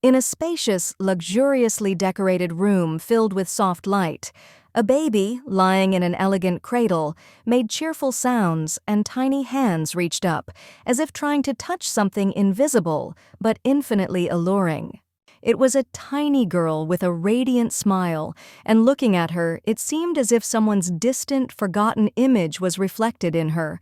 In a spacious, luxuriously decorated room filled with soft light, a baby, lying in an elegant cradle, made cheerful sounds and tiny hands reached up, as if trying to touch something invisible but infinitely alluring. It was a tiny girl with a radiant smile, and looking at her, it seemed as if someone's distant, forgotten image was reflected in her.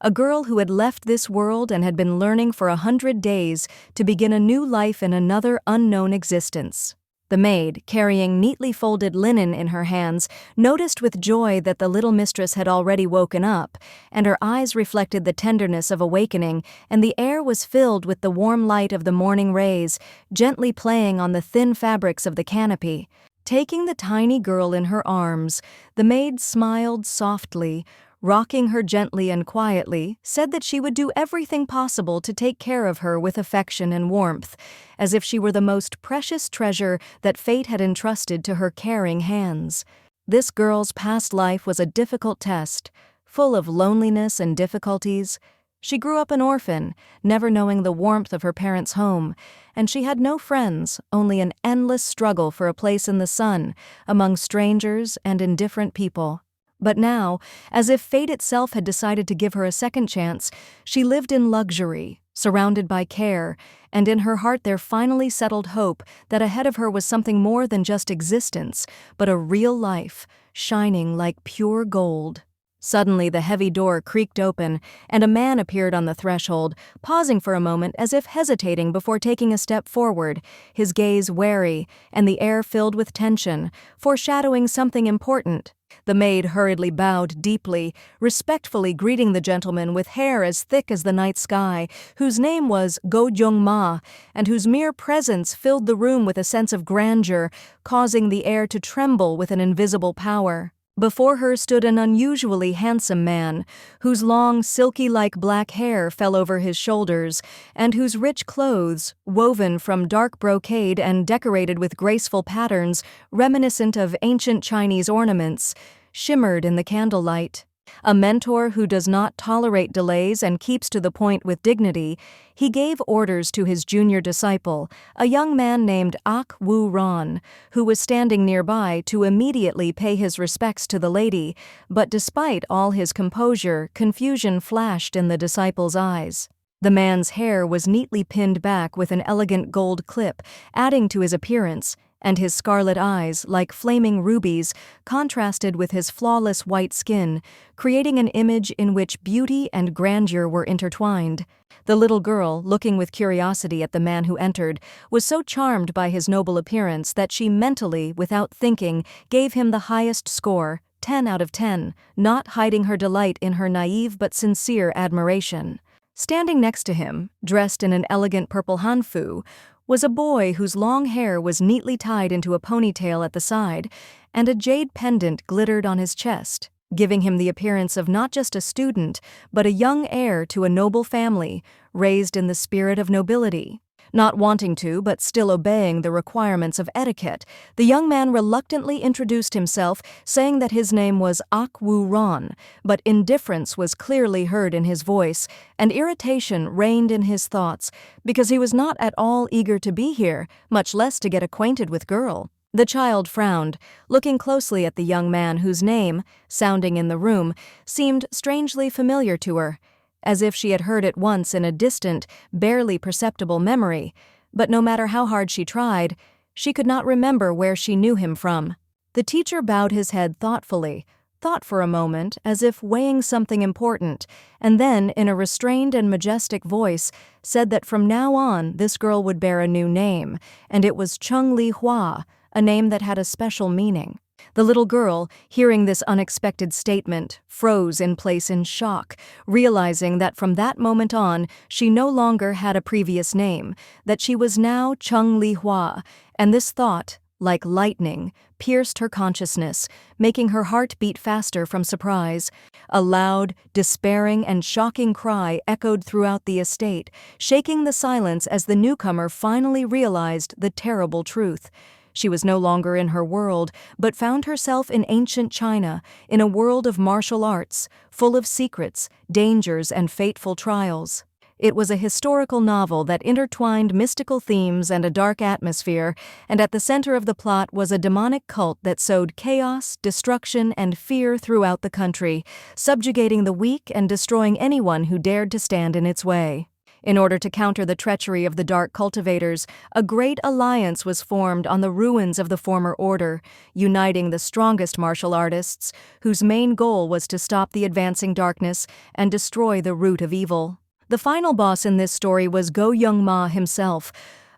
A girl who had left this world and had been learning for 100 days to begin a new life in another unknown existence. The maid, carrying neatly folded linen in her hands, noticed with joy that the little mistress had already woken up, and her eyes reflected the tenderness of awakening, and the air was filled with the warm light of the morning rays, gently playing on the thin fabrics of the canopy. Taking the tiny girl in her arms, the maid smiled softly, rocking her gently and quietly, said that she would do everything possible to take care of her with affection and warmth, as if she were the most precious treasure that fate had entrusted to her caring hands. This girl's past life was a difficult test, full of loneliness and difficulties. She grew up an orphan, never knowing the warmth of her parents' home, and she had no friends, only an endless struggle for a place in the sun, among strangers and indifferent people. But now, as if fate itself had decided to give her a second chance, she lived in luxury, surrounded by care, and in her heart there finally settled hope that ahead of her was something more than just existence, but a real life, shining like pure gold. Suddenly the heavy door creaked open, and a man appeared on the threshold, pausing for a moment as if hesitating before taking a step forward, his gaze wary, and the air filled with tension, foreshadowing something important. The maid hurriedly bowed deeply, respectfully greeting the gentleman with hair as thick as the night sky, whose name was Go Jung Ma, and whose mere presence filled the room with a sense of grandeur, causing the air to tremble with an invisible power. Before her stood an unusually handsome man, whose long, silky-like black hair fell over his shoulders, and whose rich clothes, woven from dark brocade and decorated with graceful patterns reminiscent of ancient Chinese ornaments, shimmered in the candlelight. A mentor who does not tolerate delays and keeps to the point with dignity, he gave orders to his junior disciple, a young man named Ak Wu Ron, who was standing nearby, to immediately pay his respects to the lady, but despite all his composure, confusion flashed in the disciple's eyes. The man's hair was neatly pinned back with an elegant gold clip, adding to his appearance, and his scarlet eyes, like flaming rubies, contrasted with his flawless white skin, creating an image in which beauty and grandeur were intertwined. The little girl, looking with curiosity at the man who entered, was so charmed by his noble appearance that she mentally, without thinking, gave him the highest score, 10 out of 10, not hiding her delight in her naive but sincere admiration. Standing next to him, dressed in an elegant purple hanfu, was a boy whose long hair was neatly tied into a ponytail at the side, and a jade pendant glittered on his chest, giving him the appearance of not just a student, but a young heir to a noble family, raised in the spirit of nobility. Not wanting to, but still obeying the requirements of etiquette, the young man reluctantly introduced himself, saying that his name was Ak Wu Ron, but indifference was clearly heard in his voice, and irritation reigned in his thoughts, because he was not at all eager to be here, much less to get acquainted with girl. The child frowned, looking closely at the young man whose name, sounding in the room, seemed strangely familiar to her, as if she had heard it once in a distant, barely perceptible memory, but no matter how hard she tried, she could not remember where she knew him from. The teacher bowed his head thoughtfully, thought for a moment as if weighing something important, and then, in a restrained and majestic voice, said that from now on this girl would bear a new name, and it was Chung Li Hua, a name that had a special meaning. The little girl, hearing this unexpected statement, froze in place in shock, realizing that from that moment on she no longer had a previous name, that she was now Chung Li Hua, and this thought, like lightning, pierced her consciousness, making her heart beat faster from surprise. A loud, despairing, and shocking cry echoed throughout the estate, shaking the silence as the newcomer finally realized the terrible truth. She was no longer in her world, but found herself in ancient China, in a world of martial arts, full of secrets, dangers, and fateful trials. It was a historical novel that intertwined mystical themes and a dark atmosphere, and at the center of the plot was a demonic cult that sowed chaos, destruction, and fear throughout the country, subjugating the weak and destroying anyone who dared to stand in its way. In order to counter the treachery of the dark cultivators, a great alliance was formed on the ruins of the former order, uniting the strongest martial artists, whose main goal was to stop the advancing darkness and destroy the root of evil. The final boss in this story was Go Young-ma himself,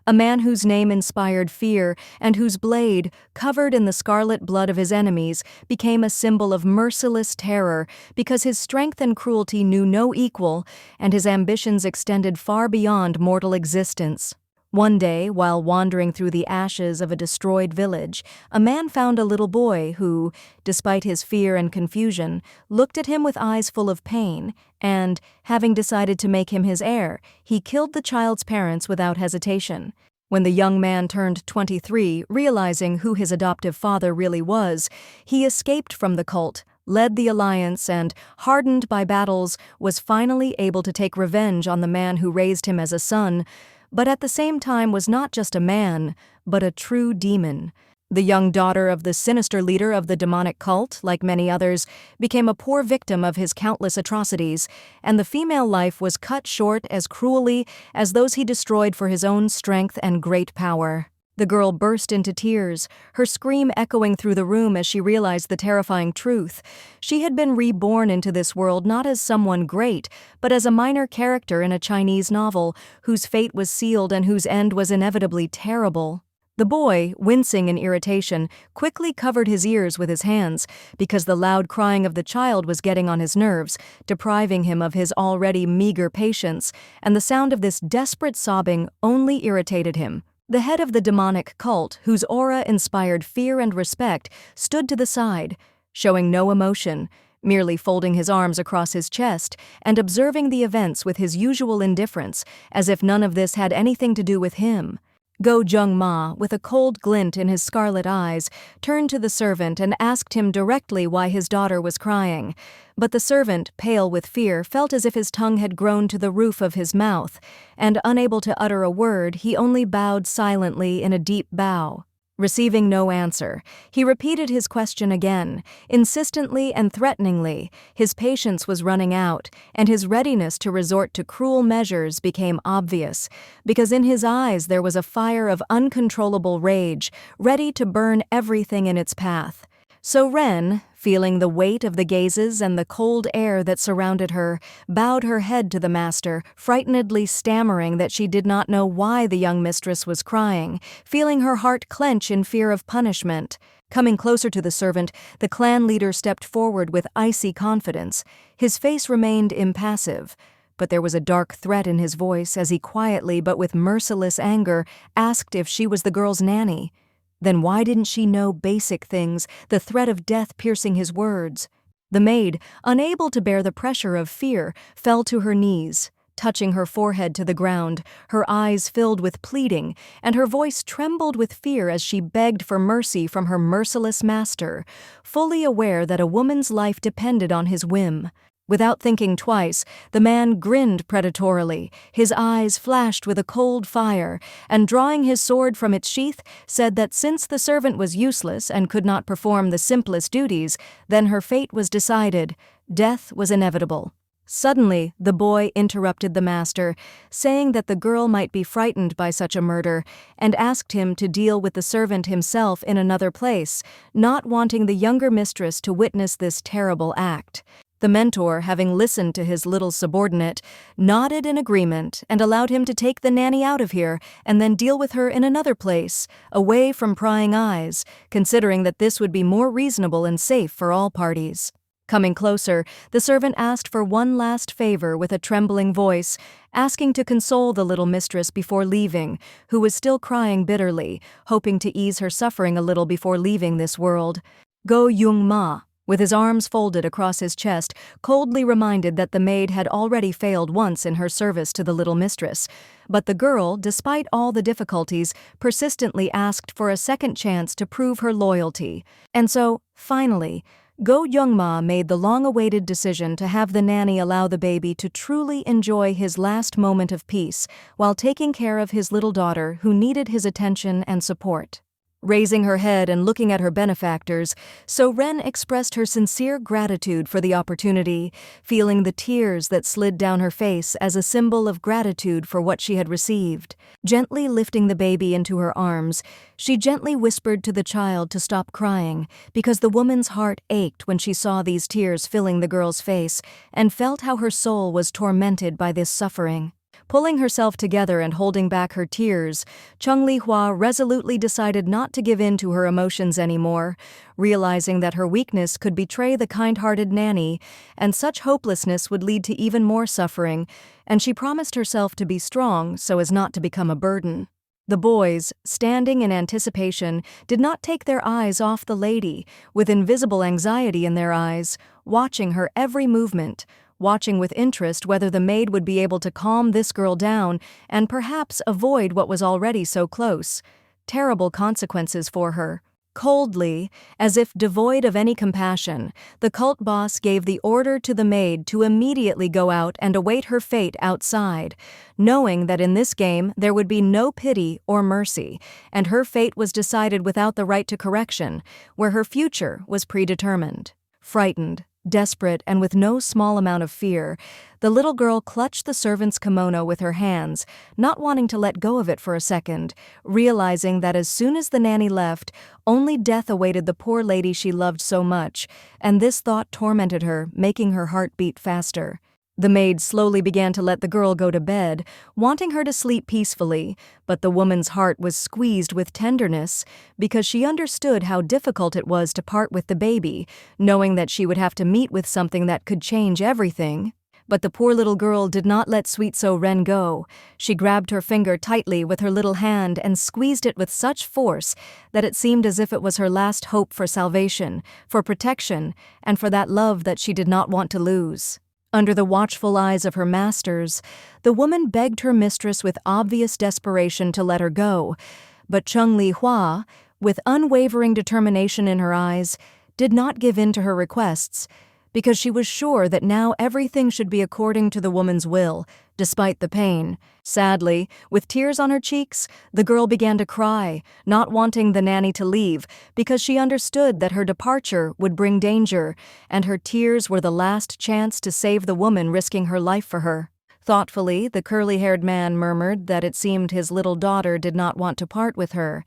a man whose name inspired fear and whose blade, covered in the scarlet blood of his enemies, became a symbol of merciless terror because his strength and cruelty knew no equal and his ambitions extended far beyond mortal existence. One day, while wandering through the ashes of a destroyed village, a man found a little boy who, despite his fear and confusion, looked at him with eyes full of pain, and, having decided to make him his heir, he killed the child's parents without hesitation. When the young man turned 23, realizing who his adoptive father really was, he escaped from the cult, led the alliance, and, hardened by battles, was finally able to take revenge on the man who raised him as a son, but at the same time was not just a man, but a true demon. The young daughter of the sinister leader of the demonic cult, like many others, became a poor victim of his countless atrocities, and the female life was cut short as cruelly as those he destroyed for his own strength and great power. The girl burst into tears, her scream echoing through the room as she realized the terrifying truth. She had been reborn into this world not as someone great, but as a minor character in a Chinese novel, whose fate was sealed and whose end was inevitably terrible. The boy, wincing in irritation, quickly covered his ears with his hands, because the loud crying of the child was getting on his nerves, depriving him of his already meager patience, and the sound of this desperate sobbing only irritated him. The head of the demonic cult, whose aura inspired fear and respect, stood to the side, showing no emotion, merely folding his arms across his chest and observing the events with his usual indifference, as if none of this had anything to do with him. Go Jung-ma, with a cold glint in his scarlet eyes, turned to the servant and asked him directly why his daughter was crying. But the servant, pale with fear, felt as if his tongue had grown to the roof of his mouth, and unable to utter a word, he only bowed silently in a deep bow. Receiving no answer, he repeated his question again, insistently and threateningly. His patience was running out, and his readiness to resort to cruel measures became obvious, because in his eyes there was a fire of uncontrollable rage, ready to burn everything in its path. So Ren, feeling the weight of the gazes and the cold air that surrounded her, bowed her head to the master, frightenedly stammering that she did not know why the young mistress was crying, feeling her heart clench in fear of punishment. Coming closer to the servant, the clan leader stepped forward with icy confidence. His face remained impassive, but there was a dark threat in his voice as he quietly but with merciless anger asked if she was the girl's nanny. Then why didn't she know basic things, the threat of death piercing his words? The maid, unable to bear the pressure of fear, fell to her knees, touching her forehead to the ground, her eyes filled with pleading, and her voice trembled with fear as she begged for mercy from her merciless master, fully aware that a woman's life depended on his whim. Without thinking twice, the man grinned predatorily, his eyes flashed with a cold fire, and drawing his sword from its sheath, said that since the servant was useless and could not perform the simplest duties, then her fate was decided. Death was inevitable. Suddenly, the boy interrupted the master, saying that the girl might be frightened by such a murder, and asked him to deal with the servant himself in another place, not wanting the younger mistress to witness this terrible act. The mentor, having listened to his little subordinate, nodded in agreement and allowed him to take the nanny out of here and then deal with her in another place, away from prying eyes, considering that this would be more reasonable and safe for all parties. Coming closer, the servant asked for one last favor with a trembling voice, asking to console the little mistress before leaving, who was still crying bitterly, hoping to ease her suffering a little before leaving this world. Go Young-ma, with his arms folded across his chest, coldly reminded that the maid had already failed once in her service to the little mistress. But the girl, despite all the difficulties, persistently asked for a second chance to prove her loyalty. And so, finally, Go Youngma made the long-awaited decision to have the nanny allow the baby to truly enjoy his last moment of peace while taking care of his little daughter who needed his attention and support. Raising her head and looking at her benefactors, So-ren expressed her sincere gratitude for the opportunity, feeling the tears that slid down her face as a symbol of gratitude for what she had received. Gently lifting the baby into her arms, she gently whispered to the child to stop crying, because the woman's heart ached when she saw these tears filling the girl's face and felt how her soul was tormented by this suffering. Pulling herself together and holding back her tears, Chung Li-hua resolutely decided not to give in to her emotions anymore, realizing that her weakness could betray the kind-hearted nanny, and such hopelessness would lead to even more suffering, and she promised herself to be strong so as not to become a burden. The boys, standing in anticipation, did not take their eyes off the lady, with invisible anxiety in their eyes, watching her every movement, watching with interest whether the maid would be able to calm this girl down and perhaps avoid what was already so close, terrible consequences for her. Coldly, as if devoid of any compassion, the cult boss gave the order to the maid to immediately go out and await her fate outside, knowing that in this game there would be no pity or mercy, and her fate was decided without the right to correction, where her future was predetermined. Frightened, desperate, and with no small amount of fear, the little girl clutched the servant's kimono with her hands, not wanting to let go of it for a second, realizing that as soon as the nanny left, only death awaited the poor lady she loved so much, and this thought tormented her, making her heart beat faster. The maid slowly began to let the girl go to bed, wanting her to sleep peacefully, but the woman's heart was squeezed with tenderness because she understood how difficult it was to part with the baby, knowing that she would have to meet with something that could change everything. But the poor little girl did not let sweet So-ren go. She grabbed her finger tightly with her little hand and squeezed it with such force that it seemed as if it was her last hope for salvation, for protection, and for that love that she did not want to lose. Under the watchful eyes of her masters, the woman begged her mistress with obvious desperation to let her go, but Chung Li-hua, with unwavering determination in her eyes, did not give in to her requests, because she was sure that now everything should be according to the woman's will, despite the pain. Sadly, with tears on her cheeks, the girl began to cry, not wanting the nanny to leave, because she understood that her departure would bring danger, and her tears were the last chance to save the woman risking her life for her. Thoughtfully, the curly-haired man murmured that it seemed his little daughter did not want to part with her,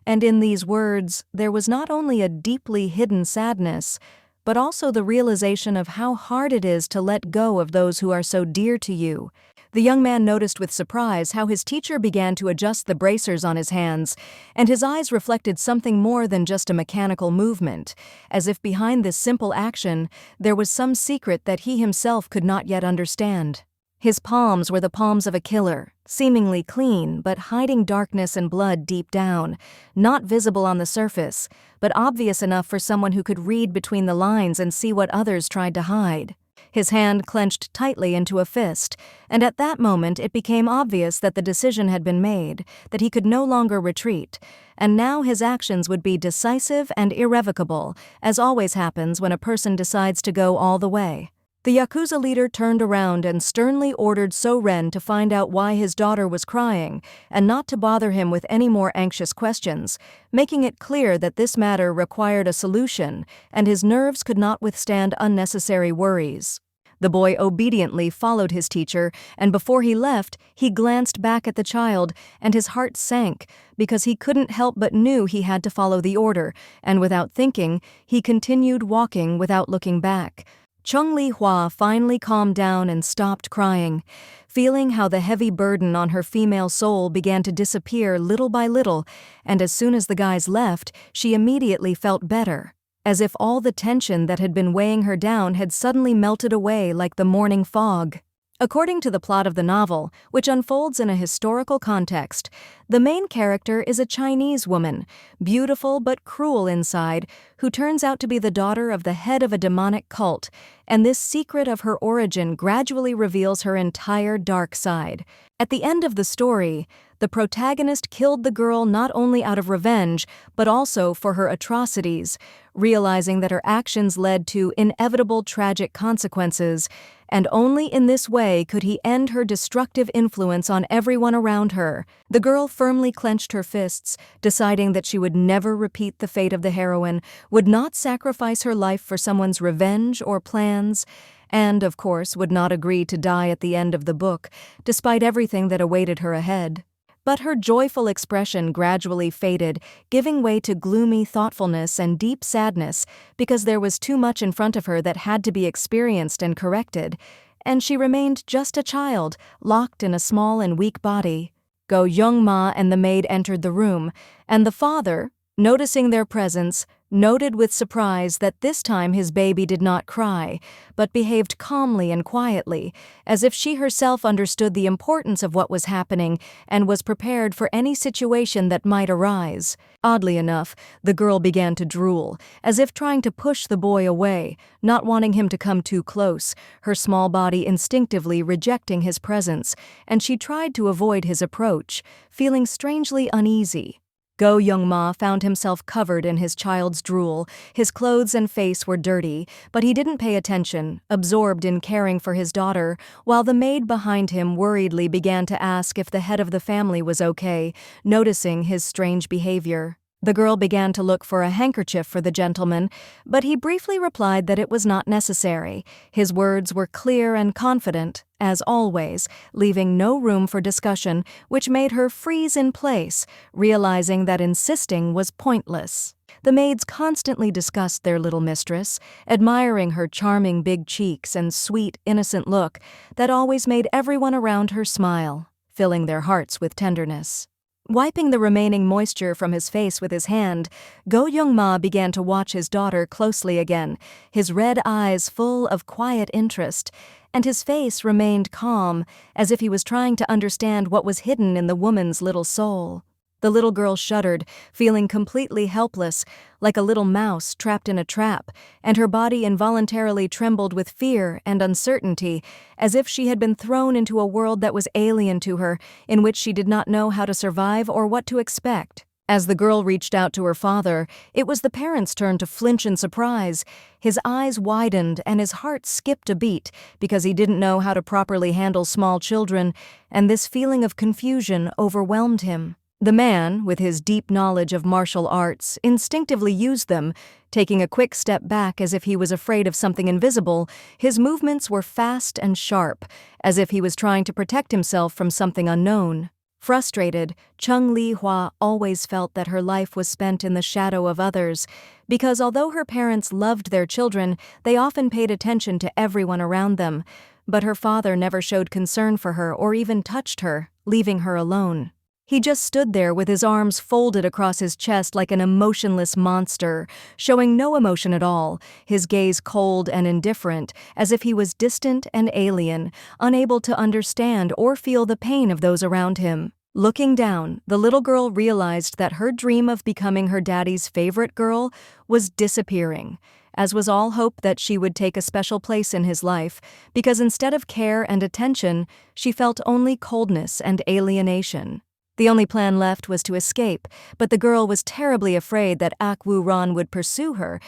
and in these words there was not only a deeply hidden sadness, but also the realization of how hard it is to let go of those who are so dear to you. The young man noticed with surprise how his teacher began to adjust the bracers on his hands, and his eyes reflected something more than just a mechanical movement, as if behind this simple action there was some secret that he himself could not yet understand. His palms were the palms of a killer, seemingly clean but hiding darkness and blood deep down, not visible on the surface, but obvious enough for someone who could read between the lines and see what others tried to hide. His hand clenched tightly into a fist, and at that moment it became obvious that the decision had been made, that he could no longer retreat, and now his actions would be decisive and irrevocable, as always happens when a person decides to go all the way. The Yakuza leader turned around and sternly ordered So-ren to find out why his daughter was crying and not to bother him with any more anxious questions, making it clear that this matter required a solution and his nerves could not withstand unnecessary worries. The boy obediently followed his teacher, and before he left, he glanced back at the child, and his heart sank because he couldn't help but knew he had to follow the order, and without thinking, he continued walking without looking back. Chung Li-hua finally calmed down and stopped crying, feeling how the heavy burden on her female soul began to disappear little by little, and as soon as the guys left, she immediately felt better, as if all the tension that had been weighing her down had suddenly melted away like the morning fog. According to the plot of the novel, which unfolds in a historical context, the main character is a Chinese woman, beautiful but cruel inside, who turns out to be the daughter of the head of a demonic cult, and this secret of her origin gradually reveals her entire dark side. At the end of the story, The protagonist killed the girl not only out of revenge, but also for her atrocities, realizing that her actions led to inevitable tragic consequences, and only in this way could he end her destructive influence on everyone around her. The girl firmly clenched her fists, deciding that she would never repeat the fate of the heroine, would not sacrifice her life for someone's revenge or plans, and, of course, would not agree to die at the end of the book, despite everything that awaited her ahead. But her joyful expression gradually faded, giving way to gloomy thoughtfulness and deep sadness because there was too much in front of her that had to be experienced and corrected, and she remained just a child, locked in a small and weak body. Go Young-ma and the maid entered the room, and the father, noticing their presence, noted with surprise that this time his baby did not cry, but behaved calmly and quietly, as if she herself understood the importance of what was happening and was prepared for any situation that might arise. Oddly enough, the girl began to drool, as if trying to push the boy away, not wanting him to come too close, her small body instinctively rejecting his presence, and she tried to avoid his approach, feeling strangely uneasy. Go Young-ma found himself covered in his child's drool. His clothes and face were dirty, but he didn't pay attention, absorbed in caring for his daughter, while the maid behind him worriedly began to ask if the head of the family was okay, noticing his strange behavior. The girl began to look for a handkerchief for the gentleman, but he briefly replied that it was not necessary. His words were clear and confident, as always, leaving no room for discussion, which made her freeze in place, realizing that insisting was pointless. The maids constantly discussed their little mistress, admiring her charming big cheeks and sweet, innocent look that always made everyone around her smile, filling their hearts with tenderness. Wiping the remaining moisture from his face with his hand, Go Young-ma began to watch his daughter closely again, his red eyes full of quiet interest, and his face remained calm, as if he was trying to understand what was hidden in the woman's little soul. The little girl shuddered, feeling completely helpless, like a little mouse trapped in a trap, and her body involuntarily trembled with fear and uncertainty, as if she had been thrown into a world that was alien to her, in which she did not know how to survive or what to expect. As the girl reached out to her father, it was the parent's turn to flinch in surprise. His eyes widened and his heart skipped a beat because he didn't know how to properly handle small children, and this feeling of confusion overwhelmed him. The man, with his deep knowledge of martial arts, instinctively used them, taking a quick step back as if he was afraid of something invisible. His movements were fast and sharp, as if he was trying to protect himself from something unknown. Frustrated, Chung Li-hua always felt that her life was spent in the shadow of others, because although her parents loved their children, they often paid attention to everyone around them, but her father never showed concern for her or even touched her, leaving her alone. He just stood there with his arms folded across his chest like an emotionless monster, showing no emotion at all, his gaze cold and indifferent, as if he was distant and alien, unable to understand or feel the pain of those around him. Looking down, the little girl realized that her dream of becoming her daddy's favorite girl was disappearing, as was all hope that she would take a special place in his life, because instead of care and attention, she felt only coldness and alienation. The only plan left was to escape, but the girl was terribly afraid that Ak-woo-ran would pursue her,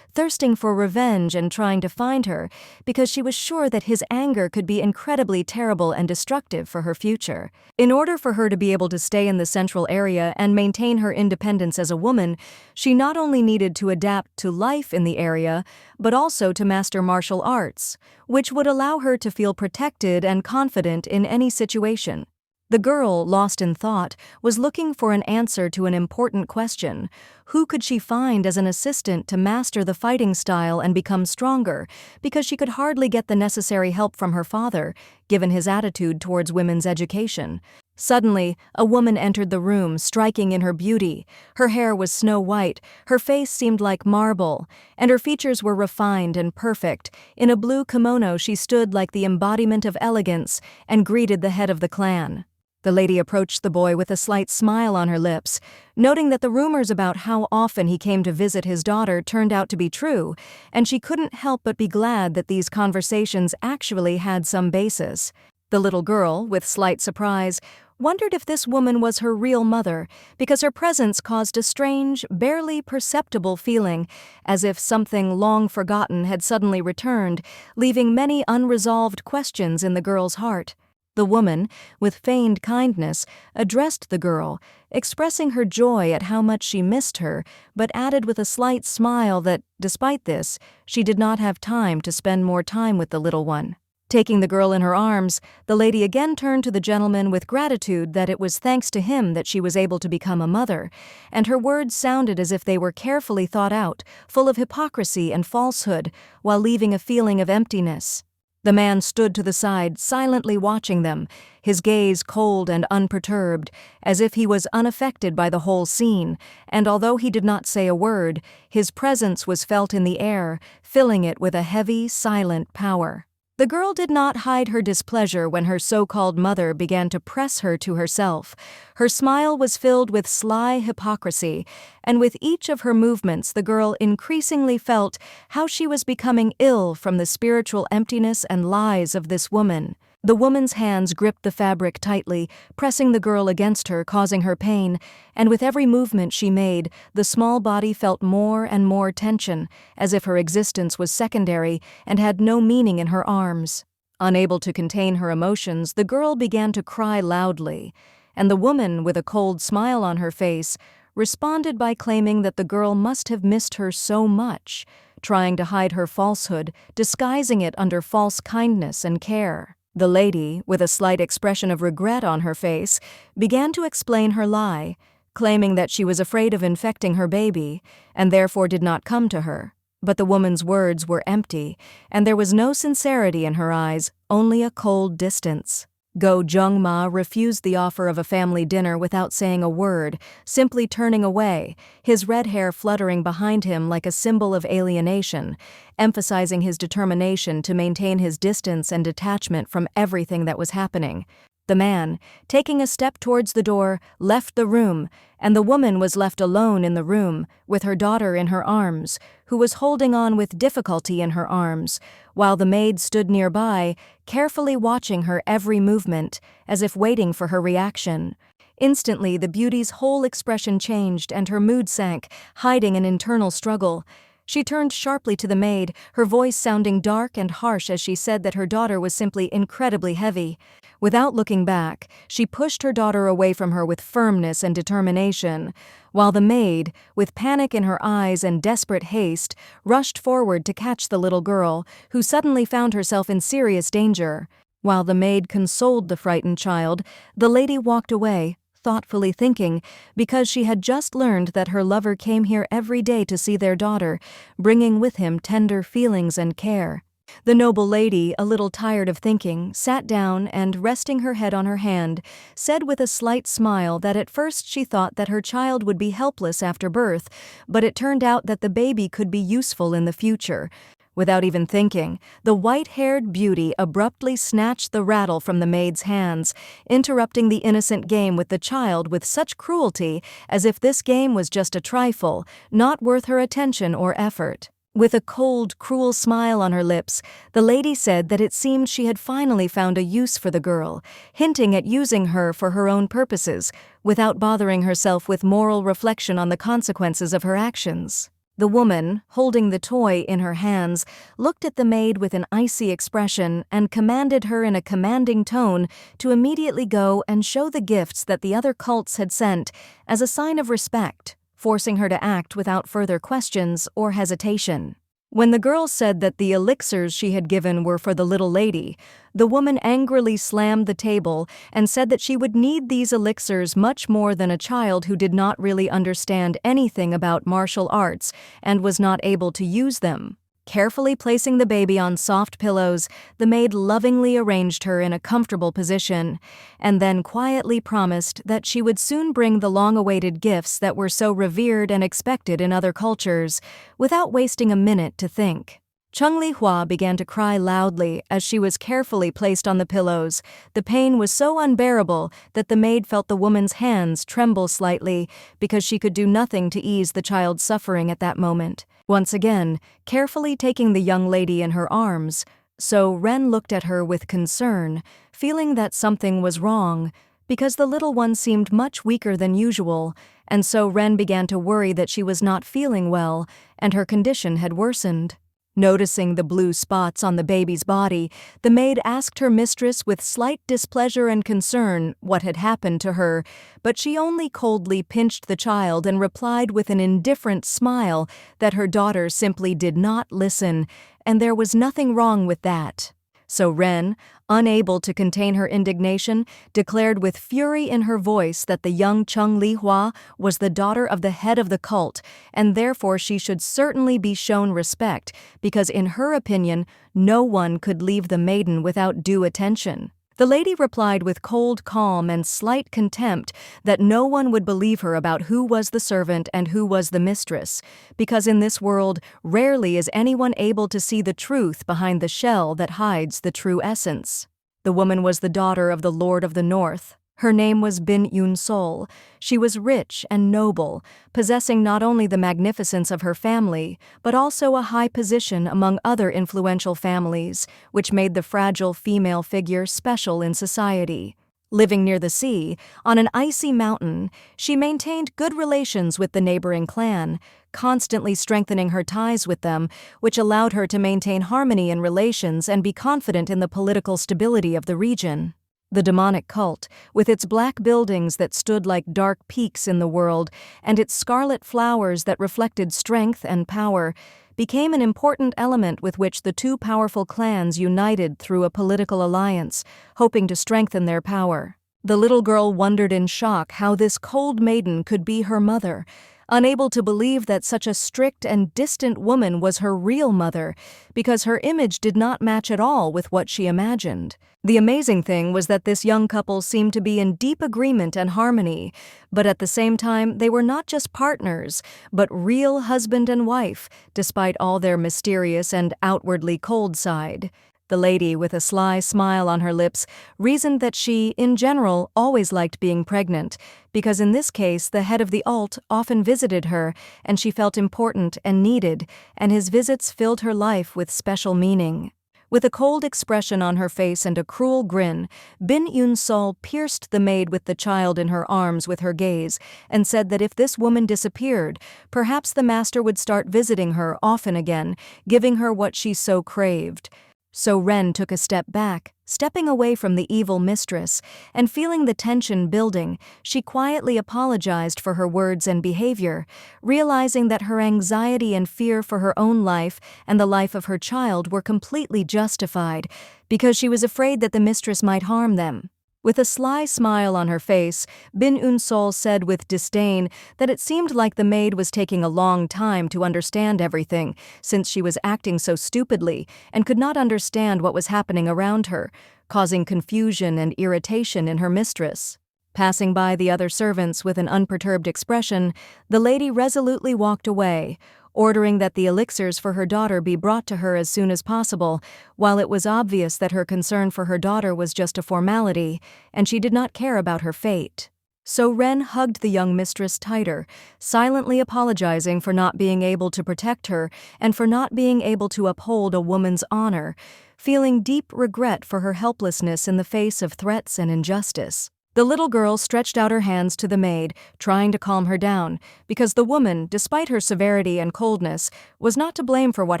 thirsting for revenge and trying to find her, because she was sure that his anger could be incredibly terrible and destructive for her future. In order for her to be able to stay in the central area and maintain her independence as a woman, she not only needed to adapt to life in the area, but also to master martial arts, which would allow her to feel protected and confident in any situation. The girl, lost in thought, was looking for an answer to an important question. Who could she find as an assistant to master the fighting style and become stronger, because she could hardly get the necessary help from her father, given his attitude towards women's education. Suddenly, a woman entered the room, striking in her beauty. Her hair was snow white, her face seemed like marble, and her features were refined and perfect. In a blue kimono she stood like the embodiment of elegance and greeted the head of the clan. The lady approached the boy with a slight smile on her lips, noting that the rumors about how often he came to visit his daughter turned out to be true, and she couldn't help but be glad that these conversations actually had some basis. The little girl, with slight surprise, wondered if this woman was her real mother, because her presence caused a strange, barely perceptible feeling, as if something long forgotten had suddenly returned, leaving many unresolved questions in the girl's heart. The woman, with feigned kindness, addressed the girl, expressing her joy at how much she missed her, but added with a slight smile that, despite this, she did not have time to spend more time with the little one. Taking the girl in her arms, the lady again turned to the gentleman with gratitude that it was thanks to him that she was able to become a mother, and her words sounded as if they were carefully thought out, full of hypocrisy and falsehood, while leaving a feeling of emptiness. The man stood to the side, silently watching them, his gaze cold and unperturbed, as if he was unaffected by the whole scene, and although he did not say a word, his presence was felt in the air, filling it with a heavy, silent power. The girl did not hide her displeasure when her so-called mother began to press her to herself. Her smile was filled with sly hypocrisy, and with each of her movements the girl increasingly felt how she was becoming ill from the spiritual emptiness and lies of this woman. The woman's hands gripped the fabric tightly, pressing the girl against her, causing her pain, and with every movement she made, the small body felt more and more tension, as if her existence was secondary and had no meaning in her arms. Unable to contain her emotions, the girl began to cry loudly, and the woman, with a cold smile on her face, responded by claiming that the girl must have missed her so much, trying to hide her falsehood, disguising it under false kindness and care. The lady, with a slight expression of regret on her face, began to explain her lie, claiming that she was afraid of infecting her baby, and therefore did not come to her. But the woman's words were empty, and there was no sincerity in her eyes, only a cold distance. Go Jung-ma refused the offer of a family dinner without saying a word, simply turning away, his red hair fluttering behind him like a symbol of alienation, emphasizing his determination to maintain his distance and detachment from everything that was happening. The man, taking a step towards the door, left the room, and the woman was left alone in the room, with her daughter in her arms, who was holding on with difficulty in her arms, while the maid stood nearby, carefully watching her every movement, as if waiting for her reaction. Instantly, the beauty's whole expression changed and her mood sank, hiding an internal struggle. She turned sharply to the maid, her voice sounding dark and harsh as she said that her daughter was simply incredibly heavy. Without looking back, she pushed her daughter away from her with firmness and determination, while the maid, with panic in her eyes and desperate haste, rushed forward to catch the little girl, who suddenly found herself in serious danger. While the maid consoled the frightened child, the lady walked away, thoughtfully thinking, because she had just learned that her lover came here every day to see their daughter, bringing with him tender feelings and care. The noble lady, a little tired of thinking, sat down and, resting her head on her hand, said with a slight smile that at first she thought that her child would be helpless after birth, but it turned out that the baby could be useful in the future. Without even thinking, the white-haired beauty abruptly snatched the rattle from the maid's hands, interrupting the innocent game with the child with such cruelty as if this game was just a trifle, not worth her attention or effort. With a cold, cruel smile on her lips, the lady said that it seemed she had finally found a use for the girl, hinting at using her for her own purposes, without bothering herself with moral reflection on the consequences of her actions. The woman, holding the toy in her hands, looked at the maid with an icy expression and commanded her in a commanding tone to immediately go and show the gifts that the other cults had sent as a sign of respect, forcing her to act without further questions or hesitation. When the girl said that the elixirs she had given were for the little lady, the woman angrily slammed the table and said that she would need these elixirs much more than a child who did not really understand anything about martial arts and was not able to use them. Carefully placing the baby on soft pillows, the maid lovingly arranged her in a comfortable position, and then quietly promised that she would soon bring the long-awaited gifts that were so revered and expected in other cultures, without wasting a minute to think. Chung Li-hua began to cry loudly as she was carefully placed on the pillows. The pain was so unbearable that the maid felt the woman's hands tremble slightly because she could do nothing to ease the child's suffering at that moment. Once again, carefully taking the young lady in her arms, So Ren looked at her with concern, feeling that something was wrong, because the little one seemed much weaker than usual, and so Ren began to worry that she was not feeling well and her condition had worsened. Noticing the blue spots on the baby's body, the maid asked her mistress with slight displeasure and concern what had happened to her, but she only coldly pinched the child and replied with an indifferent smile that her daughter simply did not listen, and there was nothing wrong with that. So Ren, unable to contain her indignation, declared with fury in her voice that the young Chung Li-hua was the daughter of the head of the cult, and therefore she should certainly be shown respect, because in her opinion, no one could leave the maiden without due attention. The lady replied with cold calm and slight contempt that no one would believe her about who was the servant and who was the mistress, because in this world rarely is anyone able to see the truth behind the shell that hides the true essence. The woman was the daughter of the Lord of the North. Her name was Bin Yun-sol. She was rich and noble, possessing not only the magnificence of her family, but also a high position among other influential families, which made the fragile female figure special in society. Living near the sea, on an icy mountain, she maintained good relations with the neighboring clan, constantly strengthening her ties with them, which allowed her to maintain harmony in relations and be confident in the political stability of the region. The demonic cult, with its black buildings that stood like dark peaks in the world, and its scarlet flowers that reflected strength and power, became an important element with which the two powerful clans united through a political alliance, hoping to strengthen their power. The little girl wondered in shock how this cold maiden could be her mother, unable to believe that such a strict and distant woman was her real mother, because her image did not match at all with what she imagined. The amazing thing was that this young couple seemed to be in deep agreement and harmony, but at the same time they were not just partners, but real husband and wife, despite all their mysterious and outwardly cold side. The lady, with a sly smile on her lips, reasoned that she, in general, always liked being pregnant, because in this case the head of the alt often visited her, and she felt important and needed, and his visits filled her life with special meaning. With a cold expression on her face and a cruel grin, Bin Yun-sol pierced the maid with the child in her arms with her gaze, and said that if this woman disappeared, perhaps the master would start visiting her often again, giving her what she so craved. So Ren took a step back, stepping away from the evil mistress, and feeling the tension building, she quietly apologized for her words and behavior, realizing that her anxiety and fear for her own life and the life of her child were completely justified, because she was afraid that the mistress might harm them. With a sly smile on her face, Bin Yun-sol said with disdain that it seemed like the maid was taking a long time to understand everything, since she was acting so stupidly and could not understand what was happening around her, causing confusion and irritation in her mistress. Passing by the other servants with an unperturbed expression, the lady resolutely walked away, ordering that the elixirs for her daughter be brought to her as soon as possible, while it was obvious that her concern for her daughter was just a formality, and she did not care about her fate. So Ren hugged the young mistress tighter, silently apologizing for not being able to protect her and for not being able to uphold a woman's honor, feeling deep regret for her helplessness in the face of threats and injustice. The little girl stretched out her hands to the maid, trying to calm her down, because the woman, despite her severity and coldness, was not to blame for what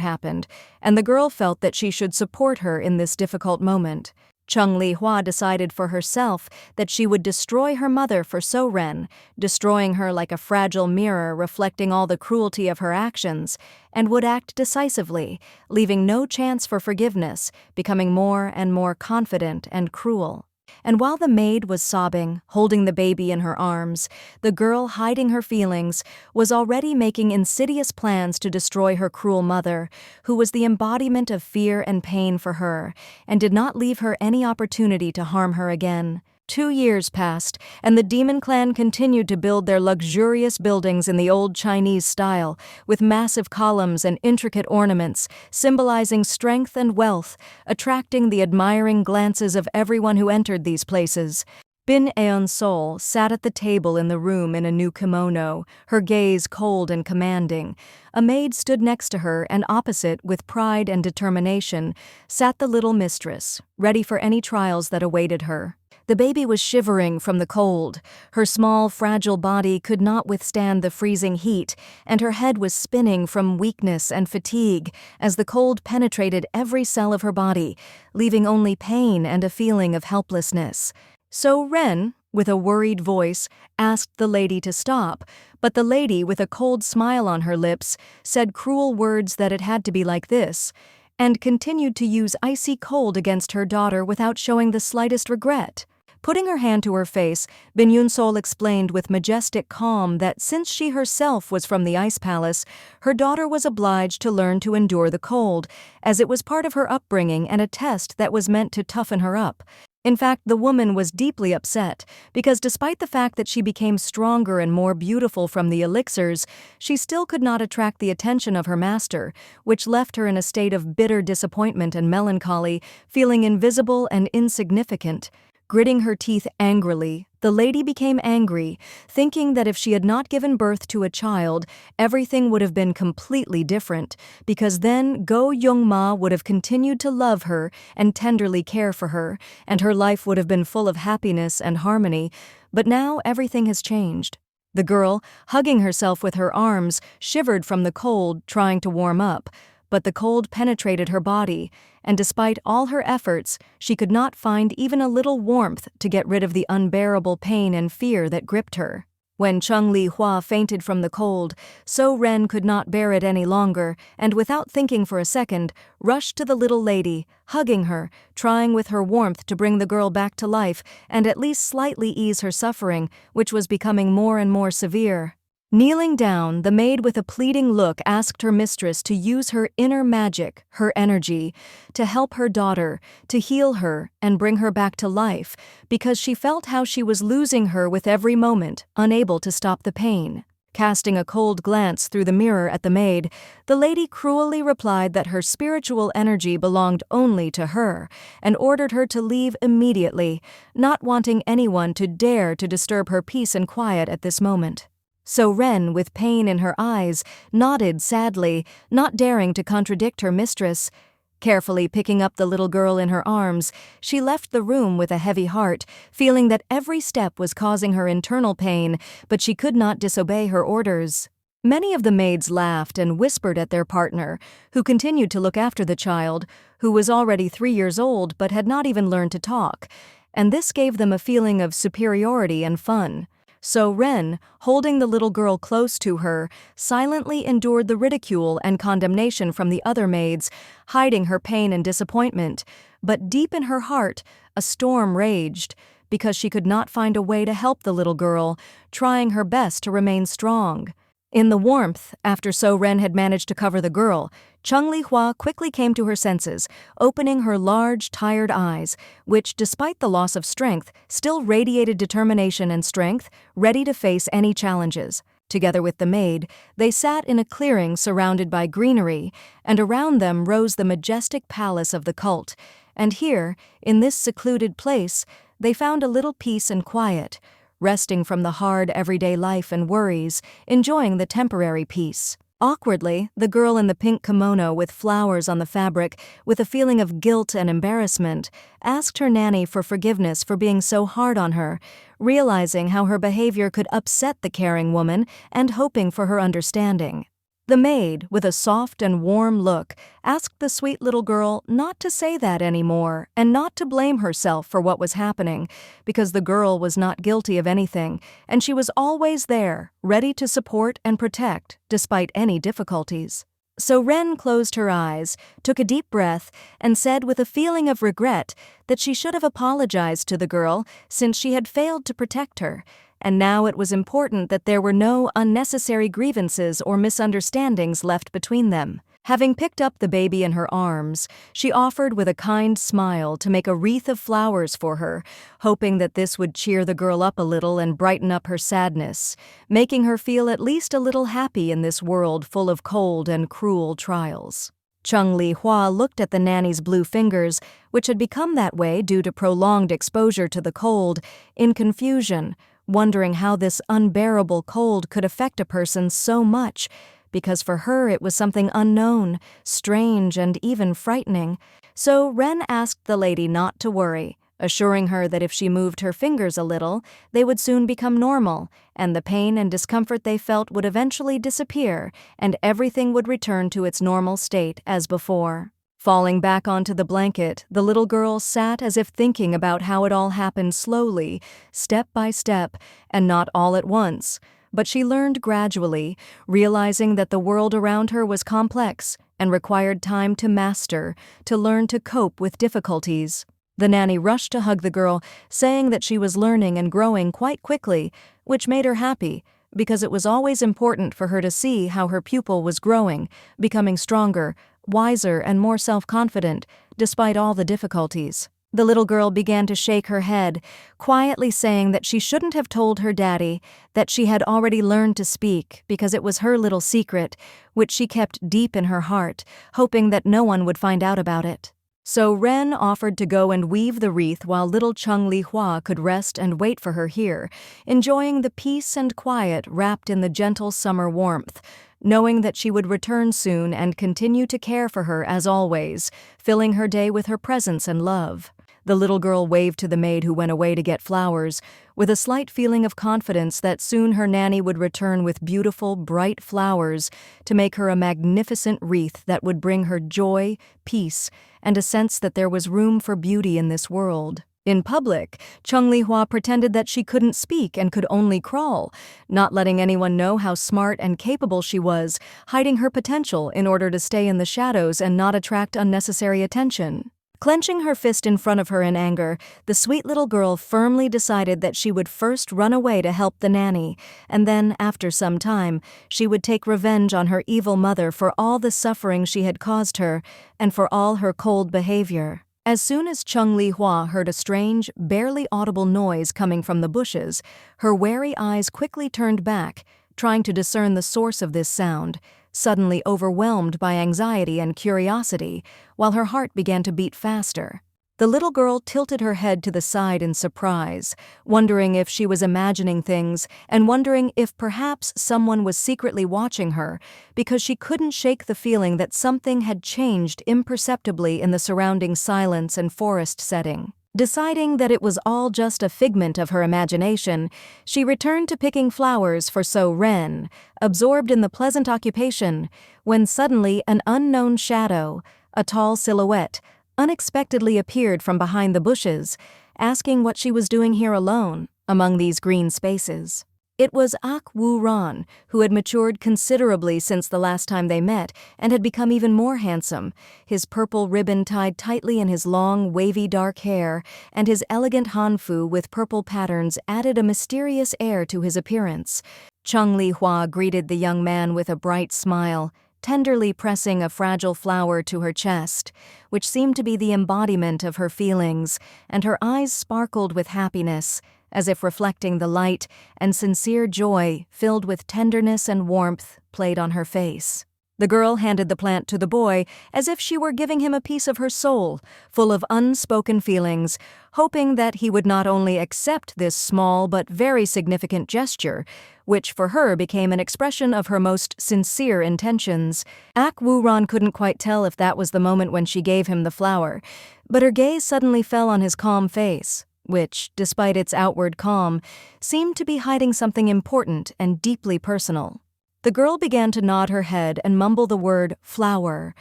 happened, and the girl felt that she should support her in this difficult moment. Chung Li-hua decided for herself that she would destroy her mother for So Ren, destroying her like a fragile mirror reflecting all the cruelty of her actions, and would act decisively, leaving no chance for forgiveness, becoming more and more confident and cruel. And while the maid was sobbing, holding the baby in her arms, the girl, hiding her feelings, was already making insidious plans to destroy her cruel mother, who was the embodiment of fear and pain for her, and did not leave her any opportunity to harm her again. 2 years passed, and the Demon Clan continued to build their luxurious buildings in the old Chinese style, with massive columns and intricate ornaments, symbolizing strength and wealth, attracting the admiring glances of everyone who entered these places. Bin Eun-sol sat at the table in the room in a new kimono, her gaze cold and commanding. A maid stood next to her, and opposite, with pride and determination, sat the little mistress, ready for any trials that awaited her. The baby was shivering from the cold. Her small, fragile body could not withstand the freezing heat, and her head was spinning from weakness and fatigue as the cold penetrated every cell of her body, leaving only pain and a feeling of helplessness. So Ren, with a worried voice, asked the lady to stop, but the lady, with a cold smile on her lips, said cruel words that it had to be like this, and continued to use icy cold against her daughter without showing the slightest regret. Putting her hand to her face, Binyunsol explained with majestic calm that since she herself was from the Ice Palace, her daughter was obliged to learn to endure the cold, as it was part of her upbringing and a test that was meant to toughen her up. In fact, the woman was deeply upset, because despite the fact that she became stronger and more beautiful from the elixirs, she still could not attract the attention of her master, which left her in a state of bitter disappointment and melancholy, feeling invisible and insignificant. Gritting her teeth angrily, the lady became angry, thinking that if she had not given birth to a child, everything would have been completely different, because then Go Youngma would have continued to love her and tenderly care for her, and her life would have been full of happiness and harmony. But now everything has changed. The girl, hugging herself with her arms, shivered from the cold, trying to warm up. But the cold penetrated her body, and despite all her efforts, she could not find even a little warmth to get rid of the unbearable pain and fear that gripped her. When Chung Li Hua fainted from the cold, So Ren could not bear it any longer, and without thinking for a second, rushed to the little lady, hugging her, trying with her warmth to bring the girl back to life and at least slightly ease her suffering, which was becoming more and more severe. Kneeling down, the maid with a pleading look asked her mistress to use her inner magic, her energy, to help her daughter, to heal her and bring her back to life, because she felt how she was losing her with every moment, unable to stop the pain. Casting a cold glance through the mirror at the maid, the lady cruelly replied that her spiritual energy belonged only to her, and ordered her to leave immediately, not wanting anyone to dare to disturb her peace and quiet at this moment. So Ren, with pain in her eyes, nodded sadly, not daring to contradict her mistress. Carefully picking up the little girl in her arms, she left the room with a heavy heart, feeling that every step was causing her internal pain, but she could not disobey her orders. Many of the maids laughed and whispered at their partner, who continued to look after the child, who was already 3 years old but had not even learned to talk, and this gave them a feeling of superiority and fun. So Ren, holding the little girl close to her, silently endured the ridicule and condemnation from the other maids, hiding her pain and disappointment. But deep in her heart, a storm raged, because she could not find a way to help the little girl, trying her best to remain strong. In the warmth, after So Ren had managed to cover the girl, Chung Li Hua quickly came to her senses, opening her large, tired eyes, which, despite the loss of strength, still radiated determination and strength, ready to face any challenges. Together with the maid, they sat in a clearing surrounded by greenery, and around them rose the majestic palace of the cult. And here, in this secluded place, they found a little peace and quiet, resting from the hard everyday life and worries, enjoying the temporary peace. Awkwardly, the girl in the pink kimono with flowers on the fabric, with a feeling of guilt and embarrassment, asked her nanny for forgiveness for being so hard on her, realizing how her behavior could upset the caring woman and hoping for her understanding. The maid, with a soft and warm look, asked the sweet little girl not to say that anymore and not to blame herself for what was happening, because the girl was not guilty of anything, and she was always there, ready to support and protect, despite any difficulties. So Ren closed her eyes, took a deep breath, and said with a feeling of regret that she should have apologized to the girl since she had failed to protect her, and now it was important that there were no unnecessary grievances or misunderstandings left between them. Having picked up the baby in her arms, she offered with a kind smile to make a wreath of flowers for her, hoping that this would cheer the girl up a little and brighten up her sadness, making her feel at least a little happy in this world full of cold and cruel trials. Chung Li Hua looked at the nanny's blue fingers, which had become that way due to prolonged exposure to the cold, in confusion, wondering how this unbearable cold could affect a person so much, because for her it was something unknown, strange, and even frightening. So Ren asked the lady not to worry, assuring her that if she moved her fingers a little, they would soon become normal, and the pain and discomfort they felt would eventually disappear, and everything would return to its normal state as before. Falling back onto the blanket, the little girl sat as if thinking about how it all happened slowly, step by step, and not all at once. But she learned gradually, realizing that the world around her was complex and required time to master, to learn to cope with difficulties. The nanny rushed to hug the girl, saying that she was learning and growing quite quickly, which made her happy, because it was always important for her to see how her pupil was growing, becoming stronger, wiser, and more self-confident, despite all the difficulties. The little girl began to shake her head, quietly saying that she shouldn't have told her daddy that she had already learned to speak because it was her little secret, which she kept deep in her heart, hoping that no one would find out about it. So Ren offered to go and weave the wreath while little Chung Li-hua could rest and wait for her here, enjoying the peace and quiet wrapped in the gentle summer warmth, knowing that she would return soon and continue to care for her as always, filling her day with her presence and love. The little girl waved to the maid who went away to get flowers, with a slight feeling of confidence that soon her nanny would return with beautiful, bright flowers to make her a magnificent wreath that would bring her joy, peace, and a sense that there was room for beauty in this world. In public, Chung Li-hua pretended that she couldn't speak and could only crawl, not letting anyone know how smart and capable she was, hiding her potential in order to stay in the shadows and not attract unnecessary attention. Clenching her fist in front of her in anger, the sweet little girl firmly decided that she would first run away to help the nanny, and then, after some time, she would take revenge on her evil mother for all the suffering she had caused her and for all her cold behavior. As soon as Chung Li-hua heard a strange, barely audible noise coming from the bushes, her wary eyes quickly turned back, trying to discern the source of this sound, suddenly overwhelmed by anxiety and curiosity, while her heart began to beat faster. The little girl tilted her head to the side in surprise, wondering if she was imagining things and wondering if perhaps someone was secretly watching her, because she couldn't shake the feeling that something had changed imperceptibly in the surrounding silence and forest setting. Deciding that it was all just a figment of her imagination, she returned to picking flowers for So Ren, absorbed in the pleasant occupation, when suddenly an unknown shadow, a tall silhouette, unexpectedly appeared from behind the bushes, asking what she was doing here alone, among these green spaces. It was Ak Woo-ran, who had matured considerably since the last time they met and had become even more handsome, his purple ribbon tied tightly in his long, wavy dark hair, and his elegant hanfu with purple patterns added a mysterious air to his appearance. Chung Li-hua greeted the young man with a bright smile, tenderly pressing a fragile flower to her chest, which seemed to be the embodiment of her feelings, and her eyes sparkled with happiness, as if reflecting the light and sincere joy filled with tenderness and warmth played on her face. The girl handed the plant to the boy as if she were giving him a piece of her soul, full of unspoken feelings, hoping that he would not only accept this small but very significant gesture, which for her became an expression of her most sincere intentions. Ak Woo-ran couldn't quite tell if that was the moment when she gave him the flower, but her gaze suddenly fell on his calm face, which, despite its outward calm, seemed to be hiding something important and deeply personal. The girl began to nod her head and mumble the word flower,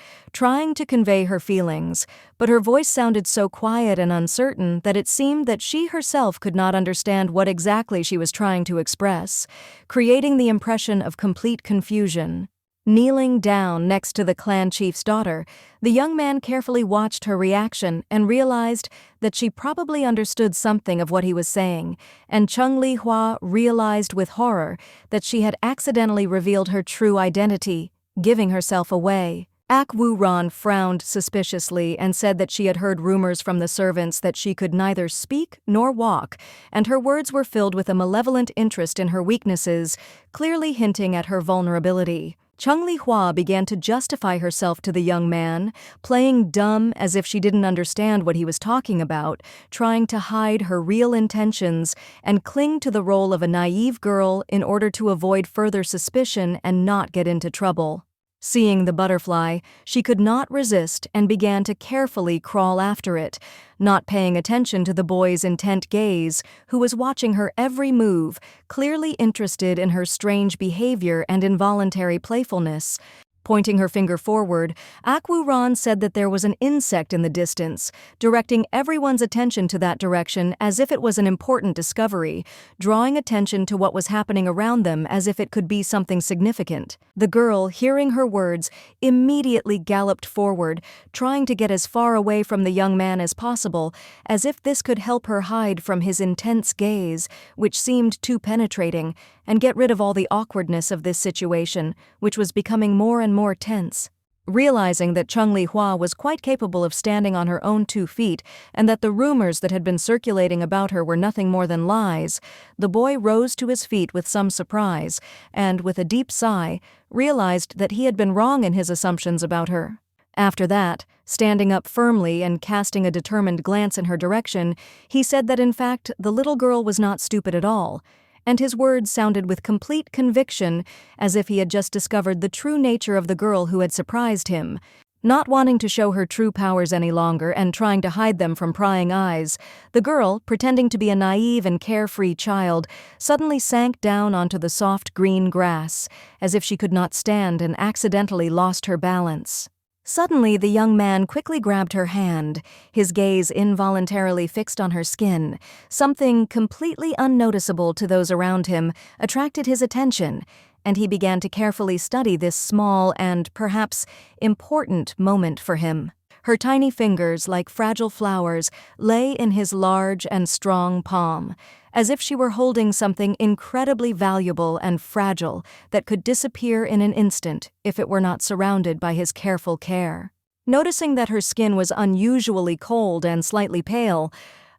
trying to convey her feelings, but her voice sounded so quiet and uncertain that it seemed that she herself could not understand what exactly she was trying to express, creating the impression of complete confusion. Kneeling down next to the clan chief's daughter, the young man carefully watched her reaction and realized that she probably understood something of what he was saying, and Chung Li-hua realized with horror that she had accidentally revealed her true identity, giving herself away. Ak Woo-ran frowned suspiciously and said that she had heard rumors from the servants that she could neither speak nor walk, and her words were filled with a malevolent interest in her weaknesses, clearly hinting at her vulnerability. Chung Li-hua began to justify herself to the young man, playing dumb as if she didn't understand what he was talking about, trying to hide her real intentions and cling to the role of a naive girl in order to avoid further suspicion and not get into trouble. Seeing the butterfly, she could not resist and began to carefully crawl after it, not paying attention to the boy's intent gaze, who was watching her every move, clearly interested in her strange behavior and involuntary playfulness. Pointing her finger forward, Akwu-ran said that there was an insect in the distance, directing everyone's attention to that direction as if it was an important discovery, drawing attention to what was happening around them as if it could be something significant. The girl, hearing her words, immediately galloped forward, trying to get as far away from the young man as possible, as if this could help her hide from his intense gaze, which seemed too penetrating, and get rid of all the awkwardness of this situation, which was becoming more and more tense. Realizing that Chung Li-hua was quite capable of standing on her own 2 feet and that the rumors that had been circulating about her were nothing more than lies, the boy rose to his feet with some surprise and, with a deep sigh, realized that he had been wrong in his assumptions about her. After that, standing up firmly and casting a determined glance in her direction, he said that in fact the little girl was not stupid at all, and his words sounded with complete conviction, as if he had just discovered the true nature of the girl who had surprised him. Not wanting to show her true powers any longer and trying to hide them from prying eyes, the girl, pretending to be a naive and carefree child, suddenly sank down onto the soft green grass, as if she could not stand and accidentally lost her balance. Suddenly, the young man quickly grabbed her hand, his gaze involuntarily fixed on her skin. Something completely unnoticeable to those around him attracted his attention, and he began to carefully study this small and, perhaps, important moment for him. Her tiny fingers, like fragile flowers, lay in his large and strong palm, as if she were holding something incredibly valuable and fragile that could disappear in an instant if it were not surrounded by his careful care. Noticing that her skin was unusually cold and slightly pale,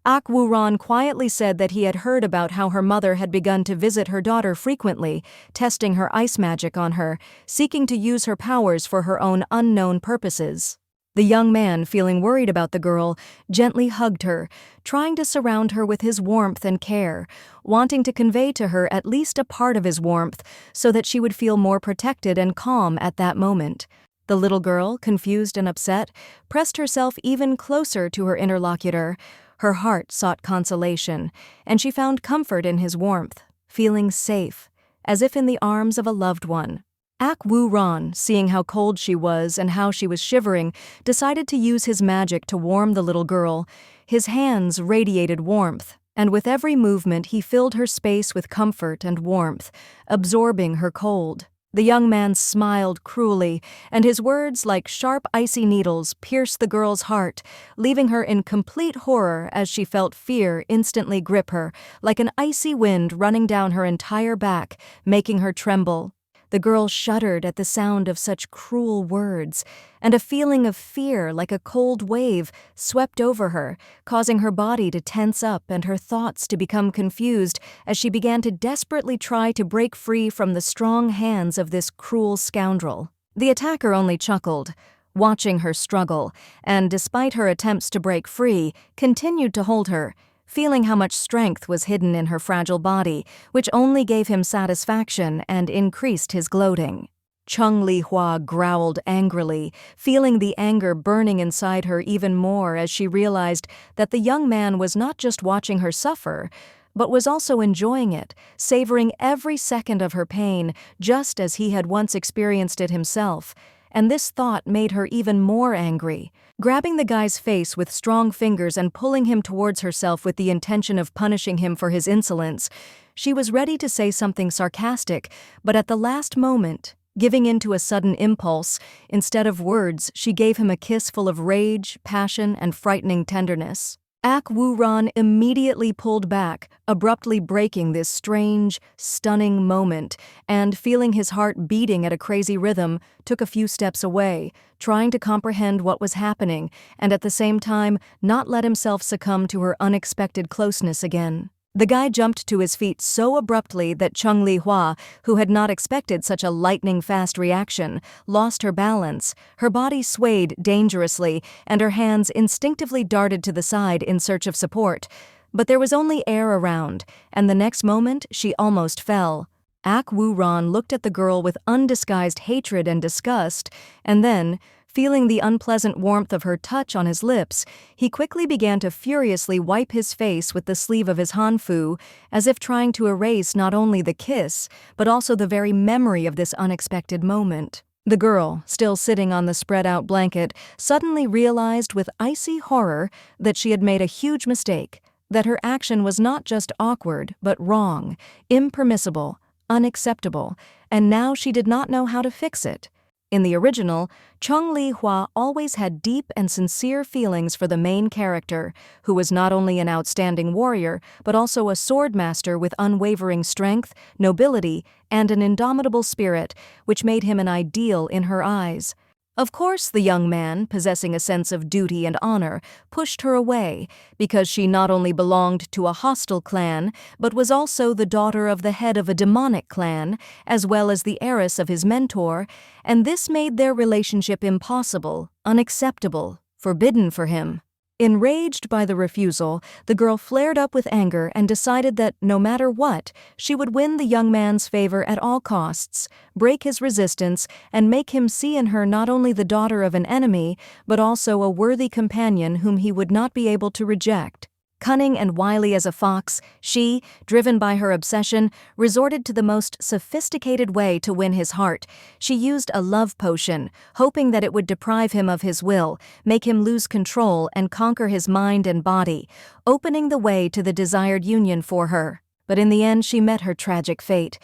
Akwu-ran quietly said that he had heard about how her mother had begun to visit her daughter frequently, testing her ice magic on her, seeking to use her powers for her own unknown purposes. The young man, feeling worried about the girl, gently hugged her, trying to surround her with his warmth and care, wanting to convey to her at least a part of his warmth so that she would feel more protected and calm at that moment. The little girl, confused and upset, pressed herself even closer to her interlocutor. Her heart sought consolation, and she found comfort in his warmth, feeling safe, as if in the arms of a loved one. Akwu-ran, seeing how cold she was and how she was shivering, decided to use his magic to warm the little girl. His hands radiated warmth, and with every movement he filled her space with comfort and warmth, absorbing her cold. The young man smiled cruelly, and his words, like sharp icy needles, pierced the girl's heart, leaving her in complete horror as she felt fear instantly grip her, like an icy wind running down her entire back, making her tremble. The girl shuddered at the sound of such cruel words, and a feeling of fear like a cold wave swept over her, causing her body to tense up and her thoughts to become confused as she began to desperately try to break free from the strong hands of this cruel scoundrel. The attacker only chuckled, watching her struggle, and despite her attempts to break free, continued to hold her, feeling how much strength was hidden in her fragile body, which only gave him satisfaction and increased his gloating. Chung Li-hua growled angrily, feeling the anger burning inside her even more as she realized that the young man was not just watching her suffer, but was also enjoying it, savoring every second of her pain, just as he had once experienced it himself. And this thought made her even more angry. Grabbing the guy's face with strong fingers and pulling him towards herself with the intention of punishing him for his insolence, she was ready to say something sarcastic, but at the last moment, giving in to a sudden impulse, instead of words, she gave him a kiss full of rage, passion, and frightening tenderness. Akwu-ran immediately pulled back, abruptly breaking this strange, stunning moment, and, feeling his heart beating at a crazy rhythm, took a few steps away, trying to comprehend what was happening and at the same time not let himself succumb to her unexpected closeness again. The guy jumped to his feet so abruptly that Chung Li-hua, who had not expected such a lightning-fast reaction, lost her balance. Her body swayed dangerously, and her hands instinctively darted to the side in search of support. But there was only air around, and the next moment she almost fell. Ak Woo-ran looked at the girl with undisguised hatred and disgust, and then, feeling the unpleasant warmth of her touch on his lips, he quickly began to furiously wipe his face with the sleeve of his hanfu, as if trying to erase not only the kiss, but also the very memory of this unexpected moment. The girl, still sitting on the spread-out blanket, suddenly realized with icy horror that she had made a huge mistake, that her action was not just awkward, but wrong, impermissible, unacceptable, and now she did not know how to fix it. In the original, Chung Li-hwa always had deep and sincere feelings for the main character, who was not only an outstanding warrior, but also a sword master with unwavering strength, nobility, and an indomitable spirit, which made him an ideal in her eyes. Of course, the young man, possessing a sense of duty and honor, pushed her away, because she not only belonged to a hostile clan, but was also the daughter of the head of a demonic clan, as well as the heiress of his mentor, and this made their relationship impossible, unacceptable, forbidden for him. Enraged by the refusal, the girl flared up with anger and decided that, no matter what, she would win the young man's favor at all costs, break his resistance, and make him see in her not only the daughter of an enemy, but also a worthy companion whom he would not be able to reject. Cunning and wily as a fox, she, driven by her obsession, resorted to the most sophisticated way to win his heart. She used a love potion, hoping that it would deprive him of his will, make him lose control and conquer his mind and body, opening the way to the desired union for her. But in the end she met her tragic fate,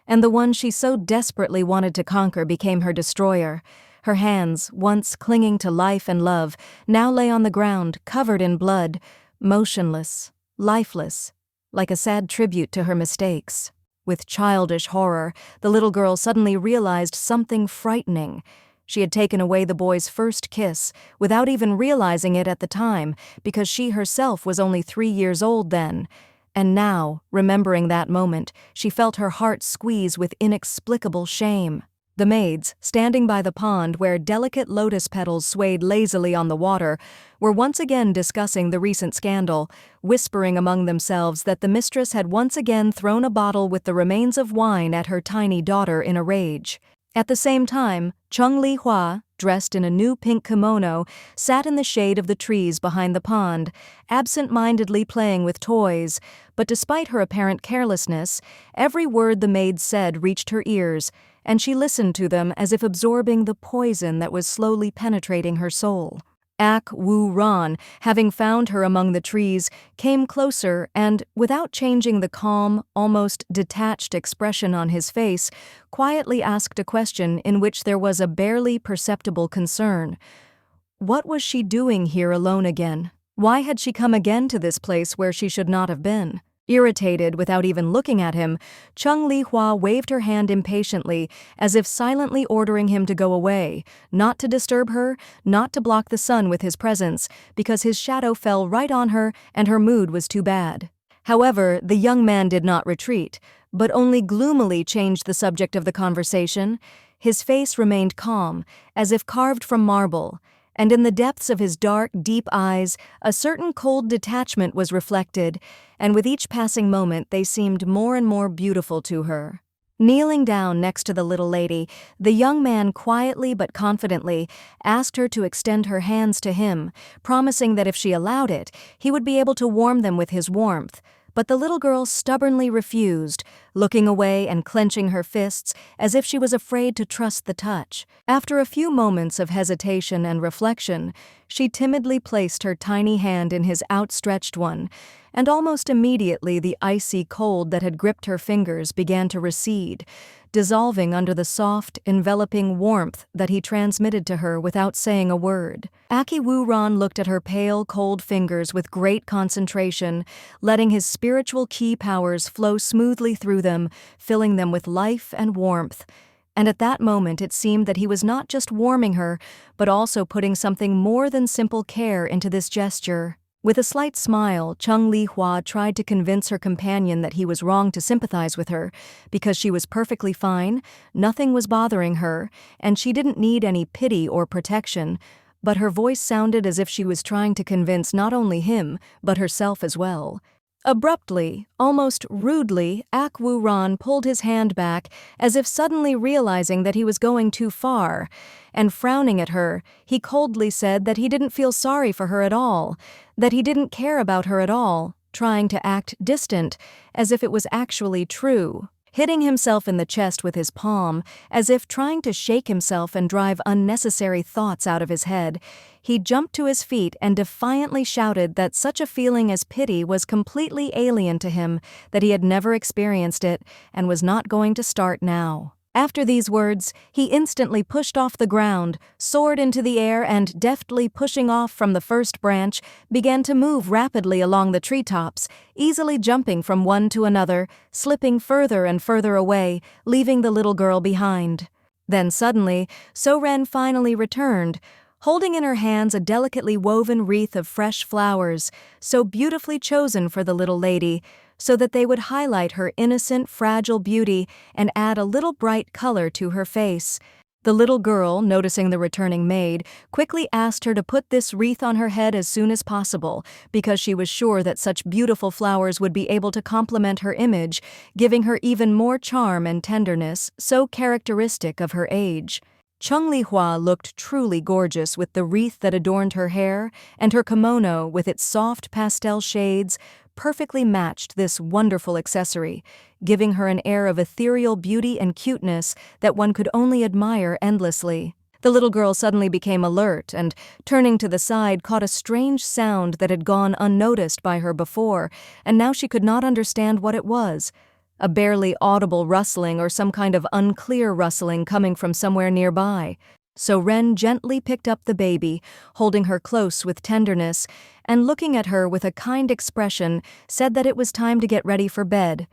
and the one she so desperately wanted to conquer became her destroyer. Her hands, once clinging to life and love, now lay on the ground, covered in blood, motionless, lifeless, like a sad tribute to her mistakes. With childish horror, the little girl suddenly realized something frightening. She had taken away the boy's first kiss, without even realizing it at the time, because she herself was only 3 years old then. And now, remembering that moment, she felt her heart squeeze with inexplicable shame. The maids, standing by the pond where delicate lotus petals swayed lazily on the water, were once again discussing the recent scandal, whispering among themselves that the mistress had once again thrown a bottle with the remains of wine at her tiny daughter in a rage. At the same time, Chung Li-hwa, dressed in a new pink kimono, sat in the shade of the trees behind the pond, absent-mindedly playing with toys, but despite her apparent carelessness, every word the maid said reached her ears, and she listened to them as if absorbing the poison that was slowly penetrating her soul. Ak Woo-ran, having found her among the trees, came closer and, without changing the calm, almost detached expression on his face, quietly asked a question in which there was a barely perceptible concern. What was she doing here alone again? Why had she come again to this place where she should not have been? Irritated without even looking at him, Chung Li-hwa waved her hand impatiently, as if silently ordering him to go away, not to disturb her, not to block the sun with his presence, because his shadow fell right on her and her mood was too bad. However, the young man did not retreat, but only gloomily changed the subject of the conversation. His face remained calm, as if carved from marble, and in the depths of his dark, deep eyes, a certain cold detachment was reflected, and with each passing moment they seemed more and more beautiful to her. Kneeling down next to the little lady, the young man quietly but confidently asked her to extend her hands to him, promising that if she allowed it, he would be able to warm them with his warmth. But the little girl stubbornly refused, looking away and clenching her fists as if she was afraid to trust the touch. After a few moments of hesitation and reflection, she timidly placed her tiny hand in his outstretched one, and almost immediately the icy cold that had gripped her fingers began to recede, dissolving under the soft, enveloping warmth that he transmitted to her without saying a word. Aki Woo-ran looked at her pale, cold fingers with great concentration, letting his spiritual ki powers flow smoothly through them, filling them with life and warmth. And at that moment it seemed that he was not just warming her, but also putting something more than simple care into this gesture. With a slight smile, Chung Li-hwa tried to convince her companion that he was wrong to sympathize with her, because she was perfectly fine, nothing was bothering her, and she didn't need any pity or protection, but her voice sounded as if she was trying to convince not only him, but herself as well. Abruptly, almost rudely, Ak Woo Ron pulled his hand back as if suddenly realizing that he was going too far, and frowning at her, he coldly said that he didn't feel sorry for her at all, that he didn't care about her at all, trying to act distant, as if it was actually true. Hitting himself in the chest with his palm, as if trying to shake himself and drive unnecessary thoughts out of his head, he jumped to his feet and defiantly shouted that such a feeling as pity was completely alien to him, that he had never experienced it, and was not going to start now. After these words, he instantly pushed off the ground, soared into the air, and, deftly pushing off from the first branch, began to move rapidly along the treetops, easily jumping from one to another, slipping further and further away, leaving the little girl behind. Then suddenly, So-Ren finally returned, holding in her hands a delicately woven wreath of fresh flowers, so beautifully chosen for the little lady, so that they would highlight her innocent, fragile beauty and add a little bright color to her face. The little girl, noticing the returning maid, quickly asked her to put this wreath on her head as soon as possible, because she was sure that such beautiful flowers would be able to complement her image, giving her even more charm and tenderness, so characteristic of her age. Chung Li-hua looked truly gorgeous with the wreath that adorned her hair, and her kimono, with its soft pastel shades, perfectly matched this wonderful accessory, giving her an air of ethereal beauty and cuteness that one could only admire endlessly. The little girl suddenly became alert and, turning to the side, caught a strange sound that had gone unnoticed by her before, and now she could not understand what it was. A barely audible rustling or some kind of unclear rustling coming from somewhere nearby. So Ren gently picked up the baby, holding her close with tenderness, and looking at her with a kind expression, said that it was time to get ready for bed.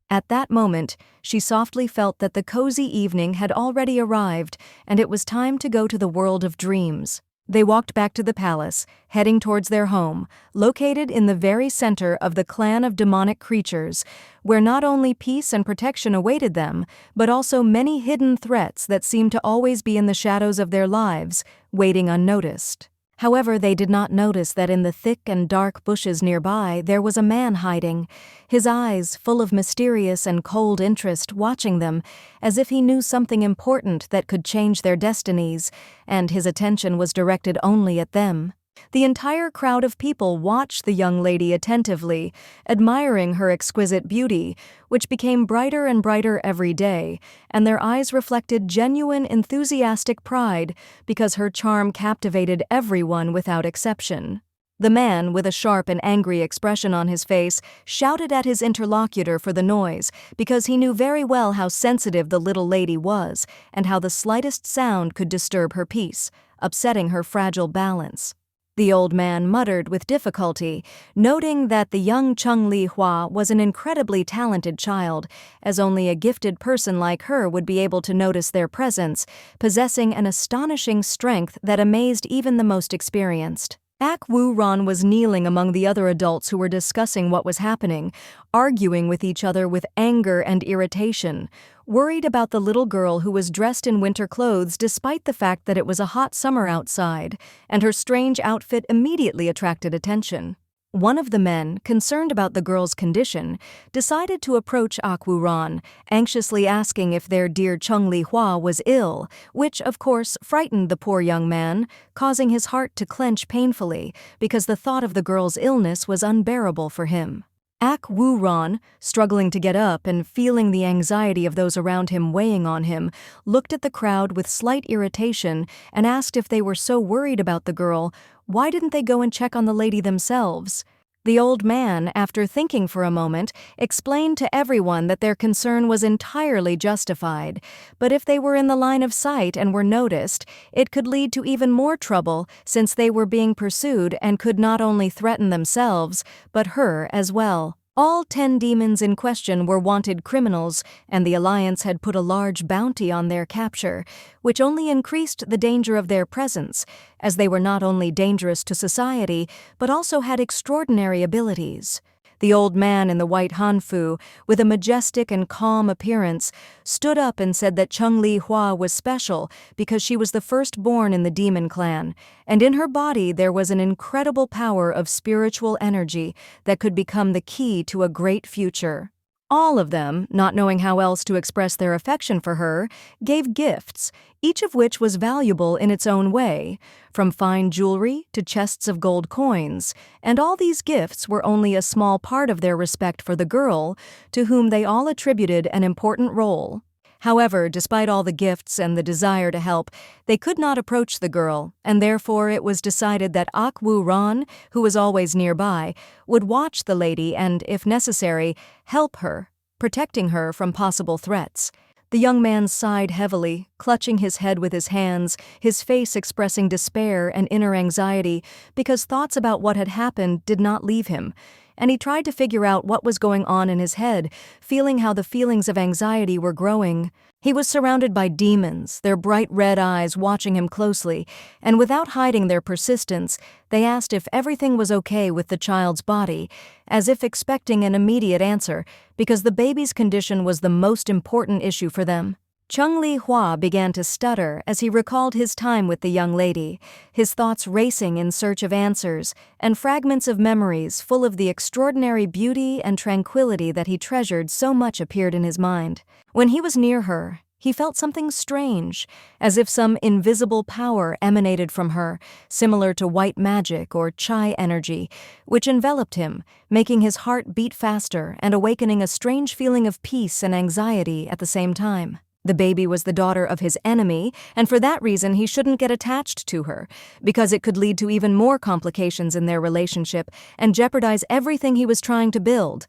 At that moment, she softly felt that the cozy evening had already arrived, and it was time to go to the world of dreams. They walked back to the palace, heading towards their home, located in the very center of the clan of demonic creatures, where not only peace and protection awaited them, but also many hidden threats that seemed to always be in the shadows of their lives, waiting unnoticed. However, they did not notice that in the thick and dark bushes nearby there was a man hiding, his eyes full of mysterious and cold interest watching them, as if he knew something important that could change their destinies, and his attention was directed only at them. The entire crowd of people watched the young lady attentively, admiring her exquisite beauty, which became brighter and brighter every day, and their eyes reflected genuine, enthusiastic pride because her charm captivated everyone without exception. The man, with a sharp and angry expression on his face, shouted at his interlocutor for the noise, because he knew very well how sensitive the little lady was, and how the slightest sound could disturb her peace, upsetting her fragile balance. The old man muttered with difficulty, noting that the young Chung Li-hua was an incredibly talented child, as only a gifted person like her would be able to notice their presence, possessing an astonishing strength that amazed even the most experienced. Ak Woo Ron was kneeling among the other adults who were discussing what was happening, arguing with each other with anger and irritation, worried about the little girl who was dressed in winter clothes despite the fact that it was a hot summer outside, and her strange outfit immediately attracted attention. One of the men, concerned about the girl's condition, decided to approach Ak Woo Ron, anxiously asking if their dear Chung Li-hua was ill, which, of course, frightened the poor young man, causing his heart to clench painfully because the thought of the girl's illness was unbearable for him. Ak Woo Ron, struggling to get up and feeling the anxiety of those around him weighing on him, looked at the crowd with slight irritation and asked if they were so worried about the girl, why didn't they go and check on the lady themselves? The old man, after thinking for a moment, explained to everyone that their concern was entirely justified, but if they were in the line of sight and were noticed, it could lead to even more trouble since they were being pursued and could not only threaten themselves, but her as well. All 10 demons in question were wanted criminals, and the Alliance had put a large bounty on their capture, which only increased the danger of their presence, as they were not only dangerous to society, but also had extraordinary abilities. The old man in the white hanfu, with a majestic and calm appearance, stood up and said that Chung-Li Hua was special because she was the firstborn in the demon clan, and in her body there was an incredible power of spiritual energy that could become the key to a great future. All of them, not knowing how else to express their affection for her, gave gifts, each of which was valuable in its own way, from fine jewelry to chests of gold coins, and all these gifts were only a small part of their respect for the girl, to whom they all attributed an important role. However, despite all the gifts and the desire to help, they could not approach the girl, and therefore it was decided that Ak Woo Ron, who was always nearby, would watch the lady and, if necessary, help her, protecting her from possible threats. The young man sighed heavily, clutching his head with his hands, his face expressing despair and inner anxiety because thoughts about what had happened did not leave him, and he tried to figure out what was going on in his head, feeling how the feelings of anxiety were growing. He was surrounded by demons, their bright red eyes watching him closely, and without hiding their persistence, they asked if everything was okay with the child's body, as if expecting an immediate answer, because the baby's condition was the most important issue for them. Chung-Li Hua began to stutter as he recalled his time with the young lady, his thoughts racing in search of answers, and fragments of memories full of the extraordinary beauty and tranquility that he treasured so much appeared in his mind. When he was near her, he felt something strange, as if some invisible power emanated from her, similar to white magic or chai energy, which enveloped him, making his heart beat faster and awakening a strange feeling of peace and anxiety at the same time. The baby was the daughter of his enemy, and for that reason he shouldn't get attached to her, because it could lead to even more complications in their relationship and jeopardize everything he was trying to build.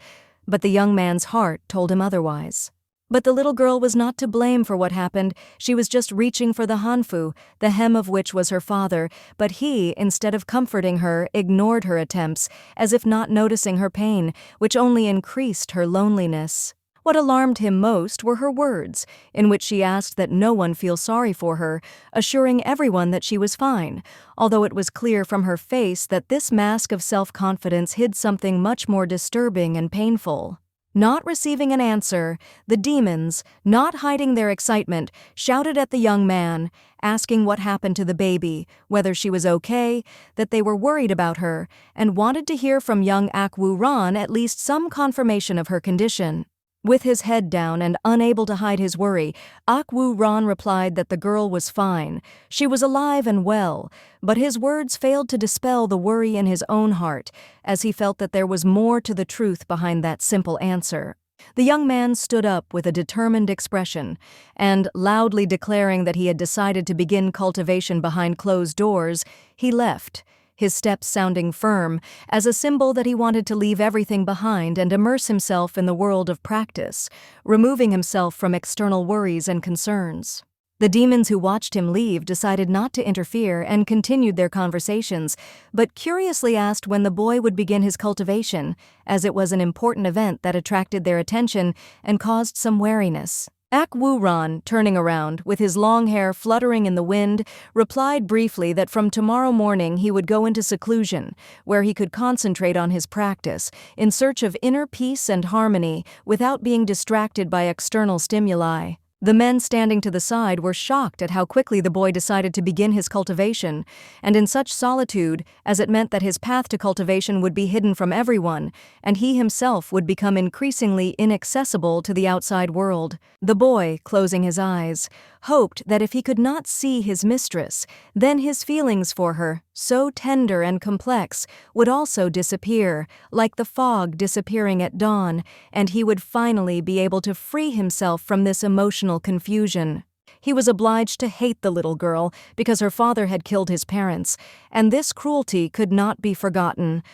But the young man's heart told him otherwise. But the little girl was not to blame for what happened. She was just reaching for the hanfu, the hem of which was her father, but he, instead of comforting her, ignored her attempts, as if not noticing her pain, which only increased her loneliness. What alarmed him most were her words, in which she asked that no one feel sorry for her, assuring everyone that she was fine, although it was clear from her face that this mask of self-confidence hid something much more disturbing and painful. Not receiving an answer, the demons, not hiding their excitement, shouted at the young man, asking what happened to the baby, whether she was okay, that they were worried about her, and wanted to hear from young Ak Woo Ron at least some confirmation of her condition. With his head down and unable to hide his worry, Ak Woo Ron replied that the girl was fine. She was alive and well, but his words failed to dispel the worry in his own heart, as he felt that there was more to the truth behind that simple answer. The young man stood up with a determined expression, and, loudly declaring that he had decided to begin cultivation behind closed doors, he left, his steps sounding firm, as a symbol that he wanted to leave everything behind and immerse himself in the world of practice, removing himself from external worries and concerns. The demons who watched him leave decided not to interfere and continued their conversations, but curiously asked when the boy would begin his cultivation, as it was an important event that attracted their attention and caused some wariness. Ak Woo Ron, turning around, with his long hair fluttering in the wind, replied briefly that from tomorrow morning he would go into seclusion, where he could concentrate on his practice, in search of inner peace and harmony, without being distracted by external stimuli. The men standing to the side were shocked at how quickly the boy decided to begin his cultivation, and in such solitude, as it meant that his path to cultivation would be hidden from everyone, and he himself would become increasingly inaccessible to the outside world. The boy, closing his eyes, hoped that if he could not see his mistress, then his feelings for her, so tender and complex, would also disappear, like the fog disappearing at dawn, and he would finally be able to free himself from this emotional confusion. He was obliged to hate the little girl because her father had killed his parents, and this cruelty could not be forgotten.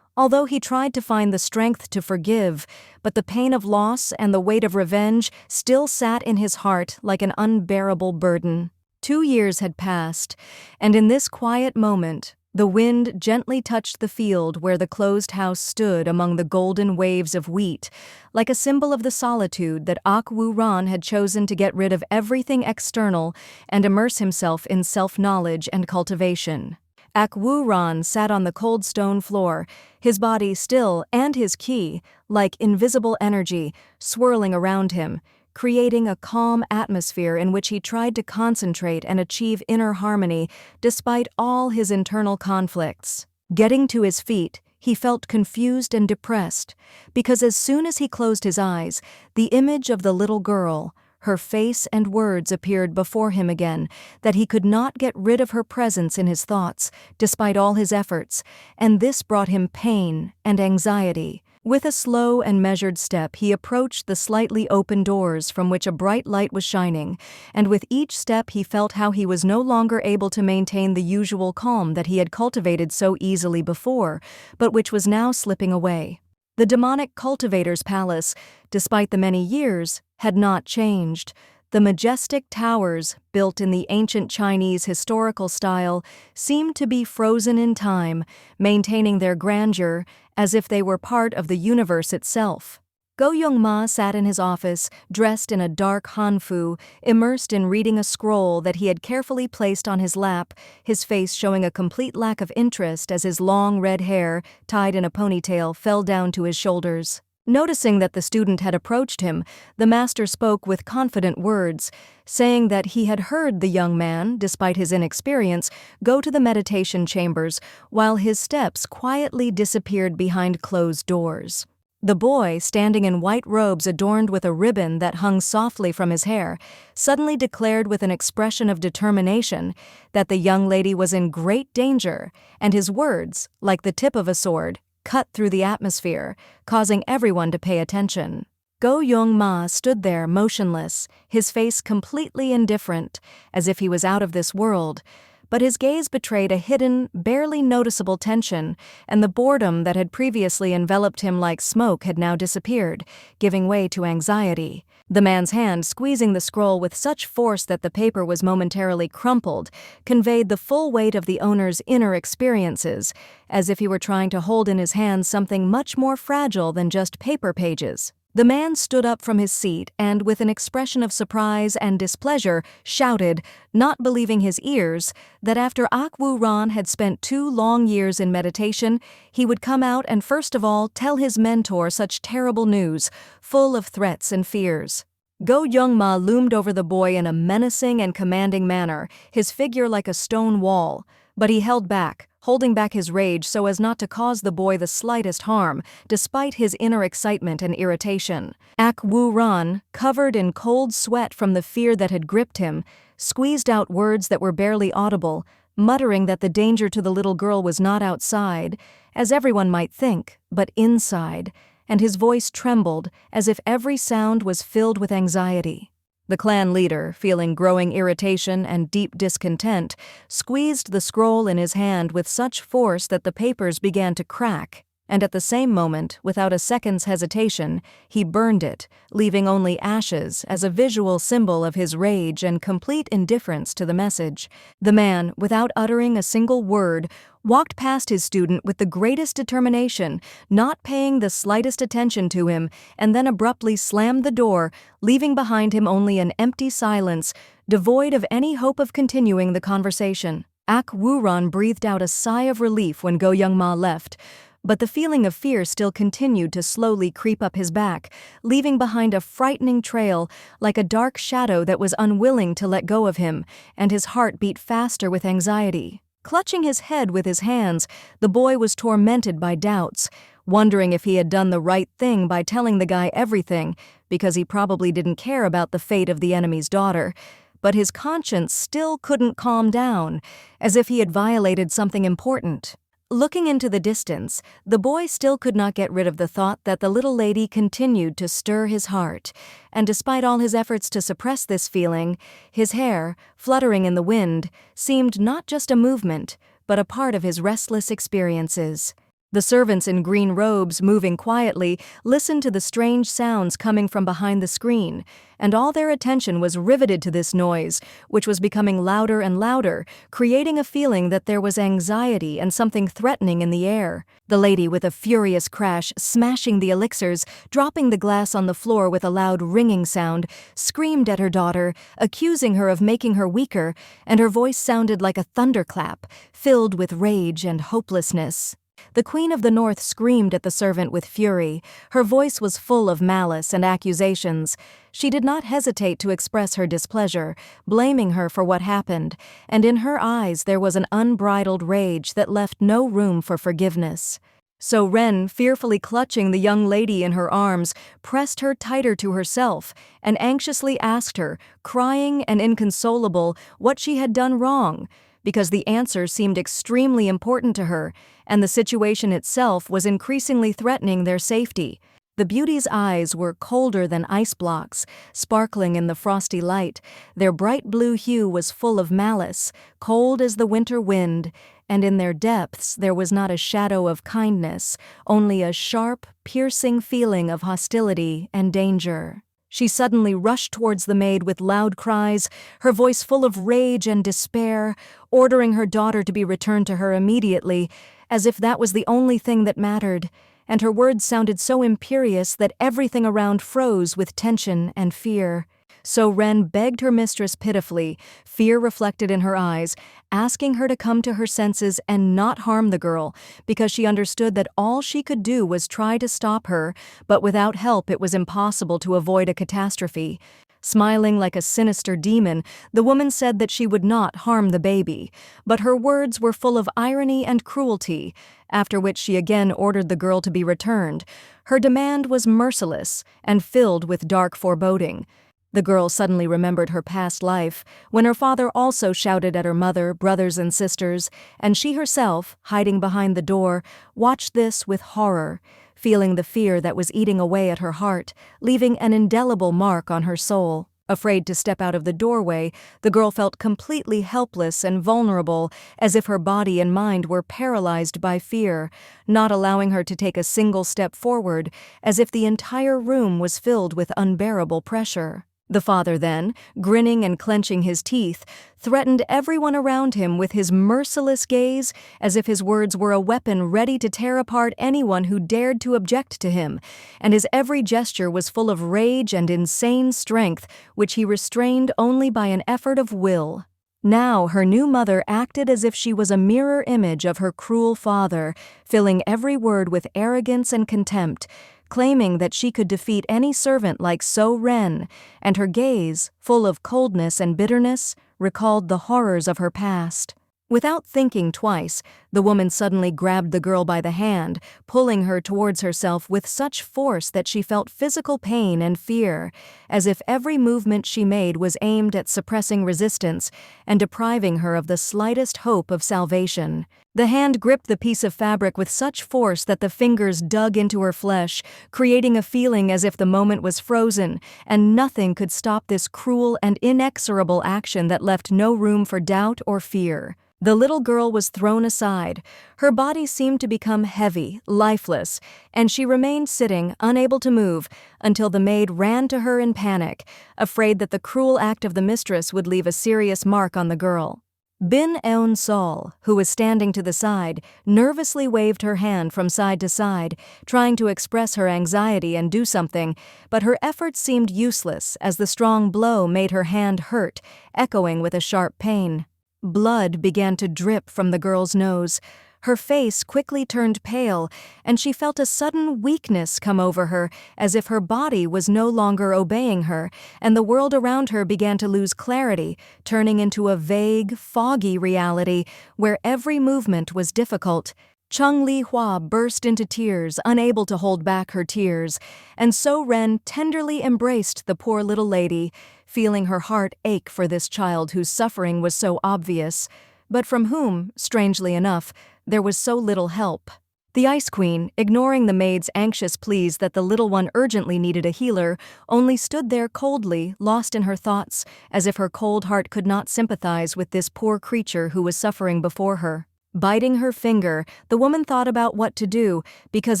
Although he tried to find the strength to forgive, but the pain of loss and the weight of revenge still sat in his heart like an unbearable burden. 2 years had passed, and in this quiet moment, the wind gently touched the field where the closed house stood among the golden waves of wheat, like a symbol of the solitude that Ak Woo Ron had chosen to get rid of everything external and immerse himself in self-knowledge and cultivation. Ak Woo-ran sat on the cold stone floor, his body still and his ki, like invisible energy, swirling around him, creating a calm atmosphere in which he tried to concentrate and achieve inner harmony despite all his internal conflicts. Getting to his feet, he felt confused and depressed, because as soon as he closed his eyes, the image of the little girl, her face and words appeared before him again, that he could not get rid of her presence in his thoughts, despite all his efforts, and this brought him pain and anxiety. With a slow and measured step, he approached the slightly open doors from which a bright light was shining, and with each step he felt how he was no longer able to maintain the usual calm that he had cultivated so easily before, but which was now slipping away. The demonic cultivator's palace, despite the many years, had not changed. The majestic towers, built in the ancient Chinese historical style, seemed to be frozen in time, maintaining their grandeur as if they were part of the universe itself. Go Young-ma sat in his office, dressed in a dark hanfu, immersed in reading a scroll that he had carefully placed on his lap, his face showing a complete lack of interest as his long red hair, tied in a ponytail, fell down to his shoulders. Noticing that the student had approached him, the master spoke with confident words, saying that he had heard the young man, despite his inexperience, go to the meditation chambers, while his steps quietly disappeared behind closed doors. The boy, standing in white robes adorned with a ribbon that hung softly from his hair, suddenly declared with an expression of determination that the young lady was in great danger, and his words, like the tip of a sword, cut through the atmosphere, causing everyone to pay attention. Go Young-ma stood there motionless, his face completely indifferent, as if he was out of this world, but his gaze betrayed a hidden, barely noticeable tension, and the boredom that had previously enveloped him like smoke had now disappeared, giving way to anxiety. The man's hand, squeezing the scroll with such force that the paper was momentarily crumpled, conveyed the full weight of the owner's inner experiences, as if he were trying to hold in his hands something much more fragile than just paper pages. The man stood up from his seat and, with an expression of surprise and displeasure, shouted, not believing his ears, that after Ak Woo-ran had spent 2 long years in meditation, he would come out and first of all tell his mentor such terrible news, full of threats and fears. Go Young-ma loomed over the boy in a menacing and commanding manner, his figure like a stone wall, but he held back, holding back his rage so as not to cause the boy the slightest harm, despite his inner excitement and irritation. Ak Woo-ran, covered in cold sweat from the fear that had gripped him, squeezed out words that were barely audible, muttering that the danger to the little girl was not outside, as everyone might think, but inside, and his voice trembled as if every sound was filled with anxiety. The clan leader, feeling growing irritation and deep discontent, squeezed the scroll in his hand with such force that the papers began to crack, and at the same moment, without a second's hesitation, he burned it, leaving only ashes as a visual symbol of his rage and complete indifference to the message. The man, without uttering a single word, walked past his student with the greatest determination, not paying the slightest attention to him, and then abruptly slammed the door, leaving behind him only an empty silence, devoid of any hope of continuing the conversation. Ak Woo-ran breathed out a sigh of relief when Go Young-ma left, but the feeling of fear still continued to slowly creep up his back, leaving behind a frightening trail like a dark shadow that was unwilling to let go of him, and his heart beat faster with anxiety. Clutching his head with his hands, the boy was tormented by doubts, wondering if he had done the right thing by telling the guy everything, because he probably didn't care about the fate of the enemy's daughter. But his conscience still couldn't calm down, as if he had violated something important. Looking into the distance, the boy still could not get rid of the thought that the little lady continued to stir his heart, and despite all his efforts to suppress this feeling, his hair, fluttering in the wind, seemed not just a movement, but a part of his restless experiences. The servants in green robes, moving quietly, listened to the strange sounds coming from behind the screen, and all their attention was riveted to this noise, which was becoming louder and louder, creating a feeling that there was anxiety and something threatening in the air. The lady, with a furious crash, smashing the elixirs, dropping the glass on the floor with a loud ringing sound, screamed at her daughter, accusing her of making her weaker, and her voice sounded like a thunderclap, filled with rage and hopelessness. The Queen of the North screamed at the servant with fury. Her voice was full of malice and accusations. She did not hesitate to express her displeasure, blaming her for what happened, and in her eyes there was an unbridled rage that left no room for forgiveness. So Ren, fearfully clutching the young lady in her arms, pressed her tighter to herself and anxiously asked her, crying and inconsolable, what she had done wrong, because the answer seemed extremely important to her, and the situation itself was increasingly threatening their safety. The beauty's eyes were colder than ice blocks, sparkling in the frosty light. Their bright blue hue was full of malice, cold as the winter wind, and in their depths there was not a shadow of kindness, only a sharp, piercing feeling of hostility and danger. She suddenly rushed towards the maid with loud cries, her voice full of rage and despair, ordering her daughter to be returned to her immediately, as if that was the only thing that mattered, and her words sounded so imperious that everything around froze with tension and fear. So Ren begged her mistress pitifully, fear reflected in her eyes, asking her to come to her senses and not harm the girl, because she understood that all she could do was try to stop her, but without help it was impossible to avoid a catastrophe. Smiling like a sinister demon, the woman said that she would not harm the baby, but her words were full of irony and cruelty, after which she again ordered the girl to be returned. Her demand was merciless and filled with dark foreboding. The girl suddenly remembered her past life, when her father also shouted at her mother, brothers and sisters, and she herself, hiding behind the door, watched this with horror, feeling the fear that was eating away at her heart, leaving an indelible mark on her soul. Afraid to step out of the doorway, the girl felt completely helpless and vulnerable, as if her body and mind were paralyzed by fear, not allowing her to take a single step forward, as if the entire room was filled with unbearable pressure. The father then, grinning and clenching his teeth, threatened everyone around him with his merciless gaze, as if his words were a weapon ready to tear apart anyone who dared to object to him, and his every gesture was full of rage and insane strength, which he restrained only by an effort of will. Now her new mother acted as if she was a mirror image of her cruel father, filling every word with arrogance and contempt, claiming that she could defeat any servant like So Ren, and her gaze, full of coldness and bitterness, recalled the horrors of her past. Without thinking twice, the woman suddenly grabbed the girl by the hand, pulling her towards herself with such force that she felt physical pain and fear, as if every movement she made was aimed at suppressing resistance and depriving her of the slightest hope of salvation. The hand gripped the piece of fabric with such force that the fingers dug into her flesh, creating a feeling as if the moment was frozen, and nothing could stop this cruel and inexorable action that left no room for doubt or fear. The little girl was thrown aside. Her body seemed to become heavy, lifeless, and she remained sitting, unable to move, until the maid ran to her in panic, afraid that the cruel act of the mistress would leave a serious mark on the girl. Bin Eun Sol, who was standing to the side, nervously waved her hand from side to side, trying to express her anxiety and do something, but her efforts seemed useless as the strong blow made her hand hurt, echoing with a sharp pain. Blood began to drip from the girl's nose. Her face quickly turned pale, and she felt a sudden weakness come over her, as if her body was no longer obeying her, and the world around her began to lose clarity, turning into a vague, foggy reality where every movement was difficult. Chung Li-hua burst into tears, unable to hold back her tears, and So Ren tenderly embraced the poor little lady, feeling her heart ache for this child whose suffering was so obvious, but from whom, strangely enough, there was so little help. The Ice Queen, ignoring the maid's anxious pleas that the little one urgently needed a healer, only stood there coldly, lost in her thoughts, as if her cold heart could not sympathize with this poor creature who was suffering before her. Biting her finger, the woman thought about what to do, because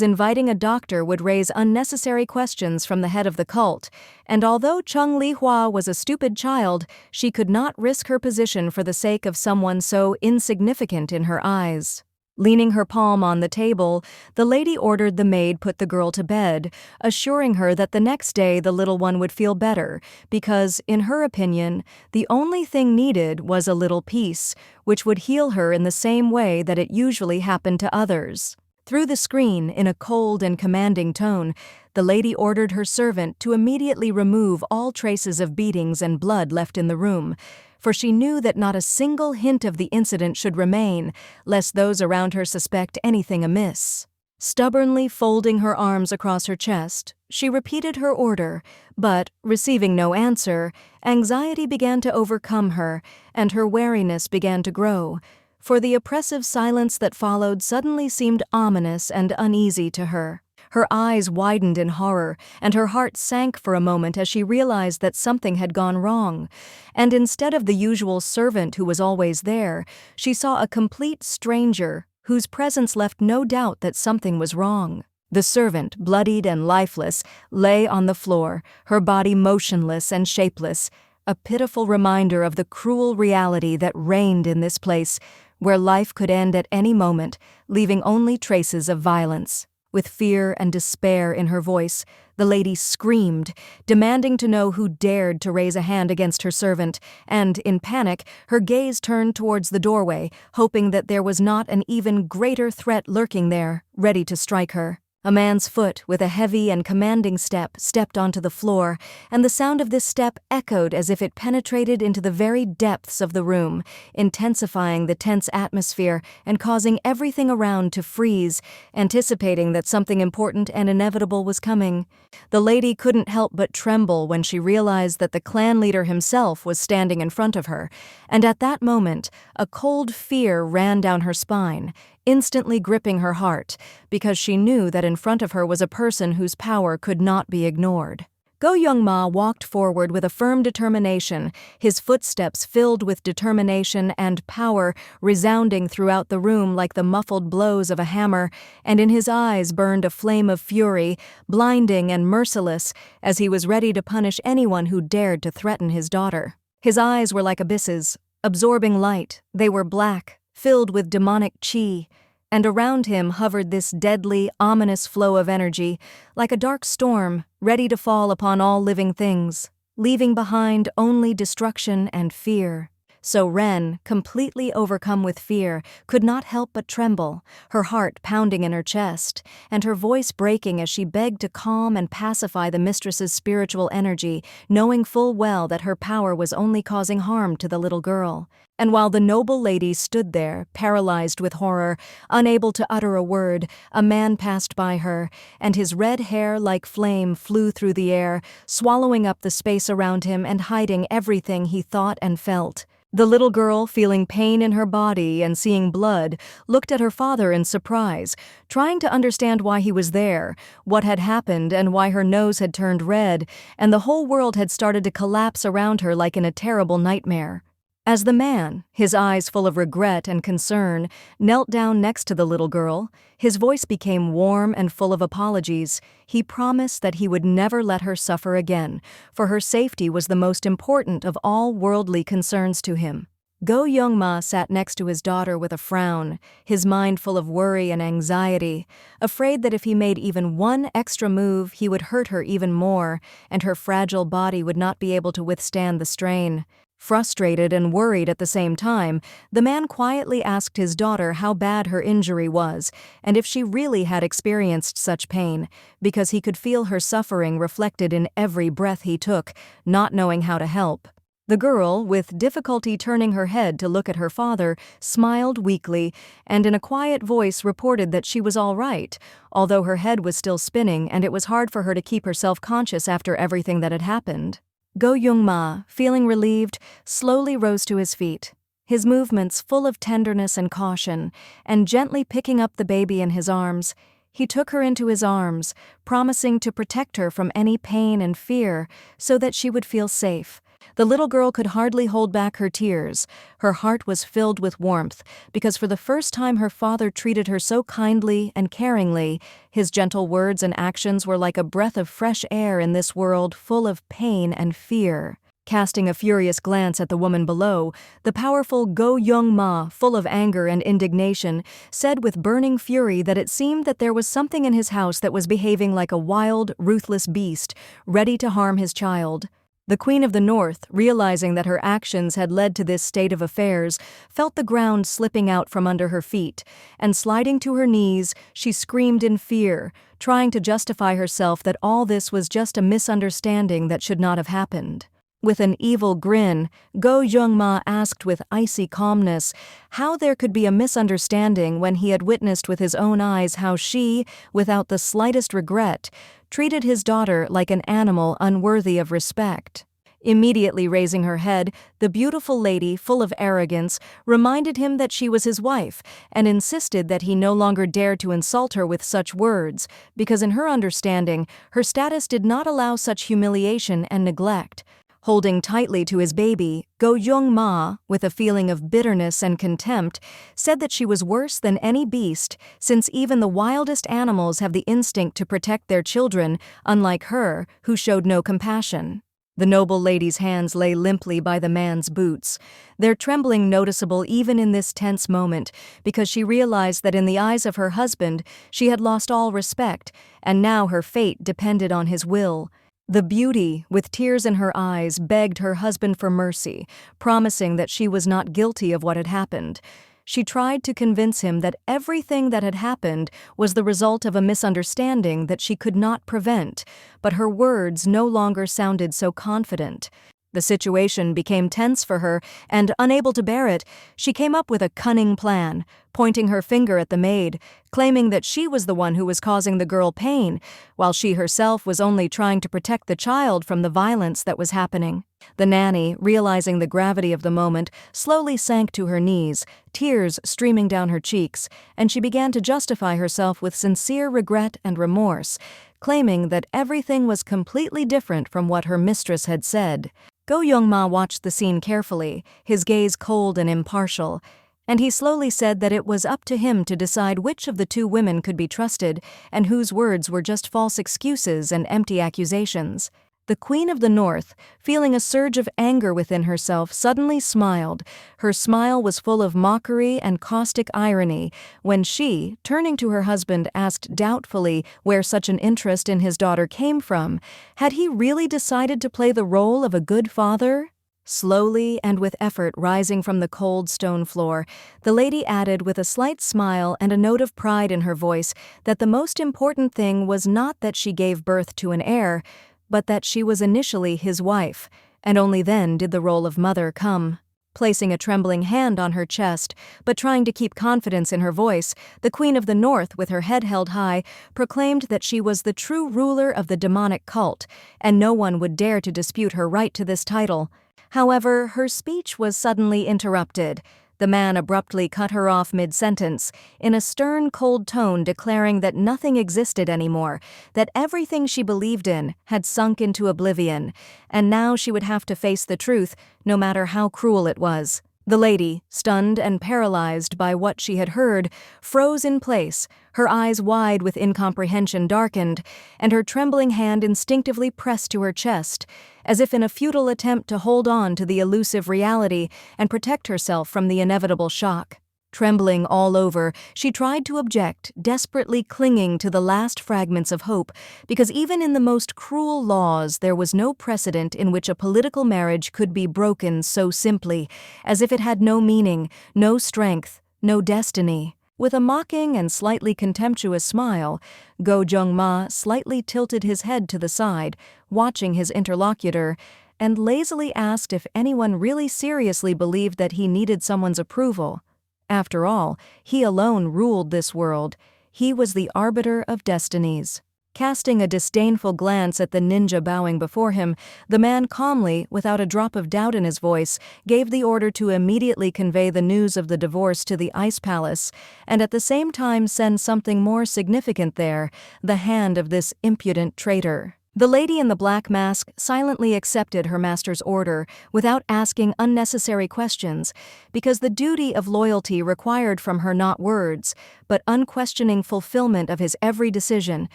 inviting a doctor would raise unnecessary questions from the head of the cult, and although Chung Li-hua was a stupid child, she could not risk her position for the sake of someone so insignificant in her eyes. Leaning her palm on the table, the lady ordered the maid put the girl to bed, assuring her that the next day the little one would feel better, because, in her opinion, the only thing needed was a little peace, which would heal her in the same way that it usually happened to others. Through the screen, in a cold and commanding tone, the lady ordered her servant to immediately remove all traces of beatings and blood left in the room, for she knew that not a single hint of the incident should remain, lest those around her suspect anything amiss. Stubbornly folding her arms across her chest, she repeated her order, but, receiving no answer, anxiety began to overcome her, and her wariness began to grow, for the oppressive silence that followed suddenly seemed ominous and uneasy to her. Her eyes widened in horror, and her heart sank for a moment as she realized that something had gone wrong, and instead of the usual servant who was always there, she saw a complete stranger whose presence left no doubt that something was wrong. The servant, bloodied and lifeless, lay on the floor, her body motionless and shapeless, a pitiful reminder of the cruel reality that reigned in this place, where life could end at any moment, leaving only traces of violence. With fear and despair in her voice, the lady screamed, demanding to know who dared to raise a hand against her servant, and, in panic, her gaze turned towards the doorway, hoping that there was not an even greater threat lurking there, ready to strike her. A man's foot, with a heavy and commanding step, stepped onto the floor, and the sound of this step echoed as if it penetrated into the very depths of the room, intensifying the tense atmosphere and causing everything around to freeze, anticipating that something important and inevitable was coming. The lady couldn't help but tremble when she realized that the clan leader himself was standing in front of her, and at that moment, a cold fear ran down her spine, instantly gripping her heart, because she knew that in front of her was a person whose power could not be ignored. Go Young-ma walked forward with a firm determination, his footsteps filled with determination and power resounding throughout the room like the muffled blows of a hammer, and in his eyes burned a flame of fury, blinding and merciless, as he was ready to punish anyone who dared to threaten his daughter. His eyes were like abysses, absorbing light. They were black, filled with demonic chi, and around him hovered this deadly, ominous flow of energy, like a dark storm, ready to fall upon all living things, leaving behind only destruction and fear. So Ren, completely overcome with fear, could not help but tremble, her heart pounding in her chest, and her voice breaking as she begged to calm and pacify the mistress's spiritual energy, knowing full well that her power was only causing harm to the little girl. And while the noble lady stood there, paralyzed with horror, unable to utter a word, a man passed by her, and his red hair like flame flew through the air, swallowing up the space around him and hiding everything he thought and felt. The little girl, feeling pain in her body and seeing blood, looked at her father in surprise, trying to understand why he was there, what had happened and why her nose had turned red, and the whole world had started to collapse around her like in a terrible nightmare. As the man, his eyes full of regret and concern, knelt down next to the little girl, his voice became warm and full of apologies. He promised that he would never let her suffer again, for her safety was the most important of all worldly concerns to him. Go Young-ma sat next to his daughter with a frown, his mind full of worry and anxiety, afraid that if he made even one extra move, he would hurt her even more, and her fragile body would not be able to withstand the strain. Frustrated and worried at the same time, the man quietly asked his daughter how bad her injury was, and if she really had experienced such pain, because he could feel her suffering reflected in every breath he took, not knowing how to help. The girl, with difficulty turning her head to look at her father, smiled weakly, and in a quiet voice reported that she was all right, although her head was still spinning and it was hard for her to keep herself conscious after everything that had happened. Go Young-ma, feeling relieved, slowly rose to his feet, his movements full of tenderness and caution, and gently picking up the baby in his arms, he took her into his arms, promising to protect her from any pain and fear so that she would feel safe. The little girl could hardly hold back her tears. Her heart was filled with warmth, because for the first time her father treated her so kindly and caringly. His gentle words and actions were like a breath of fresh air in this world full of pain and fear. Casting a furious glance at the woman below, the powerful Go Young Ma, full of anger and indignation, said with burning fury that it seemed that there was something in his house that was behaving like a wild, ruthless beast, ready to harm his child. The Queen of the North, realizing that her actions had led to this state of affairs, felt the ground slipping out from under her feet, and sliding to her knees, she screamed in fear, trying to justify herself that all this was just a misunderstanding that should not have happened. With an evil grin, Go Young-ma asked with icy calmness how there could be a misunderstanding when he had witnessed with his own eyes how she, without the slightest regret, treated his daughter like an animal unworthy of respect. Immediately raising her head, the beautiful lady, full of arrogance, reminded him that she was his wife and insisted that he no longer dared to insult her with such words, because in her understanding, her status did not allow such humiliation and neglect. Holding tightly to his baby, Go Young-ma, with a feeling of bitterness and contempt, said that she was worse than any beast, since even the wildest animals have the instinct to protect their children, unlike her, who showed no compassion. The noble lady's hands lay limply by the man's boots, their trembling noticeable even in this tense moment, because she realized that in the eyes of her husband she had lost all respect, and now her fate depended on his will. The beauty, with tears in her eyes, begged her husband for mercy, promising that she was not guilty of what had happened. She tried to convince him that everything that had happened was the result of a misunderstanding that she could not prevent, but her words no longer sounded so confident. The situation became tense for her, and, unable to bear it, she came up with a cunning plan, pointing her finger at the maid, claiming that she was the one who was causing the girl pain, while she herself was only trying to protect the child from the violence that was happening. The nanny, realizing the gravity of the moment, slowly sank to her knees, tears streaming down her cheeks, and she began to justify herself with sincere regret and remorse, claiming that everything was completely different from what her mistress had said. Go Young-ma watched the scene carefully, his gaze cold and impartial, and he slowly said that it was up to him to decide which of the two women could be trusted and whose words were just false excuses and empty accusations. The Queen of the North, feeling a surge of anger within herself, suddenly smiled. Her smile was full of mockery and caustic irony when she, turning to her husband, asked doubtfully where such an interest in his daughter came from. Had he really decided to play the role of a good father? Slowly and with effort rising from the cold stone floor, the lady added with a slight smile and a note of pride in her voice that the most important thing was not that she gave birth to an heir, but that she was initially his wife, and only then did the role of mother come. Placing a trembling hand on her chest, but trying to keep confidence in her voice, the Queen of the North, with her head held high, proclaimed that she was the true ruler of the demonic cult, and no one would dare to dispute her right to this title. However, her speech was suddenly interrupted. The man abruptly cut her off mid-sentence, in a stern, cold tone declaring that nothing existed anymore, that everything she believed in had sunk into oblivion, and now she would have to face the truth, no matter how cruel it was. The lady, stunned and paralyzed by what she had heard, froze in place, her eyes wide with incomprehension darkened, and her trembling hand instinctively pressed to her chest, as if in a futile attempt to hold on to the elusive reality and protect herself from the inevitable shock. Trembling all over, she tried to object, desperately clinging to the last fragments of hope, because even in the most cruel laws there was no precedent in which a political marriage could be broken so simply, as if it had no meaning, no strength, no destiny. With a mocking and slightly contemptuous smile, Go Young-ma slightly tilted his head to the side, watching his interlocutor, and lazily asked if anyone really seriously believed that he needed someone's approval. After all, he alone ruled this world. He was the arbiter of destinies. Casting a disdainful glance at the ninja bowing before him, the man calmly, without a drop of doubt in his voice, gave the order to immediately convey the news of the divorce to the Ice Palace, and at the same time send something more significant there, the hand of this impudent traitor. The lady in the black mask silently accepted her master's order without asking unnecessary questions, because the duty of loyalty required from her not words, but unquestioning fulfillment of his every decision,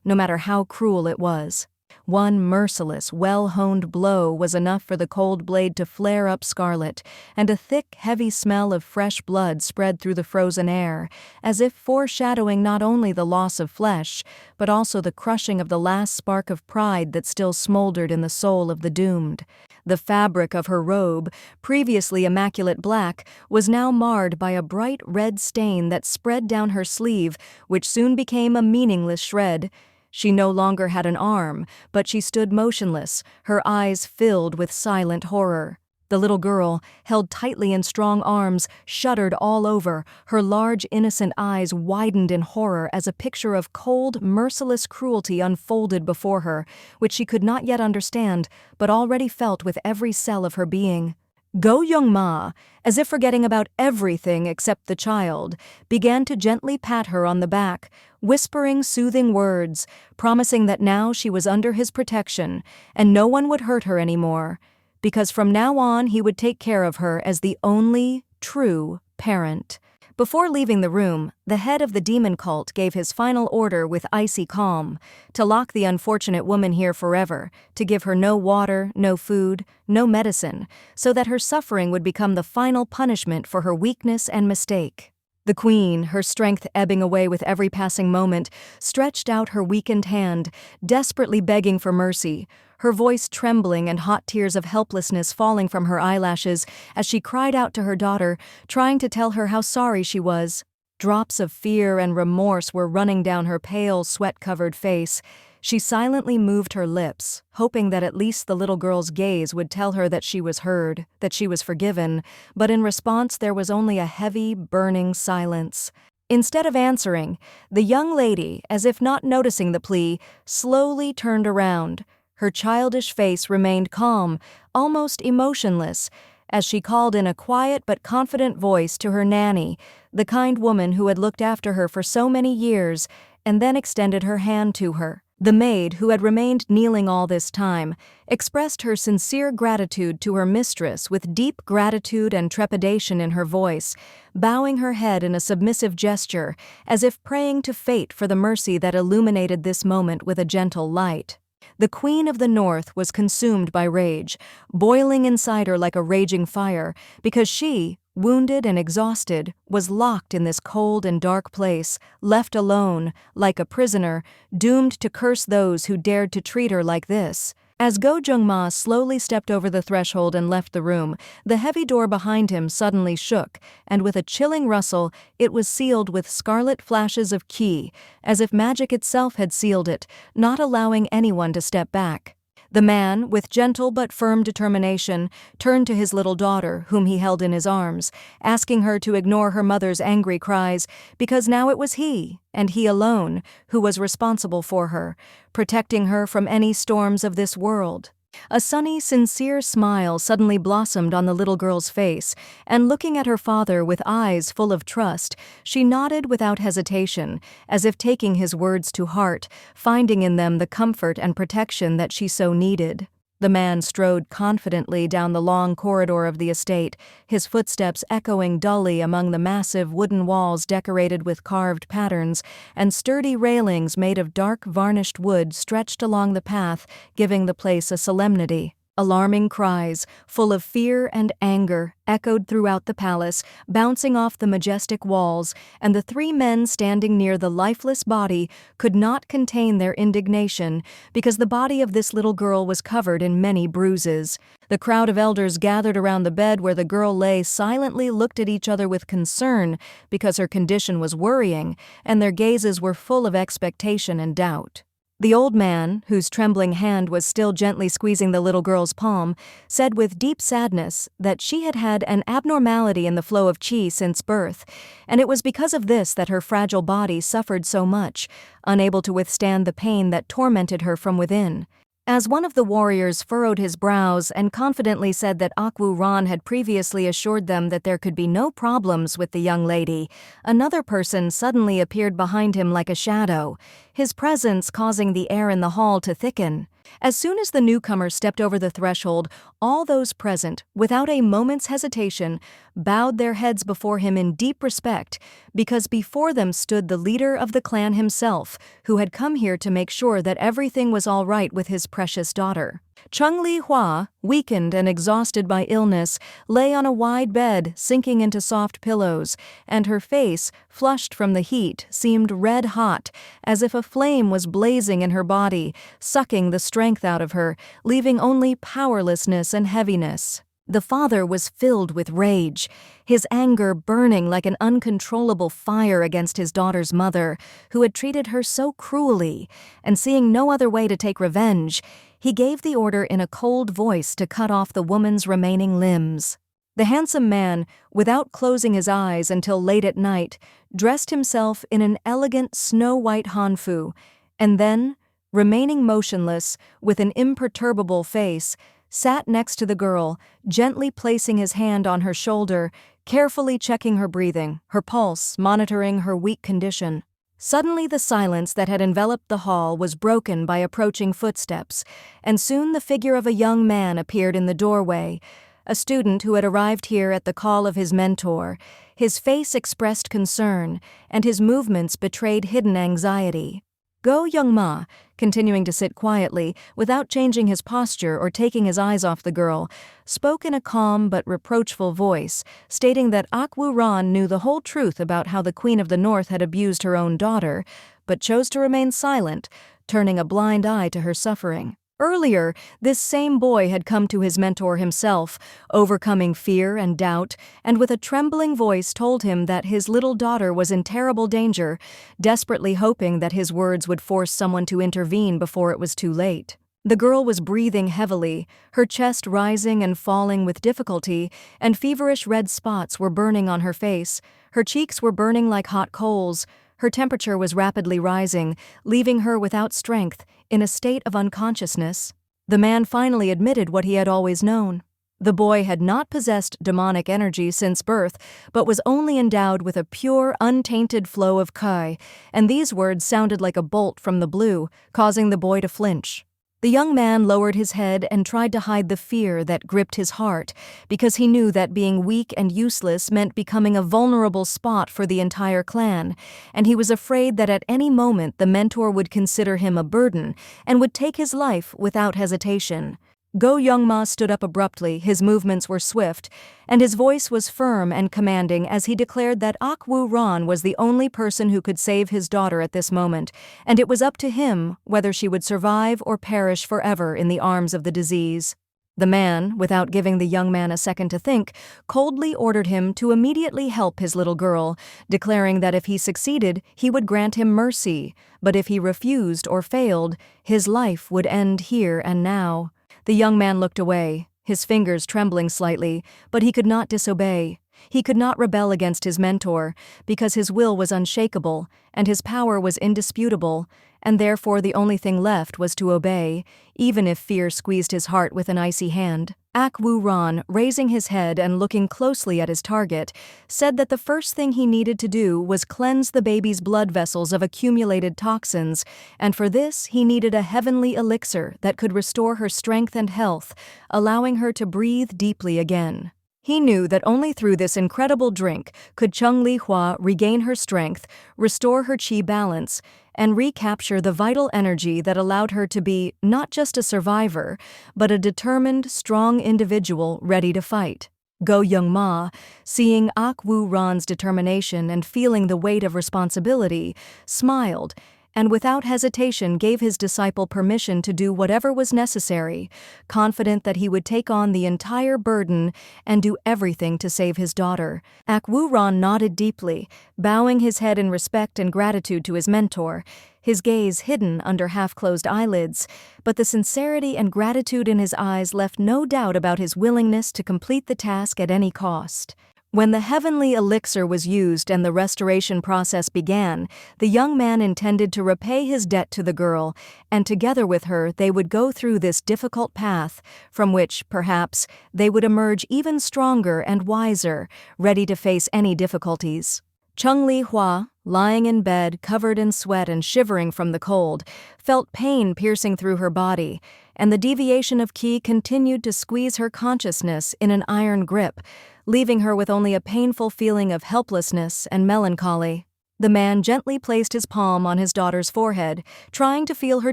no matter how cruel it was. One merciless, well-honed blow was enough for the cold blade to flare up scarlet, and a thick, heavy smell of fresh blood spread through the frozen air, as if foreshadowing not only the loss of flesh, but also the crushing of the last spark of pride that still smoldered in the soul of the doomed. The fabric of her robe, previously immaculate black, was now marred by a bright red stain that spread down her sleeve, which soon became a meaningless shred. She no longer had an arm, but she stood motionless, her eyes filled with silent horror. The little girl, held tightly in strong arms, shuddered all over, her large innocent eyes widened in horror as a picture of cold, merciless cruelty unfolded before her, which she could not yet understand, but already felt with every cell of her being. Go Young-ma, as if forgetting about everything except the child, began to gently pat her on the back, whispering soothing words, promising that now she was under his protection, and no one would hurt her anymore, because from now on he would take care of her as the only true parent. Before leaving the room, the head of the demon cult gave his final order with icy calm, to lock the unfortunate woman here forever, to give her no water, no food, no medicine, so that her suffering would become the final punishment for her weakness and mistake. The queen, her strength ebbing away with every passing moment, stretched out her weakened hand, desperately begging for mercy, her voice trembling and hot tears of helplessness falling from her eyelashes as she cried out to her daughter, trying to tell her how sorry she was. Drops of fear and remorse were running down her pale, sweat-covered face. She silently moved her lips, hoping that at least the little girl's gaze would tell her that she was heard, that she was forgiven, but in response there was only a heavy, burning silence. Instead of answering, the young lady, as if not noticing the plea, slowly turned around. Her childish face remained calm, almost emotionless, as she called in a quiet but confident voice to her nanny, the kind woman who had looked after her for so many years, and then extended her hand to her. The maid, who had remained kneeling all this time, expressed her sincere gratitude to her mistress with deep gratitude and trepidation in her voice, bowing her head in a submissive gesture, as if praying to fate for the mercy that illuminated this moment with a gentle light. The Queen of the North was consumed by rage, boiling inside her like a raging fire, because she, wounded and exhausted, was locked in this cold and dark place, left alone, like a prisoner, doomed to curse those who dared to treat her like this. As Go Jung-ma slowly stepped over the threshold and left the room, the heavy door behind him suddenly shook, and with a chilling rustle, it was sealed with scarlet flashes of ki, as if magic itself had sealed it, not allowing anyone to step back. The man, with gentle but firm determination, turned to his little daughter, whom he held in his arms, asking her to ignore her mother's angry cries, because now it was he, and he alone, who was responsible for her, protecting her from any storms of this world. A sunny, sincere smile suddenly blossomed on the little girl's face, and looking at her father with eyes full of trust, she nodded without hesitation, as if taking his words to heart, finding in them the comfort and protection that she so needed. The man strode confidently down the long corridor of the estate, his footsteps echoing dully among the massive wooden walls decorated with carved patterns, and sturdy railings made of dark varnished wood stretched along the path, giving the place a solemnity. Alarming cries, full of fear and anger, echoed throughout the palace, bouncing off the majestic walls, and the three men standing near the lifeless body could not contain their indignation, because the body of this little girl was covered in many bruises. The crowd of elders gathered around the bed where the girl lay silently looked at each other with concern, because her condition was worrying, and their gazes were full of expectation and doubt. The old man, whose trembling hand was still gently squeezing the little girl's palm, said with deep sadness that she had had an abnormality in the flow of qi since birth, and it was because of this that her fragile body suffered so much, unable to withstand the pain that tormented her from within. As one of the warriors furrowed his brows and confidently said that Akwu Ran had previously assured them that there could be no problems with the young lady, another person suddenly appeared behind him like a shadow, his presence causing the air in the hall to thicken. As soon as the newcomer stepped over the threshold, all those present, without a moment's hesitation, bowed their heads before him in deep respect, because before them stood the leader of the clan himself, who had come here to make sure that everything was all right with his precious daughter. Chung Li Hua, weakened and exhausted by illness, lay on a wide bed, sinking into soft pillows, and her face, flushed from the heat, seemed red-hot, as if a flame was blazing in her body, sucking the strength out of her, leaving only powerlessness and heaviness. The father was filled with rage, his anger burning like an uncontrollable fire against his daughter's mother, who had treated her so cruelly, and seeing no other way to take revenge, he gave the order in a cold voice to cut off the woman's remaining limbs. The handsome man, without closing his eyes until late at night, dressed himself in an elegant snow-white hanfu, and then, remaining motionless, with an imperturbable face, sat next to the girl, gently placing his hand on her shoulder, carefully checking her breathing, her pulse, monitoring her weak condition. Suddenly the silence that had enveloped the hall was broken by approaching footsteps, and soon the figure of a young man appeared in the doorway, a student who had arrived here at the call of his mentor. His face expressed concern, and his movements betrayed hidden anxiety. Go Youngma, continuing to sit quietly, without changing his posture or taking his eyes off the girl, spoke in a calm but reproachful voice, stating that Ok Woo Ron knew the whole truth about how the Queen of the North had abused her own daughter, but chose to remain silent, turning a blind eye to her suffering. Earlier, this same boy had come to his mentor himself, overcoming fear and doubt, and with a trembling voice told him that his little daughter was in terrible danger, desperately hoping that his words would force someone to intervene before it was too late. The girl was breathing heavily, her chest rising and falling with difficulty, and feverish red spots were burning on her face. Her cheeks were burning like hot coals. Her temperature was rapidly rising, leaving her without strength, in a state of unconsciousness. The man finally admitted what he had always known. The boy had not possessed demonic energy since birth, but was only endowed with a pure, untainted flow of Kai, and these words sounded like a bolt from the blue, causing the boy to flinch. The young man lowered his head and tried to hide the fear that gripped his heart, because he knew that being weak and useless meant becoming a vulnerable spot for the entire clan, and he was afraid that at any moment the mentor would consider him a burden and would take his life without hesitation. Go Youngma stood up abruptly, his movements were swift, and his voice was firm and commanding as he declared that Ok Woo Ron was the only person who could save his daughter at this moment, and it was up to him whether she would survive or perish forever in the arms of the disease. The man, without giving the young man a second to think, coldly ordered him to immediately help his little girl, declaring that if he succeeded, he would grant him mercy, but if he refused or failed, his life would end here and now. The young man looked away, his fingers trembling slightly, but he could not disobey. He could not rebel against his mentor, because his will was unshakable, and his power was indisputable, and therefore the only thing left was to obey, even if fear squeezed his heart with an icy hand. Ok Woo Ron, raising his head and looking closely at his target, said that the first thing he needed to do was cleanse the baby's blood vessels of accumulated toxins, and for this he needed a heavenly elixir that could restore her strength and health, allowing her to breathe deeply again. He knew that only through this incredible drink could Chung Li Hua regain her strength, restore her qi balance, and recapture the vital energy that allowed her to be not just a survivor, but a determined, strong individual ready to fight. Go Youngma, seeing Ok Woo Ron's determination and feeling the weight of responsibility, smiled, and without hesitation gave his disciple permission to do whatever was necessary, confident that he would take on the entire burden and do everything to save his daughter. Ok Woo Ron nodded deeply, bowing his head in respect and gratitude to his mentor, his gaze hidden under half-closed eyelids, but the sincerity and gratitude in his eyes left no doubt about his willingness to complete the task at any cost. When the heavenly elixir was used and the restoration process began, the young man intended to repay his debt to the girl, and together with her they would go through this difficult path, from which, perhaps, they would emerge even stronger and wiser, ready to face any difficulties. Chung Li Hua, lying in bed, covered in sweat and shivering from the cold, felt pain piercing through her body, and the deviation of qi continued to squeeze her consciousness in an iron grip, leaving her with only a painful feeling of helplessness and melancholy. The man gently placed his palm on his daughter's forehead, trying to feel her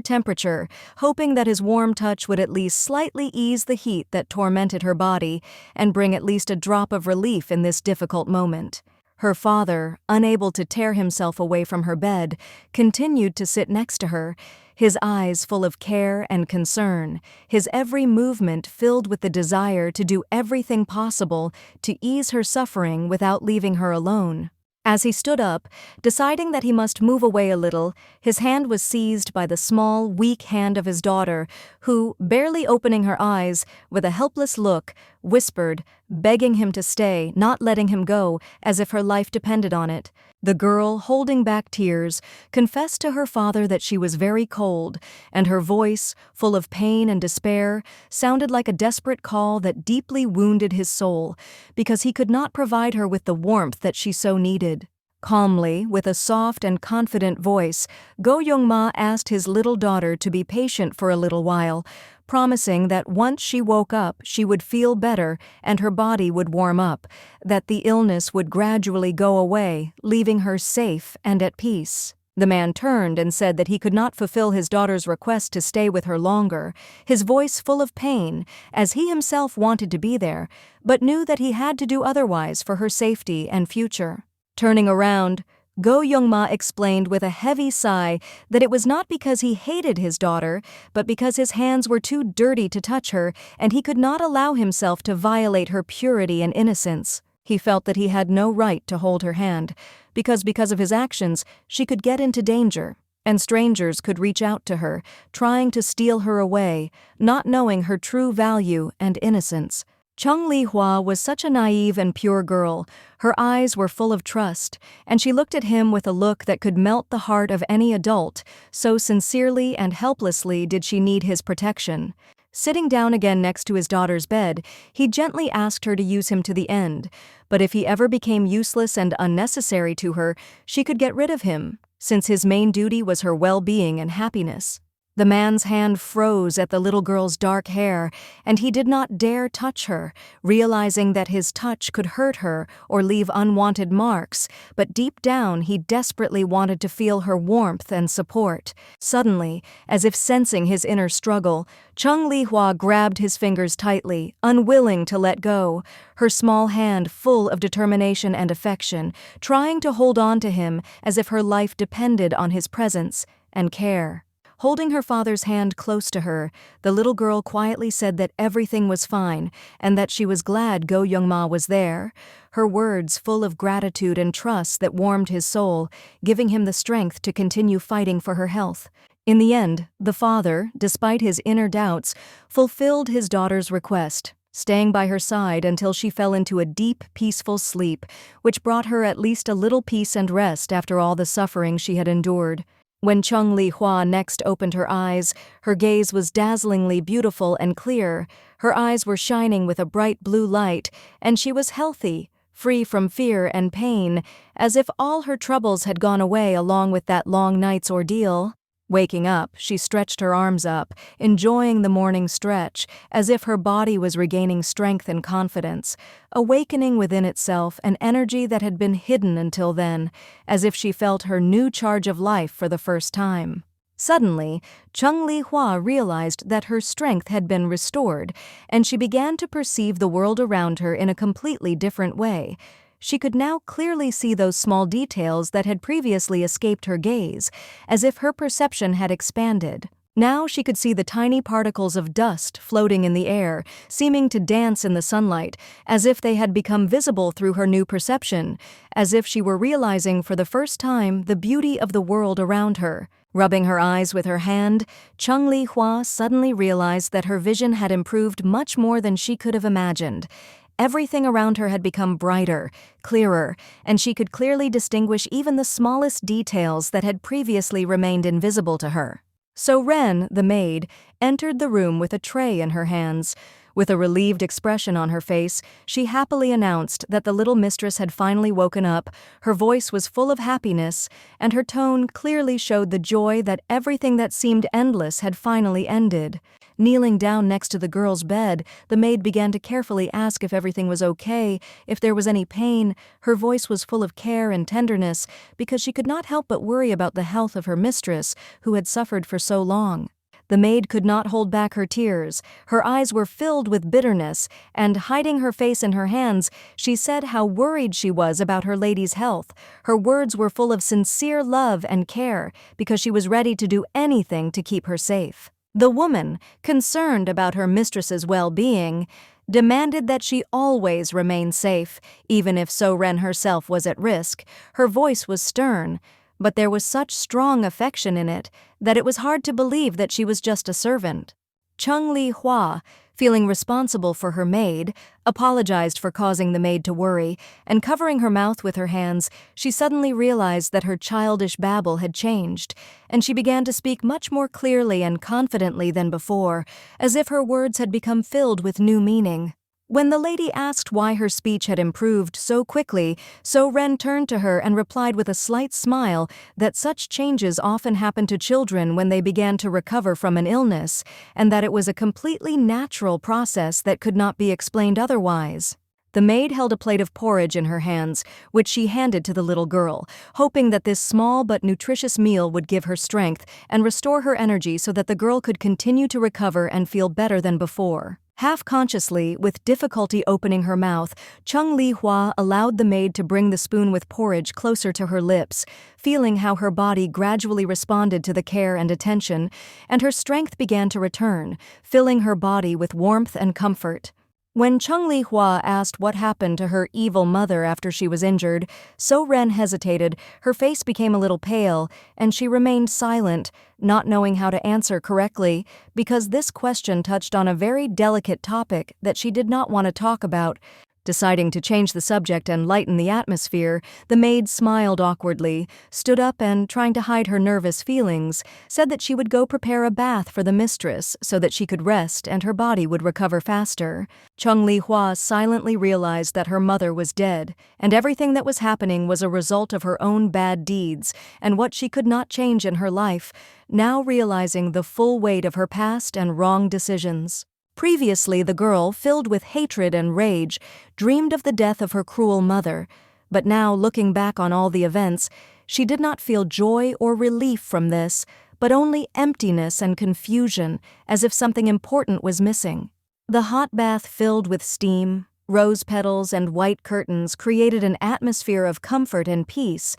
temperature, hoping that his warm touch would at least slightly ease the heat that tormented her body and bring at least a drop of relief in this difficult moment. Her father, unable to tear himself away from her bed, continued to sit next to her, his eyes full of care and concern, his every movement filled with the desire to do everything possible to ease her suffering without leaving her alone. As he stood up, deciding that he must move away a little, his hand was seized by the small, weak hand of his daughter, who, barely opening her eyes, with a helpless look, whispered, begging him to stay, not letting him go, as if her life depended on it. The girl, holding back tears, confessed to her father that she was very cold, and her voice, full of pain and despair, sounded like a desperate call that deeply wounded his soul, because he could not provide her with the warmth that she so needed. Calmly, with a soft and confident voice, Go Young-ma asked his little daughter to be patient for a little while, promising that once she woke up she would feel better and her body would warm up, that the illness would gradually go away, leaving her safe and at peace. The man turned and said that he could not fulfill his daughter's request to stay with her longer, his voice full of pain, as he himself wanted to be there, but knew that he had to do otherwise for her safety and future. Turning around, Go Young-ma explained with a heavy sigh that it was not because he hated his daughter, but because his hands were too dirty to touch her and he could not allow himself to violate her purity and innocence. He felt that he had no right to hold her hand, because of his actions she could get into danger, and strangers could reach out to her, trying to steal her away, not knowing her true value and innocence. Chung Li Hua was such a naive and pure girl. Her eyes were full of trust, and she looked at him with a look that could melt the heart of any adult, so sincerely and helplessly did she need his protection. Sitting down again next to his daughter's bed, he gently asked her to use him to the end, but if he ever became useless and unnecessary to her, she could get rid of him, since his main duty was her well-being and happiness. The man's hand froze at the little girl's dark hair, and he did not dare touch her, realizing that his touch could hurt her or leave unwanted marks, but deep down he desperately wanted to feel her warmth and support. Suddenly, as if sensing his inner struggle, Chung Li Hua grabbed his fingers tightly, unwilling to let go, her small hand full of determination and affection, trying to hold on to him as if her life depended on his presence and care. Holding her father's hand close to her, the little girl quietly said that everything was fine and that she was glad Go Young-ma was there, her words full of gratitude and trust that warmed his soul, giving him the strength to continue fighting for her health. In the end, the father, despite his inner doubts, fulfilled his daughter's request, staying by her side until she fell into a deep, peaceful sleep, which brought her at least a little peace and rest after all the suffering she had endured. When Chung Li Hua next opened her eyes, her gaze was dazzlingly beautiful and clear. Her eyes were shining with a bright blue light, and she was healthy, free from fear and pain, as if all her troubles had gone away along with that long night's ordeal. Waking up, she stretched her arms up, enjoying the morning stretch, as if her body was regaining strength and confidence, awakening within itself an energy that had been hidden until then, as if she felt her new charge of life for the first time. Suddenly, Chung Li Hua realized that her strength had been restored, and she began to perceive the world around her in a completely different way. She could now clearly see those small details that had previously escaped her gaze, as if her perception had expanded. Now she could see the tiny particles of dust floating in the air, seeming to dance in the sunlight, as if they had become visible through her new perception, as if she were realizing for the first time the beauty of the world around her. Rubbing her eyes with her hand, Chung Li Hua suddenly realized that her vision had improved much more than she could have imagined. Everything around her had become brighter, clearer, and she could clearly distinguish even the smallest details that had previously remained invisible to her. So Ren, the maid, entered the room with a tray in her hands. With a relieved expression on her face, she happily announced that the little mistress had finally woken up. Her voice was full of happiness, and her tone clearly showed the joy that everything that seemed endless had finally ended. Kneeling down next to the girl's bed, the maid began to carefully ask if everything was okay, if there was any pain. Her voice was full of care and tenderness, because she could not help but worry about the health of her mistress, who had suffered for so long. The maid could not hold back her tears. Her eyes were filled with bitterness, and hiding her face in her hands, she said how worried she was about her lady's health. Her words were full of sincere love and care, because she was ready to do anything to keep her safe. The woman, concerned about her mistress's well-being, demanded that she always remain safe, even if So-Ren herself was at risk. Her voice was stern, but there was such strong affection in it that it was hard to believe that she was just a servant. Chung-Li-Hua, feeling responsible for her maid, apologized for causing the maid to worry, and covering her mouth with her hands, she suddenly realized that her childish babble had changed, and she began to speak much more clearly and confidently than before, as if her words had become filled with new meaning. When the lady asked why her speech had improved so quickly, So-Ren turned to her and replied with a slight smile that such changes often happen to children when they began to recover from an illness, and that it was a completely natural process that could not be explained otherwise. The maid held a plate of porridge in her hands, which she handed to the little girl, hoping that this small but nutritious meal would give her strength and restore her energy so that the girl could continue to recover and feel better than before. Half-consciously, with difficulty opening her mouth, Chung-Li-Hua allowed the maid to bring the spoon with porridge closer to her lips, feeling how her body gradually responded to the care and attention, and her strength began to return, filling her body with warmth and comfort. When Chung-Li-Hua asked what happened to her evil mother after she was injured, So-Ren hesitated, her face became a little pale, and she remained silent, not knowing how to answer correctly, because this question touched on a very delicate topic that she did not want to talk about. Deciding to change the subject and lighten the atmosphere, the maid smiled awkwardly, stood up and, trying to hide her nervous feelings, said that she would go prepare a bath for the mistress so that she could rest and her body would recover faster. Chung-Li-Hua silently realized that her mother was dead, and everything that was happening was a result of her own bad deeds and what she could not change in her life, now realizing the full weight of her past and wrong decisions. Previously, the girl, filled with hatred and rage, dreamed of the death of her cruel mother, but now, looking back on all the events, she did not feel joy or relief from this, but only emptiness and confusion, as if something important was missing. The hot bath filled with steam, rose petals, and white curtains created an atmosphere of comfort and peace,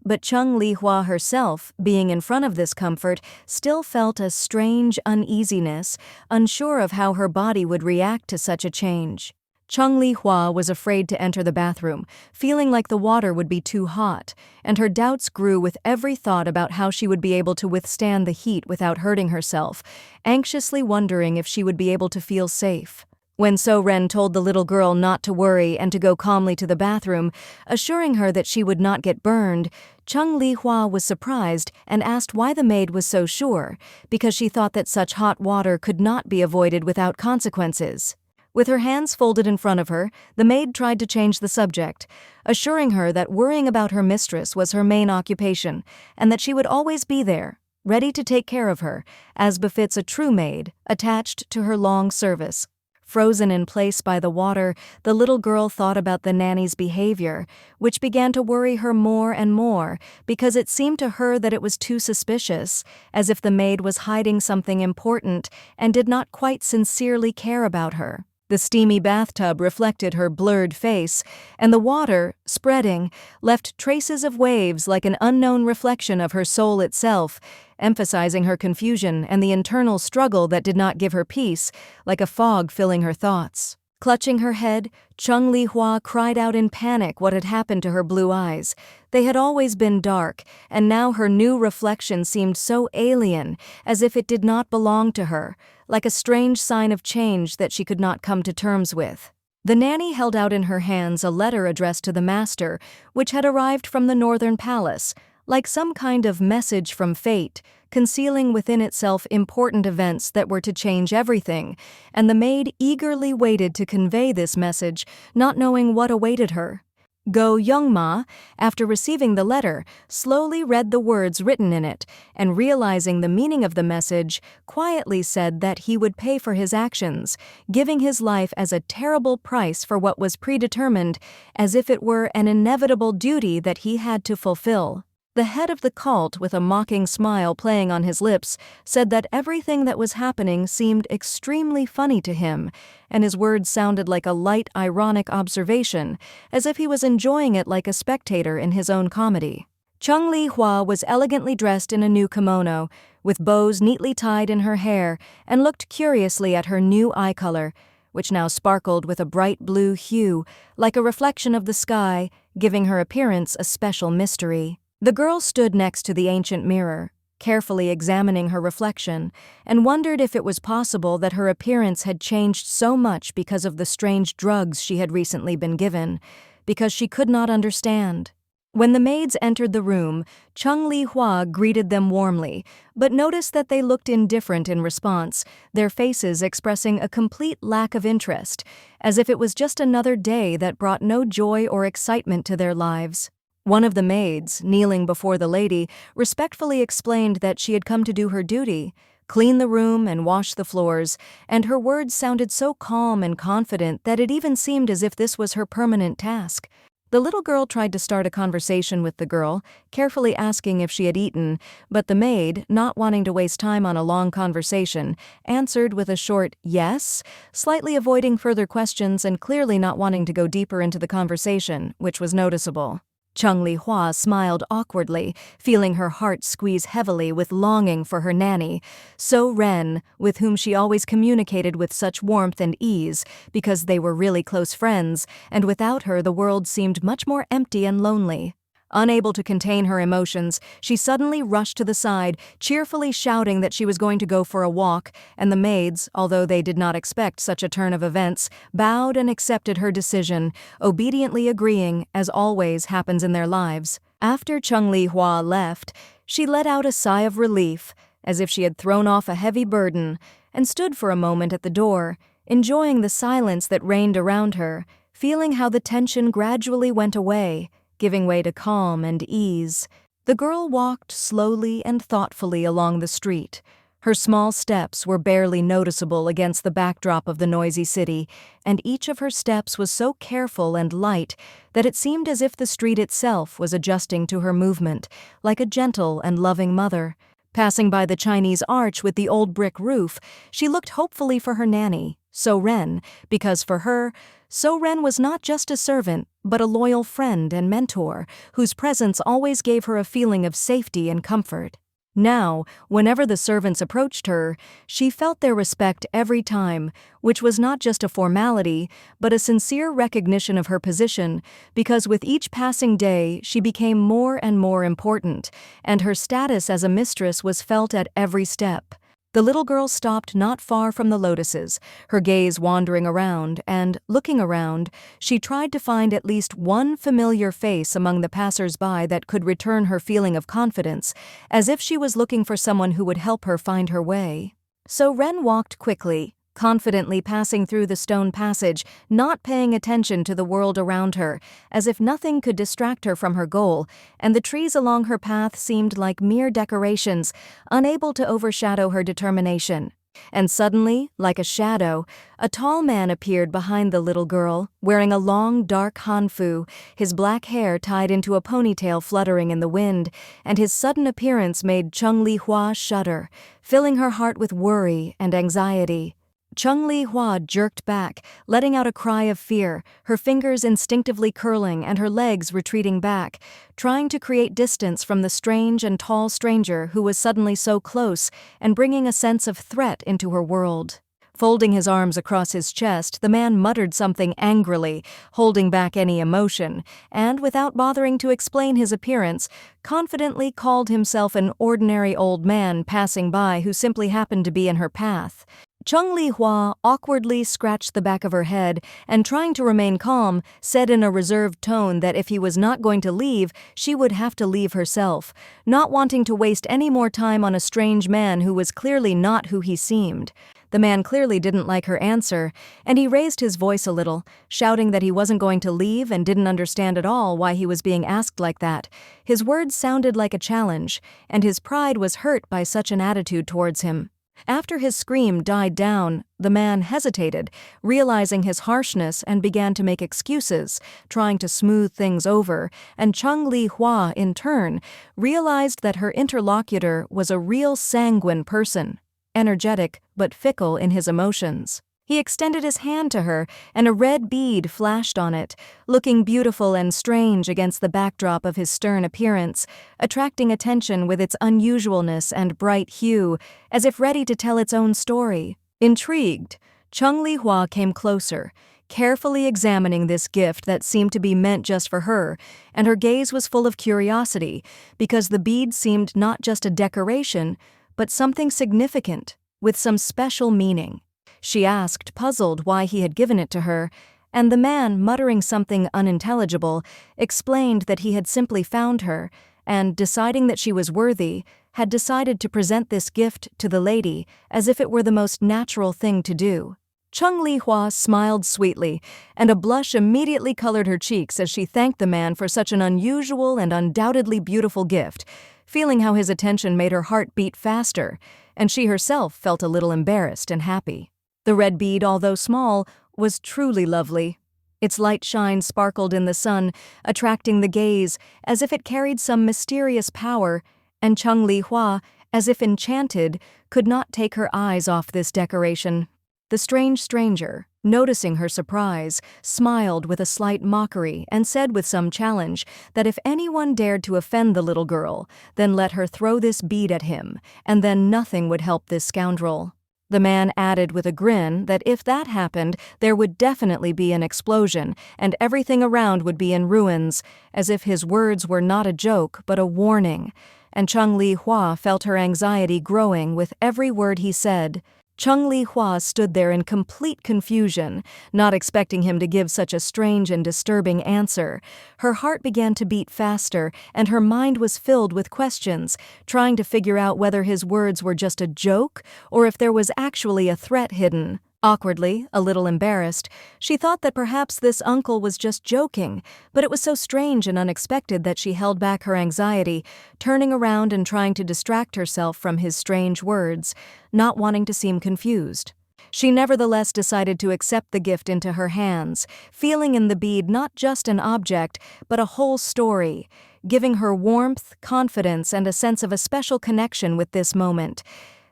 but Chung-Li-Hua herself, being in front of this comfort, still felt a strange uneasiness, unsure of how her body would react to such a change. Chung-Li-Hua was afraid to enter the bathroom, feeling like the water would be too hot, and her doubts grew with every thought about how she would be able to withstand the heat without hurting herself, anxiously wondering if she would be able to feel safe. When So-Ren told the little girl not to worry and to go calmly to the bathroom, assuring her that she would not get burned, Chung-Li-Hua was surprised and asked why the maid was so sure, because she thought that such hot water could not be avoided without consequences. With her hands folded in front of her, the maid tried to change the subject, assuring her that worrying about her mistress was her main occupation, and that she would always be there, ready to take care of her, as befits a true maid, attached to her long service. Frozen in place by the water, the little girl thought about the nanny's behavior, which began to worry her more and more because it seemed to her that it was too suspicious, as if the maid was hiding something important and did not quite sincerely care about her. The steamy bathtub reflected her blurred face, and the water, spreading, left traces of waves like an unknown reflection of her soul itself, emphasizing her confusion and the internal struggle that did not give her peace, like a fog filling her thoughts. Clutching her head, Chung-Li-Hua cried out in panic what had happened to her blue eyes. They had always been dark, and now her new reflection seemed so alien, as if it did not belong to her, like a strange sign of change that she could not come to terms with. The nanny held out in her hands a letter addressed to the master, which had arrived from the northern palace, like some kind of message from fate, concealing within itself important events that were to change everything, and the maid eagerly waited to convey this message, not knowing what awaited her. Go Youngma, after receiving the letter, slowly read the words written in it, and realizing the meaning of the message, quietly said that he would pay for his actions, giving his life as a terrible price for what was predetermined, as if it were an inevitable duty that he had to fulfill. The head of the cult, with a mocking smile playing on his lips, said that everything that was happening seemed extremely funny to him, and his words sounded like a light, ironic observation, as if he was enjoying it like a spectator in his own comedy. Chung Li Hua was elegantly dressed in a new kimono, with bows neatly tied in her hair, and looked curiously at her new eye color, which now sparkled with a bright blue hue, like a reflection of the sky, giving her appearance a special mystery. The girl stood next to the ancient mirror, carefully examining her reflection, and wondered if it was possible that her appearance had changed so much because of the strange drugs she had recently been given, because she could not understand. When the maids entered the room, Chung Li Hua greeted them warmly, but noticed that they looked indifferent in response, their faces expressing a complete lack of interest, as if it was just another day that brought no joy or excitement to their lives. One of the maids, kneeling before the lady, respectfully explained that she had come to do her duty, clean the room and wash the floors, and her words sounded so calm and confident that it even seemed as if this was her permanent task. The little girl tried to start a conversation with the girl, carefully asking if she had eaten, but the maid, not wanting to waste time on a long conversation, answered with a short yes, slightly avoiding further questions and clearly not wanting to go deeper into the conversation, which was noticeable. Chung Li Hua smiled awkwardly, feeling her heart squeeze heavily with longing for her nanny, So Ren, with whom she always communicated with such warmth and ease, because they were really close friends, and without her the world seemed much more empty and lonely. Unable to contain her emotions, she suddenly rushed to the side, cheerfully shouting that she was going to go for a walk, and the maids, although they did not expect such a turn of events, bowed and accepted her decision, obediently agreeing, as always happens in their lives. After Chung Li Hua left, she let out a sigh of relief, as if she had thrown off a heavy burden, and stood for a moment at the door, enjoying the silence that reigned around her, feeling how the tension gradually went away, giving way to calm and ease. The girl walked slowly and thoughtfully along the street. Her small steps were barely noticeable against the backdrop of the noisy city, and each of her steps was so careful and light that it seemed as if the street itself was adjusting to her movement, like a gentle and loving mother. Passing by the Chinese arch with the old brick roof, she looked hopefully for her nanny, So Ren, because for her, So Ren was not just a servant, but a loyal friend and mentor, whose presence always gave her a feeling of safety and comfort. Now, whenever the servants approached her, she felt their respect every time, which was not just a formality, but a sincere recognition of her position, because with each passing day she became more and more important, and her status as a mistress was felt at every step. The little girl stopped not far from the lotuses, her gaze wandering around, and, looking around, she tried to find at least one familiar face among the passers-by that could return her feeling of confidence, as if she was looking for someone who would help her find her way. So Ren walked quickly, confidently passing through the stone passage, not paying attention to the world around her, as if nothing could distract her from her goal, and the trees along her path seemed like mere decorations, unable to overshadow her determination. And suddenly, like a shadow, a tall man appeared behind the little girl, wearing a long, dark hanfu, his black hair tied into a ponytail fluttering in the wind, and his sudden appearance made Chung Li Hua shudder, filling her heart with worry and anxiety. Chung Li Hua jerked back, letting out a cry of fear, her fingers instinctively curling and her legs retreating back, trying to create distance from the strange and tall stranger who was suddenly so close and bringing a sense of threat into her world. Folding his arms across his chest, the man muttered something angrily, holding back any emotion, and, without bothering to explain his appearance, confidently called himself an ordinary old man passing by who simply happened to be in her path. Chung Li-hua awkwardly scratched the back of her head and, trying to remain calm, said in a reserved tone that if he was not going to leave, she would have to leave herself, not wanting to waste any more time on a strange man who was clearly not who he seemed. The man clearly didn't like her answer, and he raised his voice a little, shouting that he wasn't going to leave and didn't understand at all why he was being asked like that. His words sounded like a challenge, and his pride was hurt by such an attitude towards him. After his scream died down, the man hesitated, realizing his harshness, and began to make excuses, trying to smooth things over, and Chung Li-hua, in turn, realized that her interlocutor was a real sanguine person, energetic but fickle in his emotions. He extended his hand to her, and a red bead flashed on it, looking beautiful and strange against the backdrop of his stern appearance, attracting attention with its unusualness and bright hue, as if ready to tell its own story. Intrigued, Chung Li-hua came closer, carefully examining this gift that seemed to be meant just for her, and her gaze was full of curiosity, because the bead seemed not just a decoration, but something significant, with some special meaning. She asked, puzzled, why he had given it to her, and the man, muttering something unintelligible, explained that he had simply found her, and, deciding that she was worthy, had decided to present this gift to the lady as if it were the most natural thing to do. Chung Li-hua smiled sweetly, and a blush immediately colored her cheeks as she thanked the man for such an unusual and undoubtedly beautiful gift, feeling how his attention made her heart beat faster, and she herself felt a little embarrassed and happy. The red bead, although small, was truly lovely. Its light shine sparkled in the sun, attracting the gaze as if it carried some mysterious power, and Chung Li-hua, as if enchanted, could not take her eyes off this decoration. The strange stranger, noticing her surprise, smiled with a slight mockery and said with some challenge that if anyone dared to offend the little girl, then let her throw this bead at him, and then nothing would help this scoundrel. The man added with a grin that if that happened, there would definitely be an explosion, and everything around would be in ruins, as if his words were not a joke but a warning, and Chung Li-hua felt her anxiety growing with every word he said. Chung Li-hua stood there in complete confusion, not expecting him to give such a strange and disturbing answer. Her heart began to beat faster, and her mind was filled with questions, trying to figure out whether his words were just a joke or if there was actually a threat hidden. Awkwardly, a little embarrassed, she thought that perhaps this uncle was just joking, but it was so strange and unexpected that she held back her anxiety, turning around and trying to distract herself from his strange words, not wanting to seem confused. She nevertheless decided to accept the gift into her hands, feeling in the bead not just an object, but a whole story, giving her warmth, confidence, and a sense of a special connection with this moment.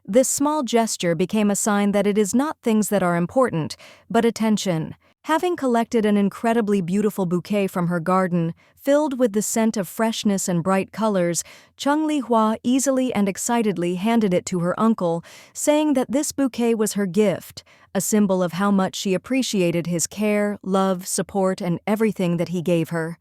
This small gesture became a sign that it is not things that are important, but attention. Having collected an incredibly beautiful bouquet from her garden, filled with the scent of freshness and bright colors, Chung Li-hua easily and excitedly handed it to her uncle, saying that this bouquet was her gift, a symbol of how much she appreciated his care, love, support, and everything that he gave her.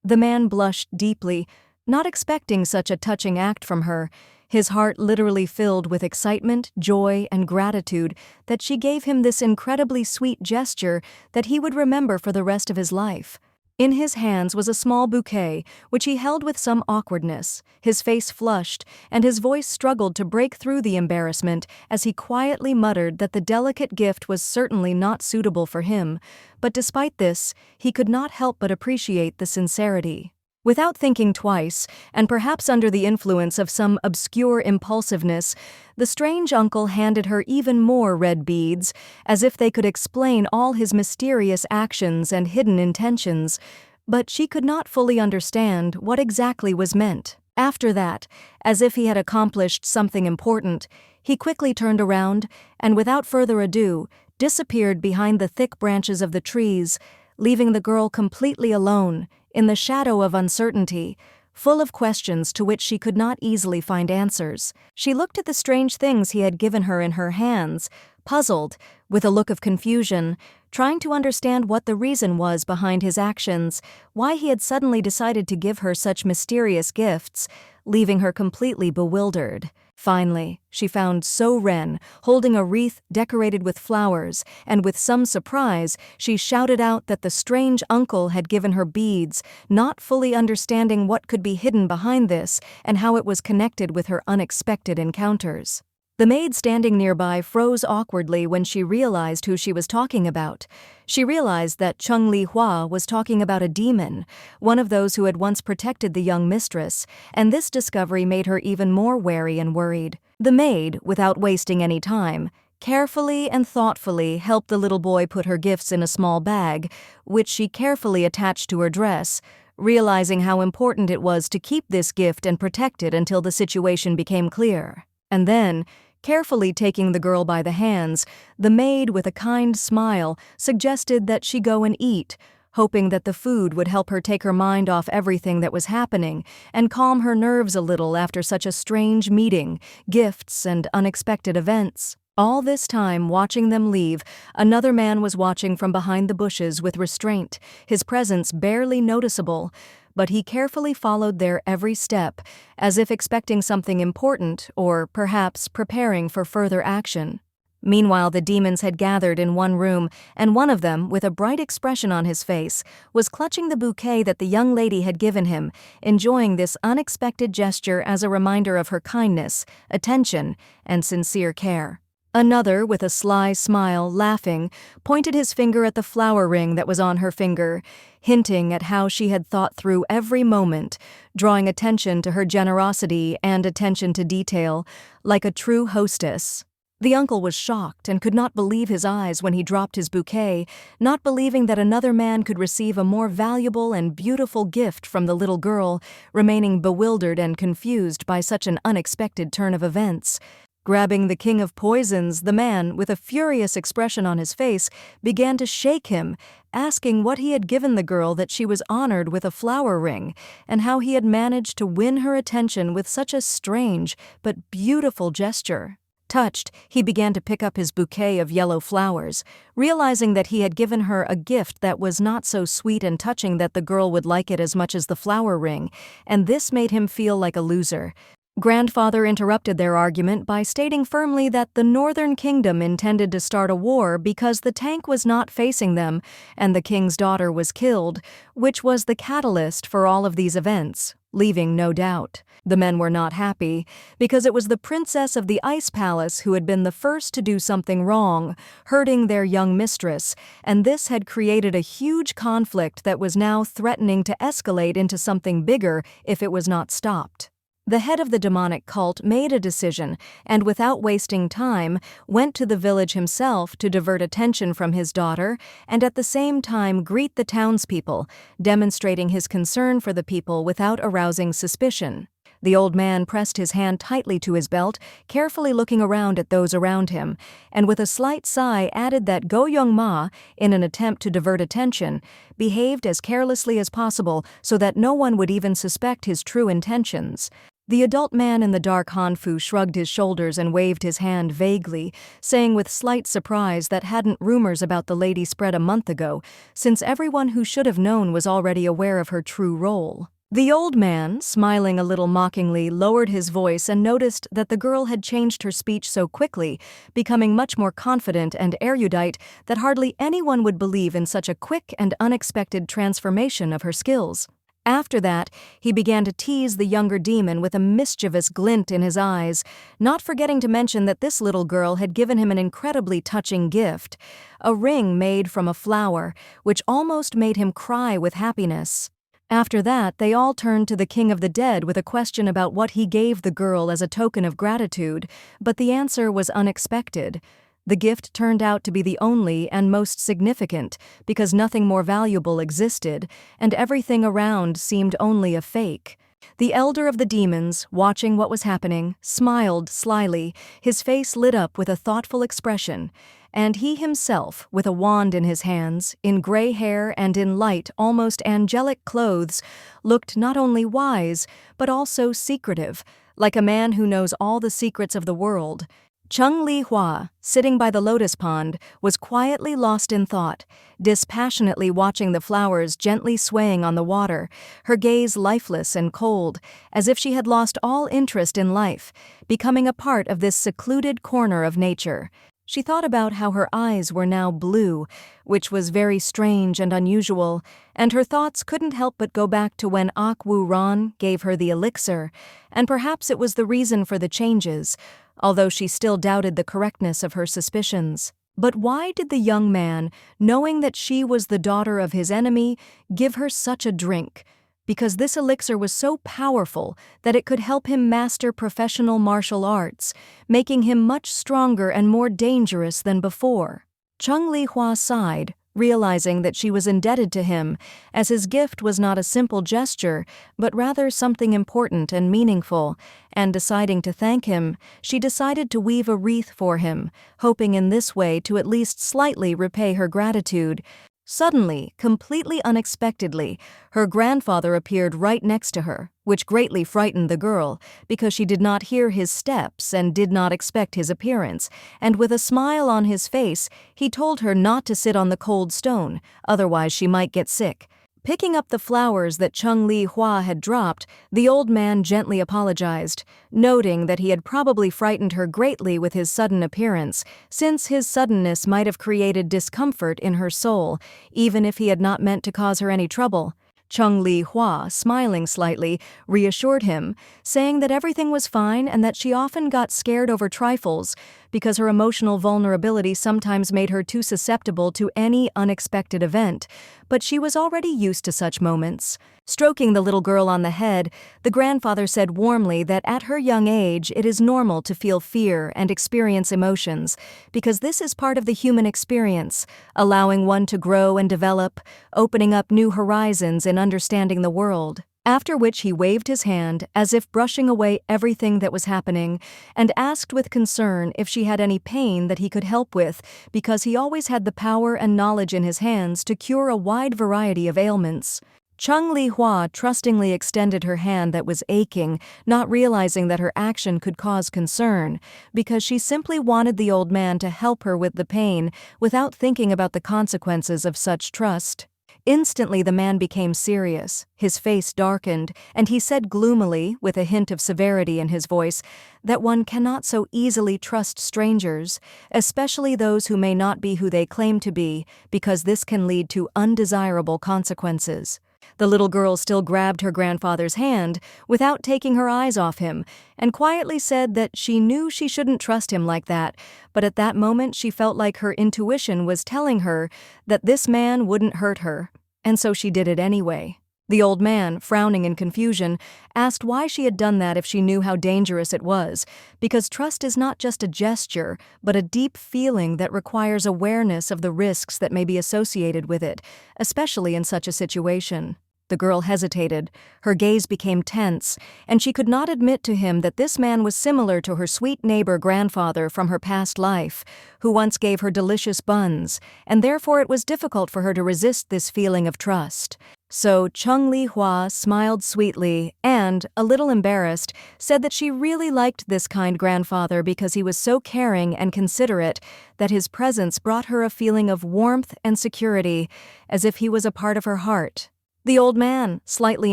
The man blushed deeply, not expecting such a touching act from her, his heart literally filled with excitement, joy, and gratitude that she gave him this incredibly sweet gesture that he would remember for the rest of his life. In his hands was a small bouquet, which he held with some awkwardness. His face flushed, and his voice struggled to break through the embarrassment as he quietly muttered that the delicate gift was certainly not suitable for him, but despite this, he could not help but appreciate the sincerity. Without thinking twice, and perhaps under the influence of some obscure impulsiveness, the strange uncle handed her even more red beads, as if they could explain all his mysterious actions and hidden intentions, but she could not fully understand what exactly was meant. After that, as if he had accomplished something important, he quickly turned around and, without further ado, disappeared behind the thick branches of the trees, leaving the girl completely alone, in the shadow of uncertainty, full of questions to which she could not easily find answers. She looked at the strange things he had given her in her hands, puzzled, with a look of confusion, trying to understand what the reason was behind his actions, why he had suddenly decided to give her such mysterious gifts, leaving her completely bewildered. Finally, she found So Ren holding a wreath decorated with flowers, and with some surprise, she shouted out that the strange uncle had given her beads, not fully understanding what could be hidden behind this and how it was connected with her unexpected encounters. The maid standing nearby froze awkwardly when she realized who she was talking about. She realized that Chung Li Hua was talking about a demon, one of those who had once protected the young mistress, and this discovery made her even more wary and worried. The maid, without wasting any time, carefully and thoughtfully helped the little boy put her gifts in a small bag, which she carefully attached to her dress, realizing how important it was to keep this gift and protect it until the situation became clear. And then, carefully taking the girl by the hands, the maid, with a kind smile, suggested that she go and eat, hoping that the food would help her take her mind off everything that was happening and calm her nerves a little after such a strange meeting, gifts, and unexpected events. All this time, watching them leave, another man was watching from behind the bushes with restraint, his presence barely noticeable, but he carefully followed their every step, as if expecting something important or, perhaps, preparing for further action. Meanwhile, the demons had gathered in one room, and one of them, with a bright expression on his face, was clutching the bouquet that the young lady had given him, enjoying this unexpected gesture as a reminder of her kindness, attention, and sincere care. Another, with a sly smile, laughing, pointed his finger at the flower ring that was on her finger, hinting at how she had thought through every moment, drawing attention to her generosity and attention to detail, like a true hostess. The uncle was shocked and could not believe his eyes when he dropped his bouquet, not believing that another man could receive a more valuable and beautiful gift from the little girl, remaining bewildered and confused by such an unexpected turn of events. Grabbing the king of poisons, the man, with a furious expression on his face, began to shake him, asking what he had given the girl that she was honored with a flower ring, and how he had managed to win her attention with such a strange but beautiful gesture. Touched, he began to pick up his bouquet of yellow flowers, realizing that he had given her a gift that was not so sweet and touching that the girl would like it as much as the flower ring, and this made him feel like a loser. Grandfather interrupted their argument by stating firmly that the Northern Kingdom intended to start a war because the tank was not facing them and the king's daughter was killed, which was the catalyst for all of these events, leaving no doubt. The men were not happy because it was the princess of the Ice Palace who had been the first to do something wrong, hurting their young mistress, and this had created a huge conflict that was now threatening to escalate into something bigger if it was not stopped. The head of the demonic cult made a decision and, without wasting time, went to the village himself to divert attention from his daughter and at the same time greet the townspeople, demonstrating his concern for the people without arousing suspicion. The old man pressed his hand tightly to his belt, carefully looking around at those around him, and with a slight sigh added that Go Young Ma, in an attempt to divert attention, behaved as carelessly as possible so that no one would even suspect his true intentions. The adult man in the dark hanfu shrugged his shoulders and waved his hand vaguely, saying with slight surprise that hadn't rumors about the lady spread a month ago, since everyone who should have known was already aware of her true role. The old man, smiling a little mockingly, lowered his voice and noticed that the girl had changed her speech so quickly, becoming much more confident and erudite that hardly anyone would believe in such a quick and unexpected transformation of her skills. After that, he began to tease the younger demon with a mischievous glint in his eyes, not forgetting to mention that this little girl had given him an incredibly touching gift, a ring made from a flower, which almost made him cry with happiness. After that, they all turned to the King of the Dead with a question about what he gave the girl as a token of gratitude, but the answer was unexpected. The gift turned out to be the only and most significant because nothing more valuable existed, and everything around seemed only a fake. The elder of the demons, watching what was happening, smiled slyly, his face lit up with a thoughtful expression, and he himself, with a wand in his hands, in gray hair and in light, almost angelic clothes, looked not only wise, but also secretive, like a man who knows all the secrets of the world. Chung Li Hua, sitting by the lotus pond, was quietly lost in thought, dispassionately watching the flowers gently swaying on the water, her gaze lifeless and cold, as if she had lost all interest in life, becoming a part of this secluded corner of nature. She thought about how her eyes were now blue, which was very strange and unusual, and her thoughts couldn't help but go back to when Ak Wu Ran gave her the elixir, and perhaps it was the reason for the changes, although she still doubted the correctness of her suspicions. But why did the young man, knowing that she was the daughter of his enemy, give her such a drink? Because this elixir was so powerful that it could help him master professional martial arts, making him much stronger and more dangerous than before. Chung Li Hua sighed, realizing that she was indebted to him, as his gift was not a simple gesture, but rather something important and meaningful, and deciding to thank him, she decided to weave a wreath for him, hoping in this way to at least slightly repay her gratitude. Suddenly, completely unexpectedly, her grandfather appeared right next to her, which greatly frightened the girl, because she did not hear his steps and did not expect his appearance, and with a smile on his face, he told her not to sit on the cold stone, otherwise she might get sick. Picking up the flowers that Chung Li Hua had dropped, the old man gently apologized, noting that he had probably frightened her greatly with his sudden appearance, since his suddenness might have created discomfort in her soul, even if he had not meant to cause her any trouble. Chung Li Hua, smiling slightly, reassured him, saying that everything was fine and that she often got scared over trifles because her emotional vulnerability sometimes made her too susceptible to any unexpected event, but she was already used to such moments. Stroking the little girl on the head, the grandfather said warmly that at her young age it is normal to feel fear and experience emotions, because this is part of the human experience, allowing one to grow and develop, opening up new horizons in understanding the world. After which he waved his hand, as if brushing away everything that was happening, and asked with concern if she had any pain that he could help with, because he always had the power and knowledge in his hands to cure a wide variety of ailments. Chung Li Hua trustingly extended her hand that was aching, not realizing that her action could cause concern, because she simply wanted the old man to help her with the pain without thinking about the consequences of such trust. Instantly the man became serious, his face darkened, and he said gloomily, with a hint of severity in his voice, that one cannot so easily trust strangers, especially those who may not be who they claim to be, because this can lead to undesirable consequences. The little girl still grabbed her grandfather's hand without taking her eyes off him, and quietly said that she knew she shouldn't trust him like that, but at that moment she felt like her intuition was telling her that this man wouldn't hurt her, and so she did it anyway. The old man, frowning in confusion, asked why she had done that if she knew how dangerous it was, because trust is not just a gesture, but a deep feeling that requires awareness of the risks that may be associated with it, especially in such a situation. The girl hesitated, her gaze became tense, and she could not admit to him that this man was similar to her sweet neighbor grandfather from her past life, who once gave her delicious buns, and therefore it was difficult for her to resist this feeling of trust. So Chung Li Hua smiled sweetly and, a little embarrassed, said that she really liked this kind grandfather because he was so caring and considerate that his presence brought her a feeling of warmth and security, as if he was a part of her heart. The old man, slightly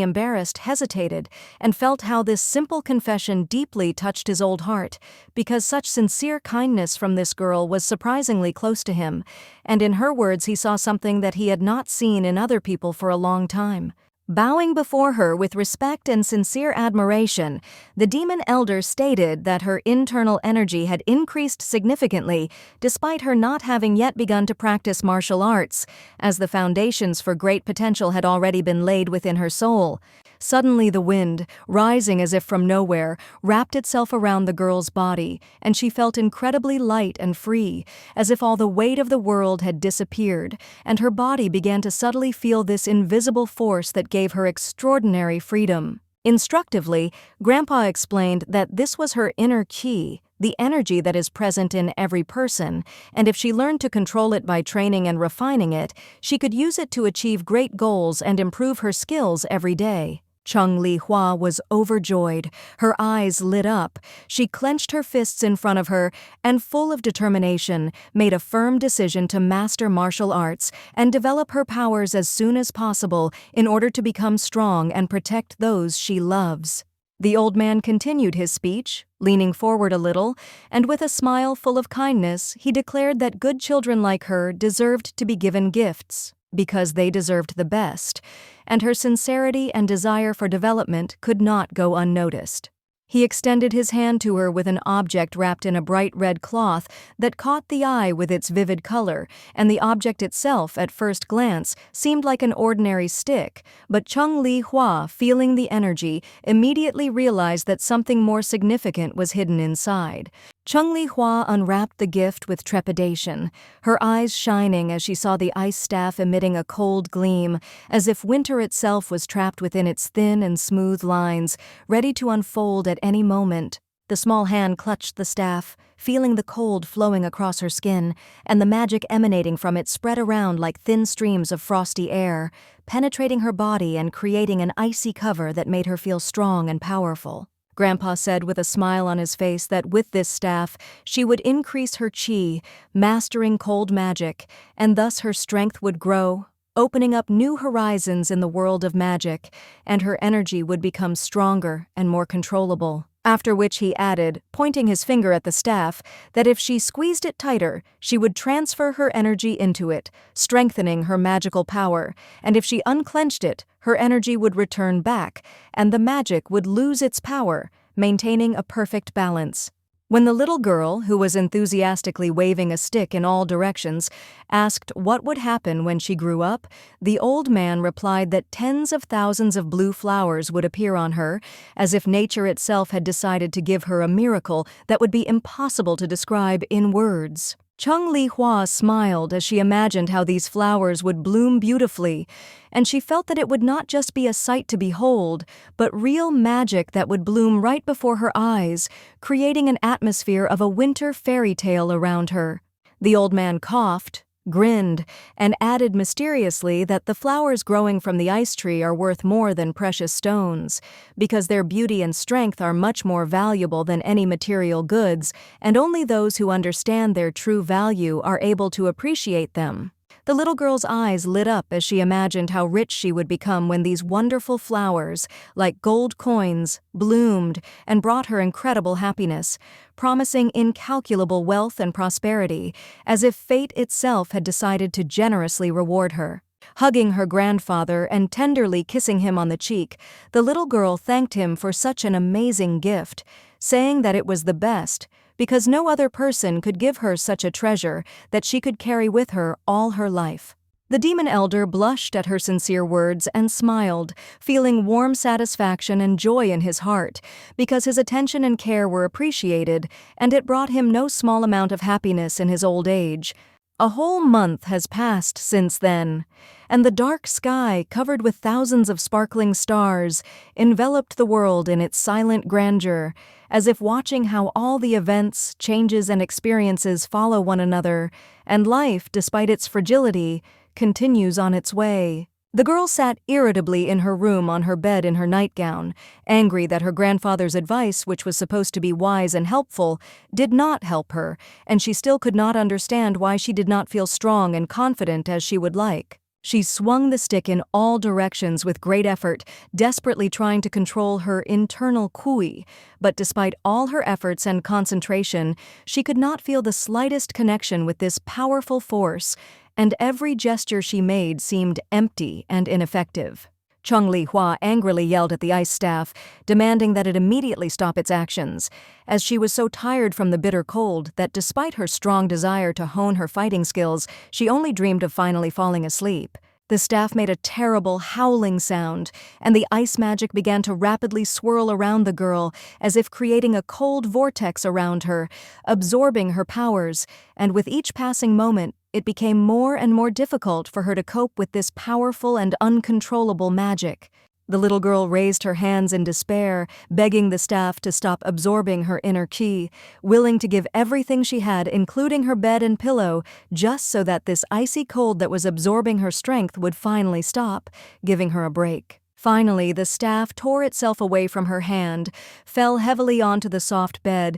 embarrassed, hesitated and felt how this simple confession deeply touched his old heart, because such sincere kindness from this girl was surprisingly close to him, and in her words he saw something that he had not seen in other people for a long time. Bowing before her with respect and sincere admiration, the demon elder stated that her internal energy had increased significantly despite her not having yet begun to practice martial arts, as the foundations for great potential had already been laid within her soul. Suddenly the wind, rising as if from nowhere, wrapped itself around the girl's body, and she felt incredibly light and free, as if all the weight of the world had disappeared, and her body began to subtly feel this invisible force that gave her extraordinary freedom. Instructively, Grandpa explained that this was her inner ki, the energy that is present in every person, and if she learned to control it by training and refining it, she could use it to achieve great goals and improve her skills every day. Chung Li Hua was overjoyed. Her eyes lit up. She clenched her fists in front of her and, full of determination, made a firm decision to master martial arts and develop her powers as soon as possible in order to become strong and protect those she loves. The old man continued his speech, leaning forward a little, and with a smile full of kindness, he declared that good children like her deserved to be given gifts, because they deserved the best, and her sincerity and desire for development could not go unnoticed. He extended his hand to her with an object wrapped in a bright red cloth that caught the eye with its vivid color, and the object itself, at first glance, seemed like an ordinary stick, but Chung Li Hua, feeling the energy, immediately realized that something more significant was hidden inside. Chung Li Hua unwrapped the gift with trepidation, her eyes shining as she saw the ice staff emitting a cold gleam, as if winter itself was trapped within its thin and smooth lines, ready to unfold at any moment. The small hand clutched the staff, feeling the cold flowing across her skin, and the magic emanating from it spread around like thin streams of frosty air, penetrating her body and creating an icy cover that made her feel strong and powerful. Grandpa said with a smile on his face that with this staff, she would increase her chi, mastering cold magic, and thus her strength would grow, opening up new horizons in the world of magic, and her energy would become stronger and more controllable. After which he added, pointing his finger at the staff, that if she squeezed it tighter, she would transfer her energy into it, strengthening her magical power, and if she unclenched it, her energy would return back, and the magic would lose its power, maintaining a perfect balance. When the little girl, who was enthusiastically waving a stick in all directions, asked what would happen when she grew up, the old man replied that tens of thousands of blue flowers would appear on her, as if nature itself had decided to give her a miracle that would be impossible to describe in words. Chung Li Hua smiled as she imagined how these flowers would bloom beautifully, and she felt that it would not just be a sight to behold, but real magic that would bloom right before her eyes, creating an atmosphere of a winter fairy tale around her. The old man coughed, grinned, and added mysteriously that the flowers growing from the ice tree are worth more than precious stones, because their beauty and strength are much more valuable than any material goods, and only those who understand their true value are able to appreciate them. The little girl's eyes lit up as she imagined how rich she would become when these wonderful flowers, like gold coins, bloomed and brought her incredible happiness, promising incalculable wealth and prosperity, as if fate itself had decided to generously reward her. Hugging her grandfather and tenderly kissing him on the cheek, the little girl thanked him for such an amazing gift, saying that it was the best, because no other person could give her such a treasure that she could carry with her all her life. The demon elder blushed at her sincere words and smiled, feeling warm satisfaction and joy in his heart, because his attention and care were appreciated, and it brought him no small amount of happiness in his old age. A whole month has passed since then, and the dark sky, covered with thousands of sparkling stars, enveloped the world in its silent grandeur, as if watching how all the events, changes, and experiences follow one another, and life, despite its fragility, continues on its way. The girl sat irritably in her room on her bed in her nightgown, angry that her grandfather's advice, which was supposed to be wise and helpful, did not help her, and she still could not understand why she did not feel strong and confident as she would like. She swung the stick in all directions with great effort, desperately trying to control her internal kui, but despite all her efforts and concentration, she could not feel the slightest connection with this powerful force, and every gesture she made seemed empty and ineffective. Chung Li Hua angrily yelled at the ice staff, demanding that it immediately stop its actions, as she was so tired from the bitter cold that despite her strong desire to hone her fighting skills, she only dreamed of finally falling asleep. The staff made a terrible howling sound, and the ice magic began to rapidly swirl around the girl, as if creating a cold vortex around her, absorbing her powers, and with each passing moment, it became more and more difficult for her to cope with this powerful and uncontrollable magic. The little girl raised her hands in despair, begging the staff to stop absorbing her inner ki, willing to give everything she had, including her bed and pillow, just so that this icy cold that was absorbing her strength would finally stop, giving her a break. Finally, the staff tore itself away from her hand, fell heavily onto the soft bed,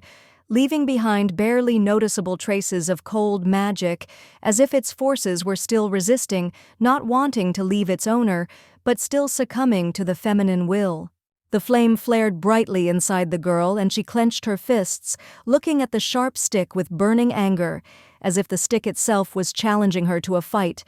leaving behind barely noticeable traces of cold magic, as if its forces were still resisting, not wanting to leave its owner, but still succumbing to the feminine will. The flame flared brightly inside the girl, and she clenched her fists, looking at the sharp stick with burning anger, as if the stick itself was challenging her to a fight,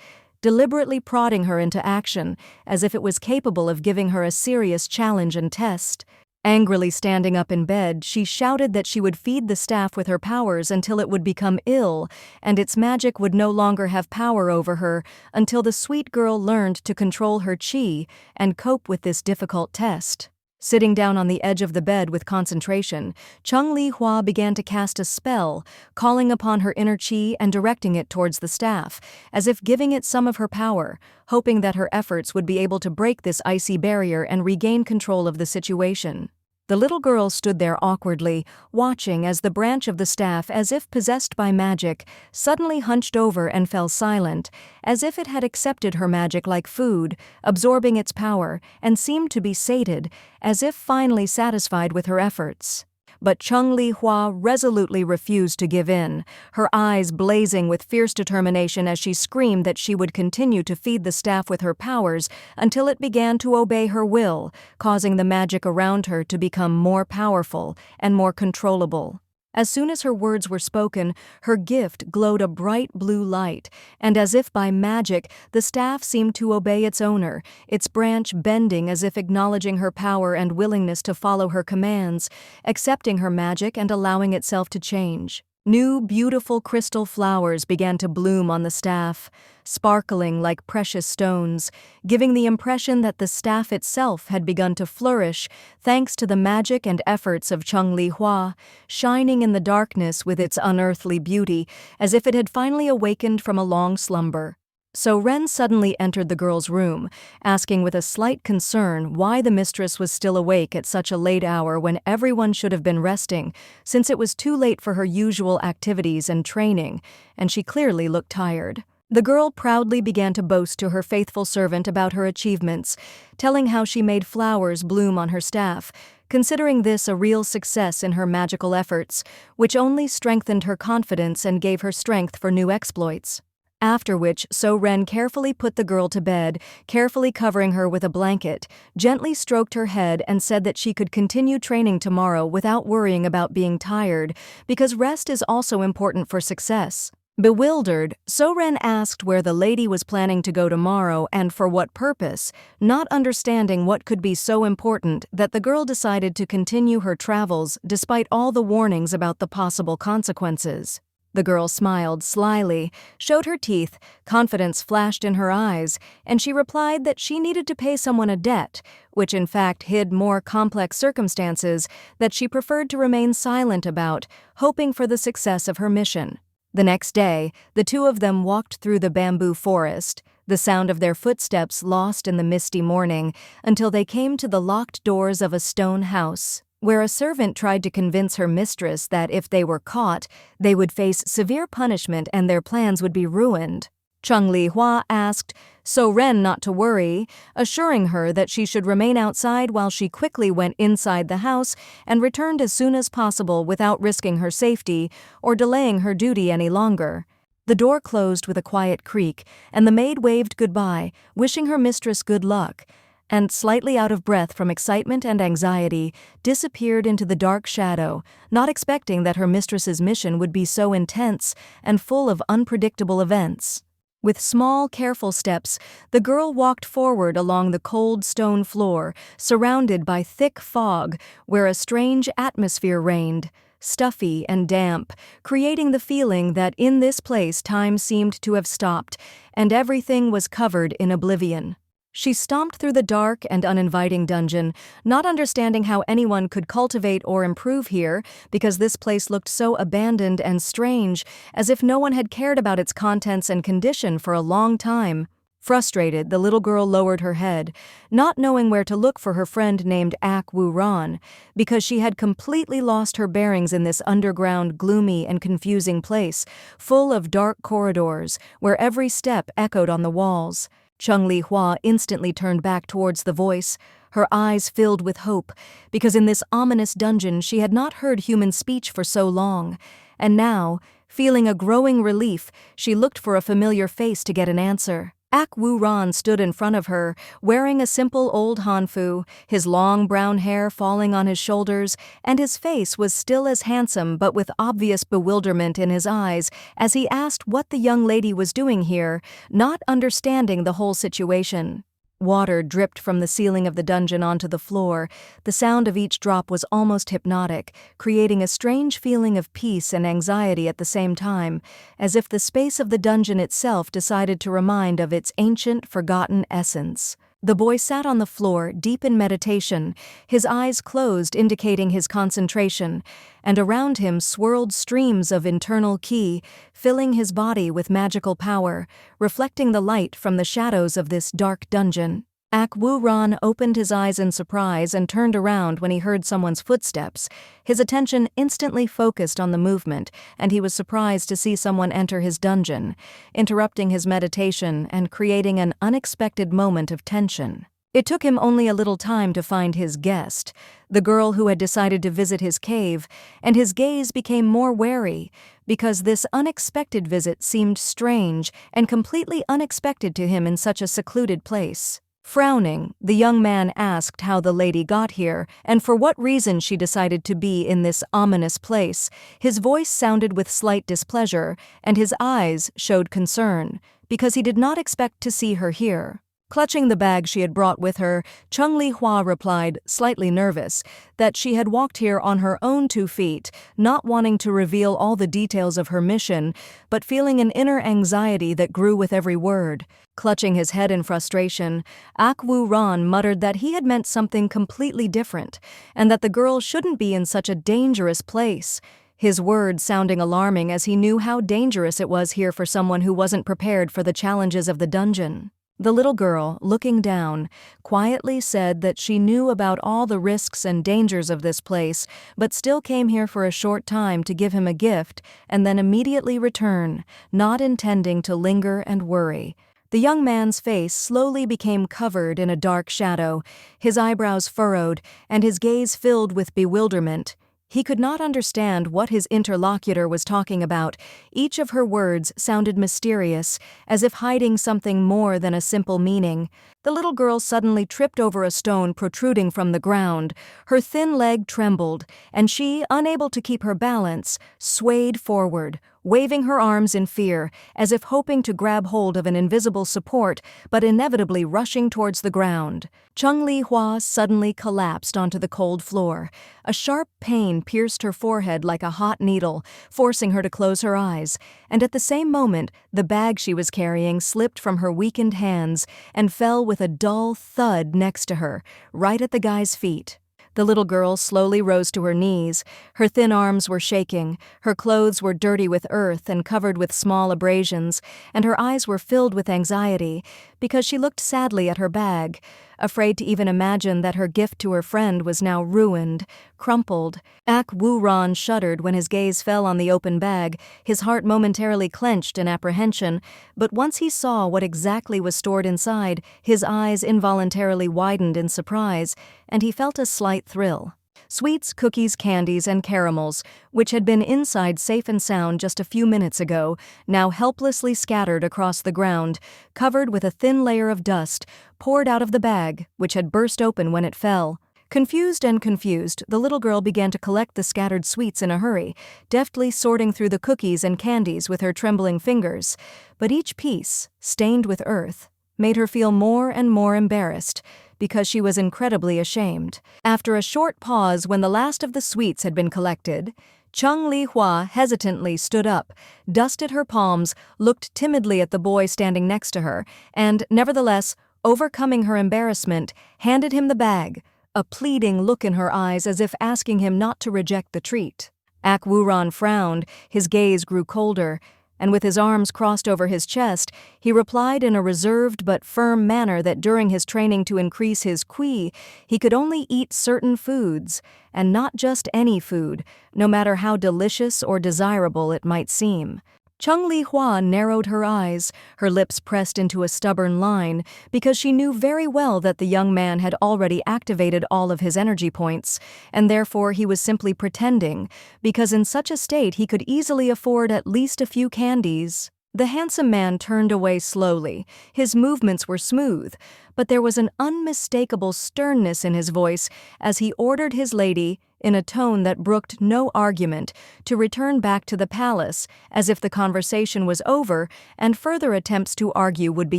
deliberately prodding her into action, as if it was capable of giving her a serious challenge and test. Angrily standing up in bed, she shouted that she would feed the staff with her powers until it would become ill, and its magic would no longer have power over her until the sweet girl learned to control her chi and cope with this difficult test. Sitting down on the edge of the bed with concentration, Chung Li Hua began to cast a spell, calling upon her inner chi and directing it towards the staff, as if giving it some of her power, hoping that her efforts would be able to break this icy barrier and regain control of the situation. The little girl stood there awkwardly, watching as the branch of the staff, as if possessed by magic, suddenly hunched over and fell silent, as if it had accepted her magic like food, absorbing its power, and seemed to be sated, as if finally satisfied with her efforts. But Chung Li Hua resolutely refused to give in, her eyes blazing with fierce determination as she screamed that she would continue to feed the staff with her powers until it began to obey her will, causing the magic around her to become more powerful and more controllable. As soon as her words were spoken, her gift glowed a bright blue light, and as if by magic, the staff seemed to obey its owner, its branch bending as if acknowledging her power and willingness to follow her commands, accepting her magic and allowing itself to change. New, beautiful crystal flowers began to bloom on the staff, sparkling like precious stones, giving the impression that the staff itself had begun to flourish thanks to the magic and efforts of Chung Li Hua, shining in the darkness with its unearthly beauty, as if it had finally awakened from a long slumber. So Ren suddenly entered the girl's room, asking with a slight concern why the mistress was still awake at such a late hour when everyone should have been resting, since it was too late for her usual activities and training, and she clearly looked tired. The girl proudly began to boast to her faithful servant about her achievements, telling how she made flowers bloom on her staff, considering this a real success in her magical efforts, which only strengthened her confidence and gave her strength for new exploits. After which, So Ren carefully put the girl to bed, carefully covering her with a blanket, gently stroked her head and said that she could continue training tomorrow without worrying about being tired, because rest is also important for success. Bewildered, So Ren asked where the lady was planning to go tomorrow and for what purpose, not understanding what could be so important that the girl decided to continue her travels despite all the warnings about the possible consequences. The girl smiled slyly, showed her teeth, confidence flashed in her eyes, and she replied that she needed to pay someone a debt, which in fact hid more complex circumstances that she preferred to remain silent about, hoping for the success of her mission. The next day, the two of them walked through the bamboo forest, the sound of their footsteps lost in the misty morning, until they came to the locked doors of a stone house, where a servant tried to convince her mistress that if they were caught, they would face severe punishment and their plans would be ruined. Chung Li Hua asked So Ren not to worry, assuring her that she should remain outside while she quickly went inside the house and returned as soon as possible without risking her safety or delaying her duty any longer. The door closed with a quiet creak, and the maid waved goodbye, wishing her mistress good luck, and, slightly out of breath from excitement and anxiety, disappeared into the dark shadow, not expecting that her mistress's mission would be so intense and full of unpredictable events. With small, careful steps, the girl walked forward along the cold stone floor, surrounded by thick fog, where a strange atmosphere reigned, stuffy and damp, creating the feeling that in this place time seemed to have stopped, and everything was covered in oblivion. She stomped through the dark and uninviting dungeon, not understanding how anyone could cultivate or improve here because this place looked so abandoned and strange, as if no one had cared about its contents and condition for a long time. Frustrated, the little girl lowered her head, not knowing where to look for her friend named Ak Wu Ran, because she had completely lost her bearings in this underground, gloomy and confusing place, full of dark corridors, where every step echoed on the walls. Chung Li Hua instantly turned back towards the voice, her eyes filled with hope, because in this ominous dungeon she had not heard human speech for so long, and now, feeling a growing relief, she looked for a familiar face to get an answer. Ak Wu Ran stood in front of her, wearing a simple old hanfu, his long brown hair falling on his shoulders, and his face was still as handsome but with obvious bewilderment in his eyes as he asked what the young lady was doing here, not understanding the whole situation. Water dripped from the ceiling of the dungeon onto the floor. The sound of each drop was almost hypnotic, creating a strange feeling of peace and anxiety at the same time, as if the space of the dungeon itself decided to remind of its ancient, forgotten essence. The boy sat on the floor, deep in meditation, his eyes closed indicating his concentration, and around him swirled streams of internal qi, filling his body with magical power, reflecting the light from the shadows of this dark dungeon. Ak Wu Ran opened his eyes in surprise and turned around when he heard someone's footsteps. His attention instantly focused on the movement, and he was surprised to see someone enter his dungeon, interrupting his meditation and creating an unexpected moment of tension. It took him only a little time to find his guest, the girl who had decided to visit his cave, and his gaze became more wary, because this unexpected visit seemed strange and completely unexpected to him in such a secluded place. Frowning, the young man asked how the lady got here and for what reason she decided to be in this ominous place. His voice sounded with slight displeasure, and his eyes showed concern, because he did not expect to see her here. Clutching the bag she had brought with her, Chung Li Hua replied, slightly nervous, that she had walked here on her own 2 feet, not wanting to reveal all the details of her mission, but feeling an inner anxiety that grew with every word. Clutching his head in frustration, Ak Wu Ran muttered that he had meant something completely different, and that the girl shouldn't be in such a dangerous place. His words sounding alarming as he knew how dangerous it was here for someone who wasn't prepared for the challenges of the dungeon. The little girl, looking down, quietly said that she knew about all the risks and dangers of this place, but still came here for a short time to give him a gift and then immediately return, not intending to linger and worry. The young man's face slowly became covered in a dark shadow, his eyebrows furrowed, and his gaze filled with bewilderment. He could not understand what his interlocutor was talking about. Each of her words sounded mysterious, as if hiding something more than a simple meaning. The little girl suddenly tripped over a stone protruding from the ground. Her thin leg trembled, and she, unable to keep her balance, swayed forward, waving her arms in fear, as if hoping to grab hold of an invisible support, but inevitably rushing towards the ground. Chung Li Hua suddenly collapsed onto the cold floor. A sharp pain pierced her forehead like a hot needle, forcing her to close her eyes, and at the same moment, the bag she was carrying slipped from her weakened hands and fell with a dull thud next to her, right at the guy's feet. The little girl slowly rose to her knees. Her thin arms were shaking, her clothes were dirty with earth and covered with small abrasions, and her eyes were filled with anxiety, because she looked sadly at her bag, afraid to even imagine that her gift to her friend was now ruined, crumpled. Ak Wu Ran shuddered when his gaze fell on the open bag, his heart momentarily clenched in apprehension, but once he saw what exactly was stored inside, his eyes involuntarily widened in surprise, and he felt a slight thrill. Sweets, cookies, candies, and caramels, which had been inside safe and sound just a few minutes ago, now helplessly scattered across the ground, covered with a thin layer of dust, poured out of the bag, which had burst open when it fell. Confused, the little girl began to collect the scattered sweets in a hurry, deftly sorting through the cookies and candies with her trembling fingers. But each piece, stained with earth, made her feel more and more embarrassed, because she was incredibly ashamed. After a short pause when the last of the sweets had been collected, Chung Li Hua hesitantly stood up, dusted her palms, looked timidly at the boy standing next to her, and, nevertheless, overcoming her embarrassment, handed him the bag, a pleading look in her eyes as if asking him not to reject the treat. Ak Wu Ran frowned, his gaze grew colder, and with his arms crossed over his chest, he replied in a reserved but firm manner that during his training to increase his qi, he could only eat certain foods, and not just any food, no matter how delicious or desirable it might seem. Chung Li-hua narrowed her eyes, her lips pressed into a stubborn line, because she knew very well that the young man had already activated all of his energy points, and therefore he was simply pretending, because in such a state he could easily afford at least a few candies. The handsome man turned away slowly. His movements were smooth, but there was an unmistakable sternness in his voice as he ordered his lady, in a tone that brooked no argument, to return back to the palace, as if the conversation was over and further attempts to argue would be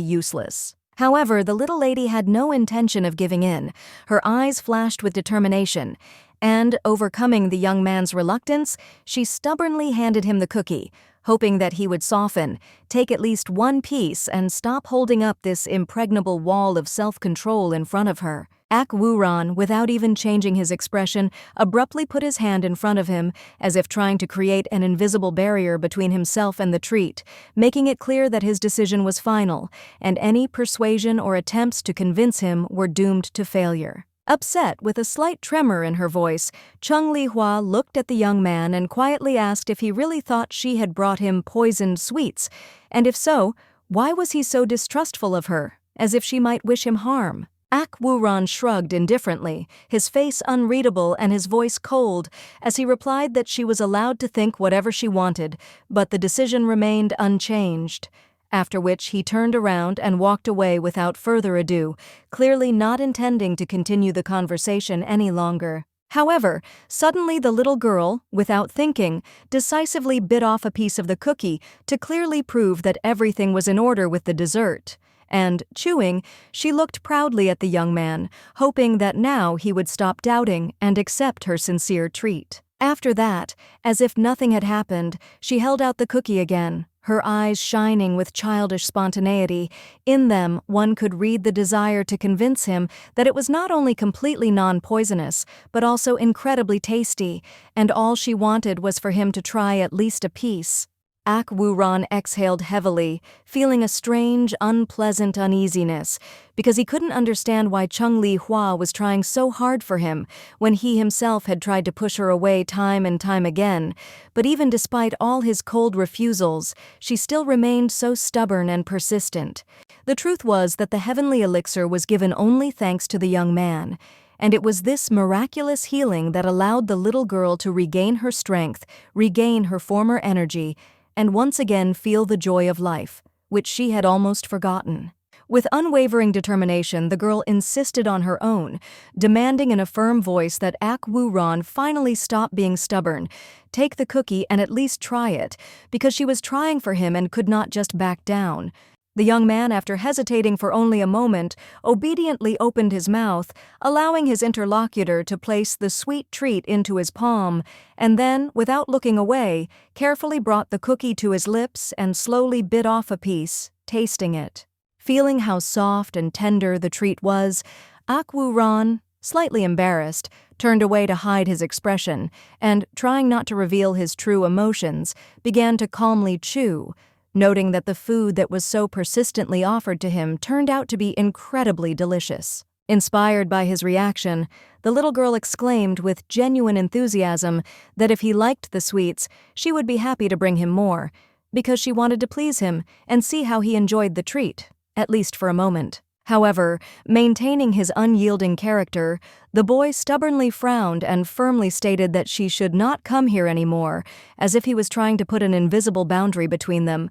useless. However, the little lady had no intention of giving in. Her eyes flashed with determination, and, overcoming the young man's reluctance, she stubbornly handed him the cookie, hoping that he would soften, take at least one piece, and stop holding up this impregnable wall of self-control in front of her. Ak Woo-ran, without even changing his expression, abruptly put his hand in front of him, as if trying to create an invisible barrier between himself and the treat, making it clear that his decision was final, and any persuasion or attempts to convince him were doomed to failure. Upset, with a slight tremor in her voice, Chung Li-hua looked at the young man and quietly asked if he really thought she had brought him poisoned sweets, and if so, why was he so distrustful of her, as if she might wish him harm? Ak Woo-ran shrugged indifferently, his face unreadable and his voice cold, as he replied that she was allowed to think whatever she wanted, but the decision remained unchanged. After which he turned around and walked away without further ado, clearly not intending to continue the conversation any longer. However, suddenly the little girl, without thinking, decisively bit off a piece of the cookie to clearly prove that everything was in order with the dessert. And, chewing, she looked proudly at the young man, hoping that now he would stop doubting and accept her sincere treat. After that, as if nothing had happened, she held out the cookie again, her eyes shining with childish spontaneity. In them, one could read the desire to convince him that it was not only completely non-poisonous, but also incredibly tasty, and all she wanted was for him to try at least a piece. Ak Woo-ran exhaled heavily, feeling a strange, unpleasant uneasiness, because he couldn't understand why Chung Li-hua was trying so hard for him when he himself had tried to push her away time and time again. But even despite all his cold refusals, she still remained so stubborn and persistent. The truth was that the heavenly elixir was given only thanks to the young man, and it was this miraculous healing that allowed the little girl to regain her strength, regain her former energy, and once again feel the joy of life, which she had almost forgotten. With unwavering determination, the girl insisted on her own, demanding in a firm voice that Ak Woo-ran finally stop being stubborn, take the cookie and at least try it, because she was trying for him and could not just back down. The young man, after hesitating for only a moment, obediently opened his mouth, allowing his interlocutor to place the sweet treat into his palm, and then, without looking away, carefully brought the cookie to his lips and slowly bit off a piece, tasting it. Feeling how soft and tender the treat was, Ak Woo-ran, slightly embarrassed, turned away to hide his expression, and, trying not to reveal his true emotions, began to calmly chew, noting that the food that was so persistently offered to him turned out to be incredibly delicious. Inspired by his reaction, the little girl exclaimed with genuine enthusiasm that if he liked the sweets, she would be happy to bring him more, because she wanted to please him and see how he enjoyed the treat, at least for a moment. However, maintaining his unyielding character, the boy stubbornly frowned and firmly stated that she should not come here anymore, as if he was trying to put an invisible boundary between them.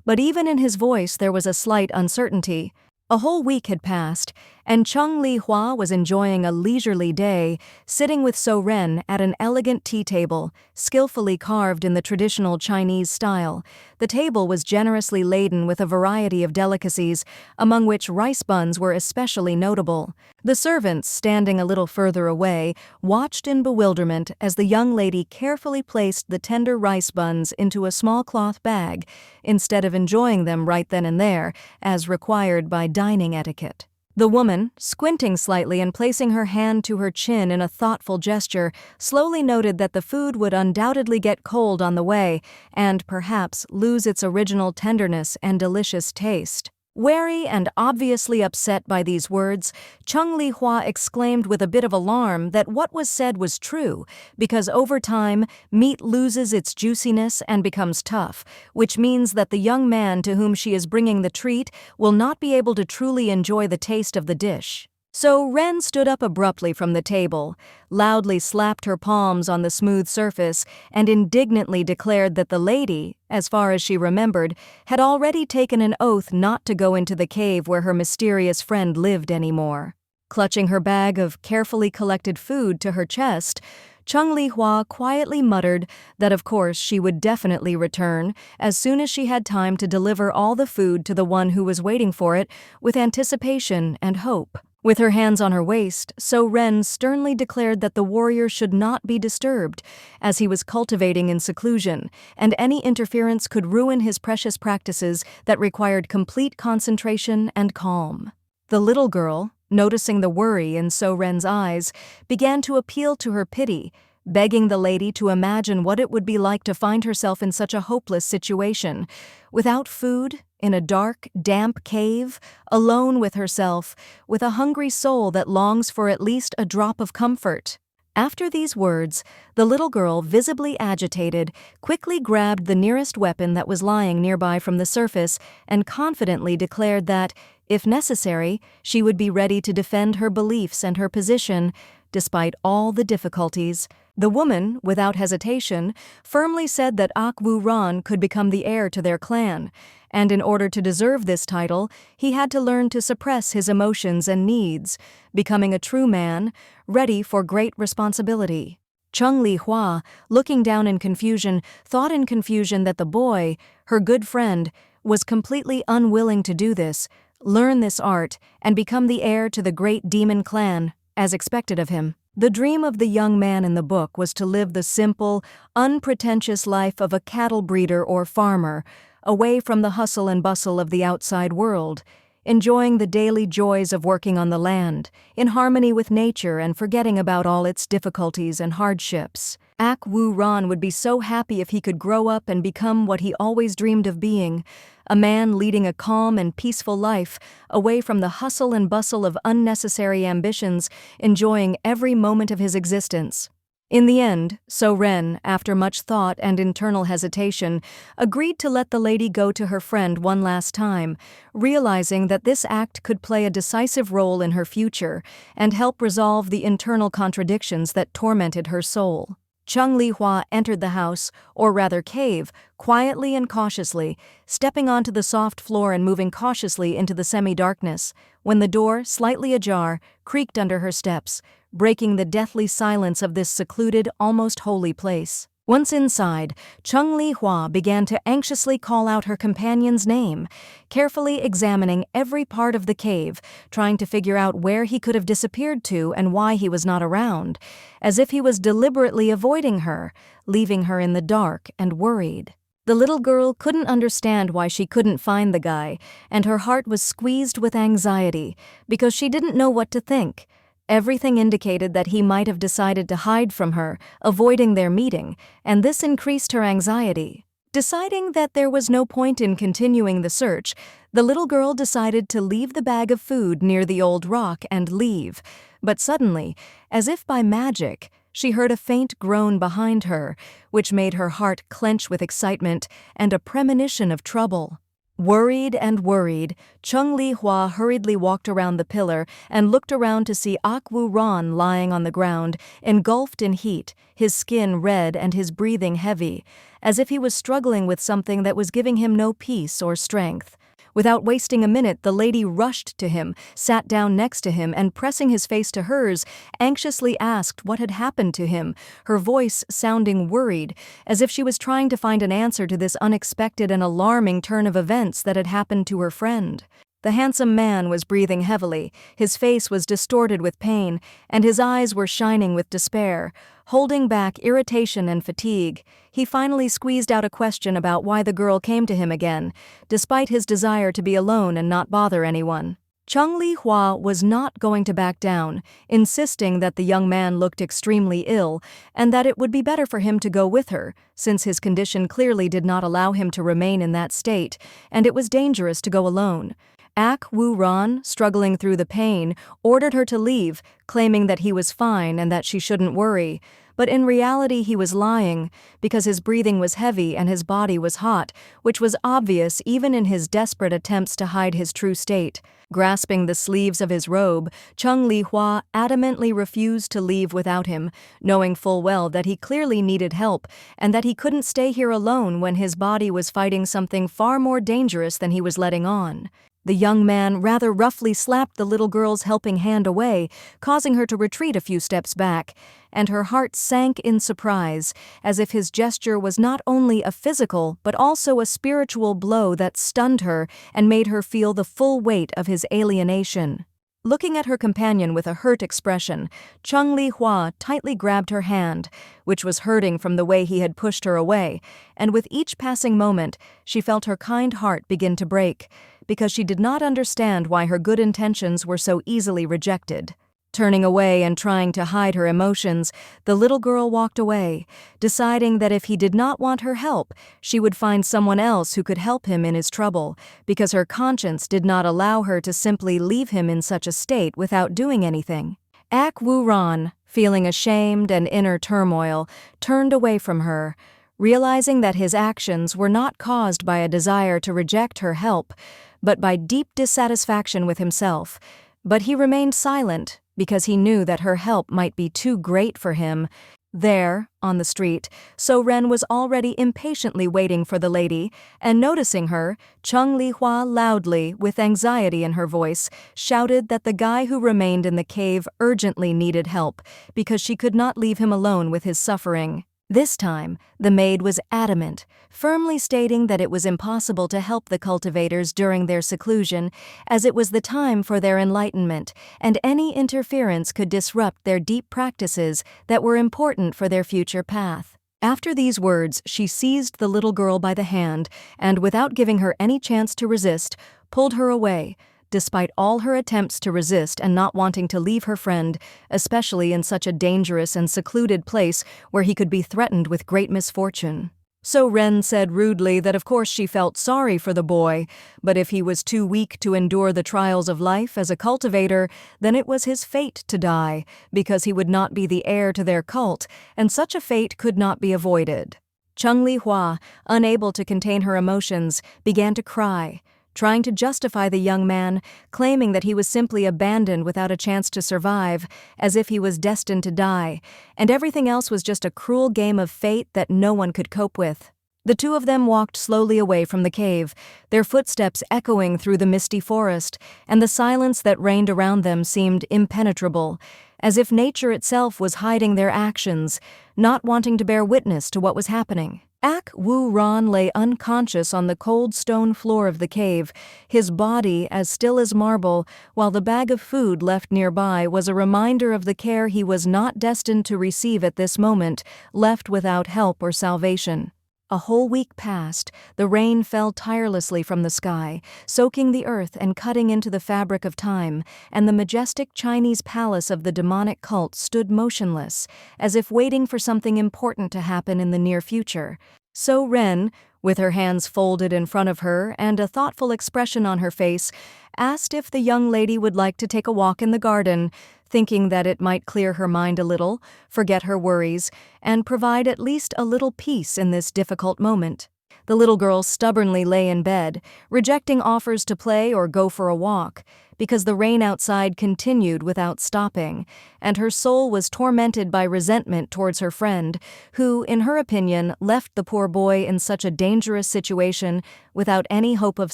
But even in his voice there was a slight uncertainty. A whole week had passed, and Chung Li-hua was enjoying a leisurely day, sitting with So-ren at an elegant tea table, skillfully carved in the traditional Chinese style. The table was generously laden with a variety of delicacies, among which rice buns were especially notable. The servants, standing a little further away, watched in bewilderment as the young lady carefully placed the tender rice buns into a small cloth bag, instead of enjoying them right then and there, as required by dining etiquette. The woman, squinting slightly and placing her hand to her chin in a thoughtful gesture, slowly noted that the food would undoubtedly get cold on the way and, perhaps, lose its original tenderness and delicious taste. Wary and obviously upset by these words, Chung Li-hua exclaimed with a bit of alarm that what was said was true, because over time, meat loses its juiciness and becomes tough, which means that the young man to whom she is bringing the treat will not be able to truly enjoy the taste of the dish. So Ren stood up abruptly from the table, loudly slapped her palms on the smooth surface, and indignantly declared that the lady, as far as she remembered, had already taken an oath not to go into the cave where her mysterious friend lived anymore. Clutching her bag of carefully collected food to her chest, Chung Li-hua quietly muttered that of course she would definitely return as soon as she had time to deliver all the food to the one who was waiting for it with anticipation and hope. With her hands on her waist, So Ren sternly declared that the warrior should not be disturbed, as he was cultivating in seclusion, and any interference could ruin his precious practices that required complete concentration and calm. The little girl, noticing the worry in So Ren's eyes, began to appeal to her pity, begging the lady to imagine what it would be like to find herself in such a hopeless situation, without food, in a dark, damp cave, alone with herself, with a hungry soul that longs for at least a drop of comfort. After these words, the little girl, visibly agitated, quickly grabbed the nearest weapon that was lying nearby from the surface and confidently declared that, if necessary, she would be ready to defend her beliefs and her position, despite all the difficulties. The woman, without hesitation, firmly said that Ak Wu Ran could become the heir to their clan, and in order to deserve this title, he had to learn to suppress his emotions and needs, becoming a true man, ready for great responsibility. Chung Li-hua, looking down in confusion, thought in confusion that the boy, her good friend, was completely unwilling to do this, learn this art, and become the heir to the great demon clan, as expected of him. The dream of the young man in the book was to live the simple, unpretentious life of a cattle breeder or farmer, away from the hustle and bustle of the outside world, enjoying the daily joys of working on the land, in harmony with nature and forgetting about all its difficulties and hardships. Ak Wu Ran would be so happy if he could grow up and become what he always dreamed of being, a man leading a calm and peaceful life, away from the hustle and bustle of unnecessary ambitions, enjoying every moment of his existence. In the end, So Ren, after much thought and internal hesitation, agreed to let the lady go to her friend one last time, realizing that this act could play a decisive role in her future and help resolve the internal contradictions that tormented her soul. Chung Li-hua entered the house, or rather cave, quietly and cautiously, stepping onto the soft floor and moving cautiously into the semi-darkness, when the door, slightly ajar, creaked under her steps, breaking the deathly silence of this secluded, almost holy place. Once inside, Chung Li-hua began to anxiously call out her companion's name, carefully examining every part of the cave, trying to figure out where he could have disappeared to and why he was not around, as if he was deliberately avoiding her, leaving her in the dark and worried. The little girl couldn't understand why she couldn't find the guy, and her heart was squeezed with anxiety, because she didn't know what to think. Everything indicated that he might have decided to hide from her, avoiding their meeting, and this increased her anxiety. Deciding that there was no point in continuing the search, the little girl decided to leave the bag of food near the old rock and leave. But suddenly, as if by magic, she heard a faint groan behind her, which made her heart clench with excitement and a premonition of trouble. Worried and worried, Chung Li-hua hurriedly walked around the pillar and looked around to see Ak Wu Ran lying on the ground, engulfed in heat, his skin red and his breathing heavy, as if he was struggling with something that was giving him no peace or strength. Without wasting a minute, the lady rushed to him, sat down next to him, and pressing his face to hers, anxiously asked what had happened to him, her voice sounding worried, as if she was trying to find an answer to this unexpected and alarming turn of events that had happened to her friend. The handsome man was breathing heavily, his face was distorted with pain, and his eyes were shining with despair. Holding back irritation and fatigue, he finally squeezed out a question about why the girl came to him again, despite his desire to be alone and not bother anyone. Chung Li-hua was not going to back down, insisting that the young man looked extremely ill and that it would be better for him to go with her, since his condition clearly did not allow him to remain in that state, and it was dangerous to go alone. Ak Woo-ran, struggling through the pain, ordered her to leave, claiming that he was fine and that she shouldn't worry. But in reality he was lying, because his breathing was heavy and his body was hot, which was obvious even in his desperate attempts to hide his true state. Grasping the sleeves of his robe, Chung Li-hwa adamantly refused to leave without him, knowing full well that he clearly needed help and that he couldn't stay here alone when his body was fighting something far more dangerous than he was letting on. The young man rather roughly slapped the little girl's helping hand away, causing her to retreat a few steps back, and her heart sank in surprise, as if his gesture was not only a physical but also a spiritual blow that stunned her and made her feel the full weight of his alienation. Looking at her companion with a hurt expression, Chung Li-hwa tightly grabbed her hand, which was hurting from the way he had pushed her away, and with each passing moment, she felt her kind heart begin to break, because she did not understand why her good intentions were so easily rejected. Turning away and trying to hide her emotions, the little girl walked away, deciding that if he did not want her help, she would find someone else who could help him in his trouble, because her conscience did not allow her to simply leave him in such a state without doing anything. Ak Woo-ran, feeling ashamed and inner turmoil, turned away from her, realizing that his actions were not caused by a desire to reject her help, but by deep dissatisfaction with himself. But he remained silent, because he knew that her help might be too great for him. There, on the street, So-ren was already impatiently waiting for the lady, and noticing her, Chung Li-hwa loudly, with anxiety in her voice, shouted that the guy who remained in the cave urgently needed help, because she could not leave him alone with his suffering. This time, the maid was adamant, firmly stating that it was impossible to help the cultivators during their seclusion, as it was the time for their enlightenment, and any interference could disrupt their deep practices that were important for their future path. After these words, she seized the little girl by the hand and, without giving her any chance to resist, pulled her away, despite all her attempts to resist and not wanting to leave her friend, especially in such a dangerous and secluded place where he could be threatened with great misfortune. So-ren said rudely that of course she felt sorry for the boy, but if he was too weak to endure the trials of life as a cultivator, then it was his fate to die, because he would not be the heir to their cult, and such a fate could not be avoided. Chung Li-hwa, unable to contain her emotions, began to cry, trying to justify the young man, claiming that he was simply abandoned without a chance to survive, as if he was destined to die, and everything else was just a cruel game of fate that no one could cope with. The two of them walked slowly away from the cave, their footsteps echoing through the misty forest, and the silence that reigned around them seemed impenetrable, as if nature itself was hiding their actions, not wanting to bear witness to what was happening. Ak Woo-ran lay unconscious on the cold stone floor of the cave, his body as still as marble, while the bag of food left nearby was a reminder of the care he was not destined to receive at this moment, left without help or salvation. A whole week passed. The rain fell tirelessly from the sky, soaking the earth and cutting into the fabric of time, and the majestic Chinese palace of the demonic cult stood motionless, as if waiting for something important to happen in the near future. So-ren, with her hands folded in front of her and a thoughtful expression on her face, asked if the young lady would like to take a walk in the garden, thinking that it might clear her mind a little, forget her worries, and provide at least a little peace in this difficult moment. The little girl stubbornly lay in bed, rejecting offers to play or go for a walk, because the rain outside continued without stopping, and her soul was tormented by resentment towards her friend, who, in her opinion, left the poor boy in such a dangerous situation without any hope of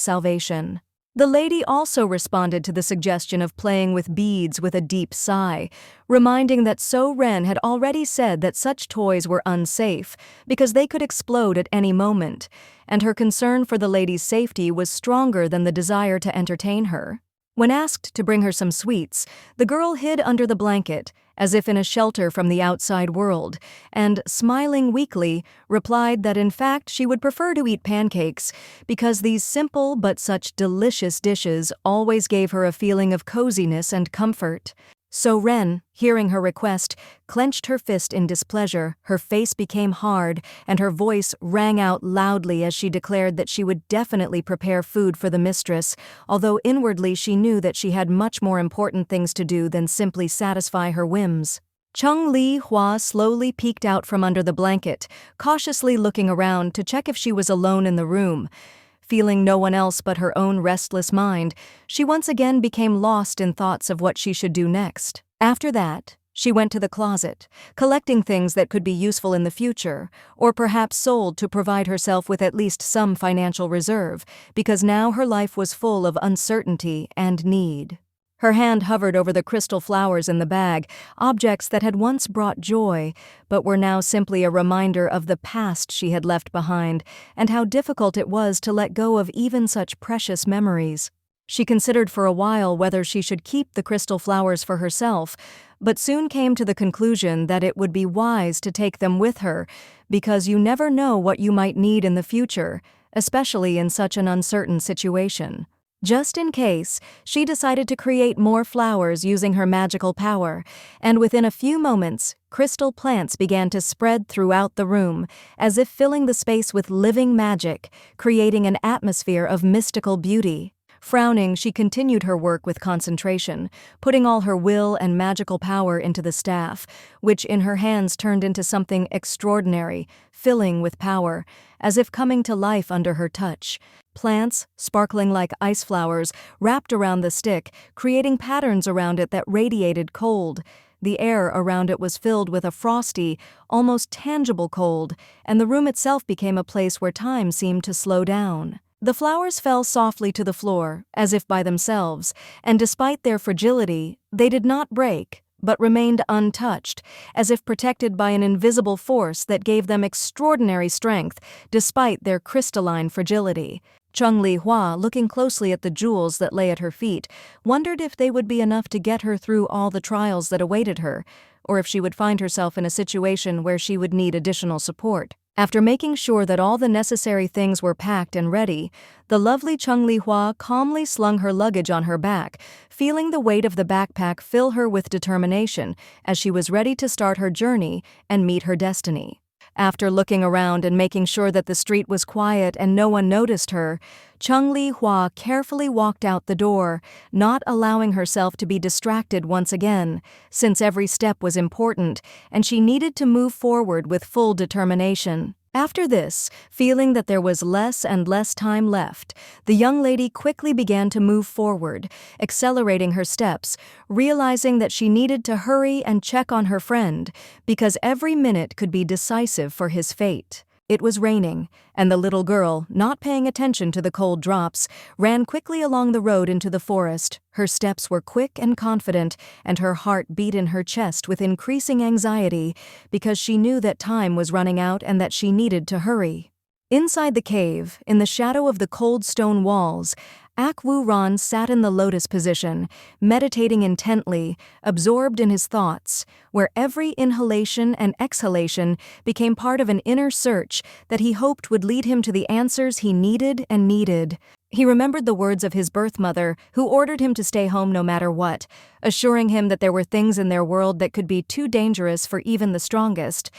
salvation. The lady also responded to the suggestion of playing with beads with a deep sigh, reminding that So-ren had already said that such toys were unsafe because they could explode at any moment, and her concern for the lady's safety was stronger than the desire to entertain her. When asked to bring her some sweets, the girl hid under the blanket, as if in a shelter from the outside world, and, smiling weakly, replied that in fact she would prefer to eat pancakes, because these simple but such delicious dishes always gave her a feeling of coziness and comfort. So Ren, hearing her request, clenched her fist in displeasure, her face became hard, and her voice rang out loudly as she declared that she would definitely prepare food for the mistress, although inwardly she knew that she had much more important things to do than simply satisfy her whims. Chung Li Hua slowly peeked out from under the blanket, cautiously looking around to check if she was alone in the room. Feeling no one else but her own restless mind, she once again became lost in thoughts of what she should do next. After that, she went to the closet, collecting things that could be useful in the future, or perhaps sold to provide herself with at least some financial reserve, because now her life was full of uncertainty and need. Her hand hovered over the crystal flowers in the bag, objects that had once brought joy, but were now simply a reminder of the past she had left behind, and how difficult it was to let go of even such precious memories. She considered for a while whether she should keep the crystal flowers for herself, but soon came to the conclusion that it would be wise to take them with her, because you never know what you might need in the future, especially in such an uncertain situation. Just in case, she decided to create more flowers using her magical power, and within a few moments, crystal plants began to spread throughout the room, as if filling the space with living magic, creating an atmosphere of mystical beauty. Frowning, she continued her work with concentration, putting all her will and magical power into the staff, which in her hands turned into something extraordinary, filling with power, as if coming to life under her touch. Plants, sparkling like ice flowers, wrapped around the stick, creating patterns around it that radiated cold. The air around it was filled with a frosty, almost tangible cold, and the room itself became a place where time seemed to slow down. The flowers fell softly to the floor, as if by themselves, and despite their fragility, they did not break, but remained untouched, as if protected by an invisible force that gave them extraordinary strength, despite their crystalline fragility. Chung Li Hua, looking closely at the jewels that lay at her feet, wondered if they would be enough to get her through all the trials that awaited her, or if she would find herself in a situation where she would need additional support. After making sure that all the necessary things were packed and ready, the lovely Chung Li Hua calmly slung her luggage on her back, feeling the weight of the backpack fill her with determination as she was ready to start her journey and meet her destiny. After looking around and making sure that the street was quiet and no one noticed her, Chung Li Hua carefully walked out the door, not allowing herself to be distracted once again, since every step was important and she needed to move forward with full determination. After this, feeling that there was less and less time left, the young lady quickly began to move forward, accelerating her steps, realizing that she needed to hurry and check on her friend, because every minute could be decisive for his fate. It was raining, and the little girl, not paying attention to the cold drops, ran quickly along the road into the forest. Her steps were quick and confident, and her heart beat in her chest with increasing anxiety because she knew that time was running out and that she needed to hurry. Inside the cave, in the shadow of the cold stone walls, Ak Wu Ron sat in the lotus position, meditating intently, absorbed in his thoughts, where every inhalation and exhalation became part of an inner search that he hoped would lead him to the answers he needed and needed. He remembered the words of his birth mother, who ordered him to stay home no matter what, assuring him that there were things in their world that could be too dangerous for even the strongest,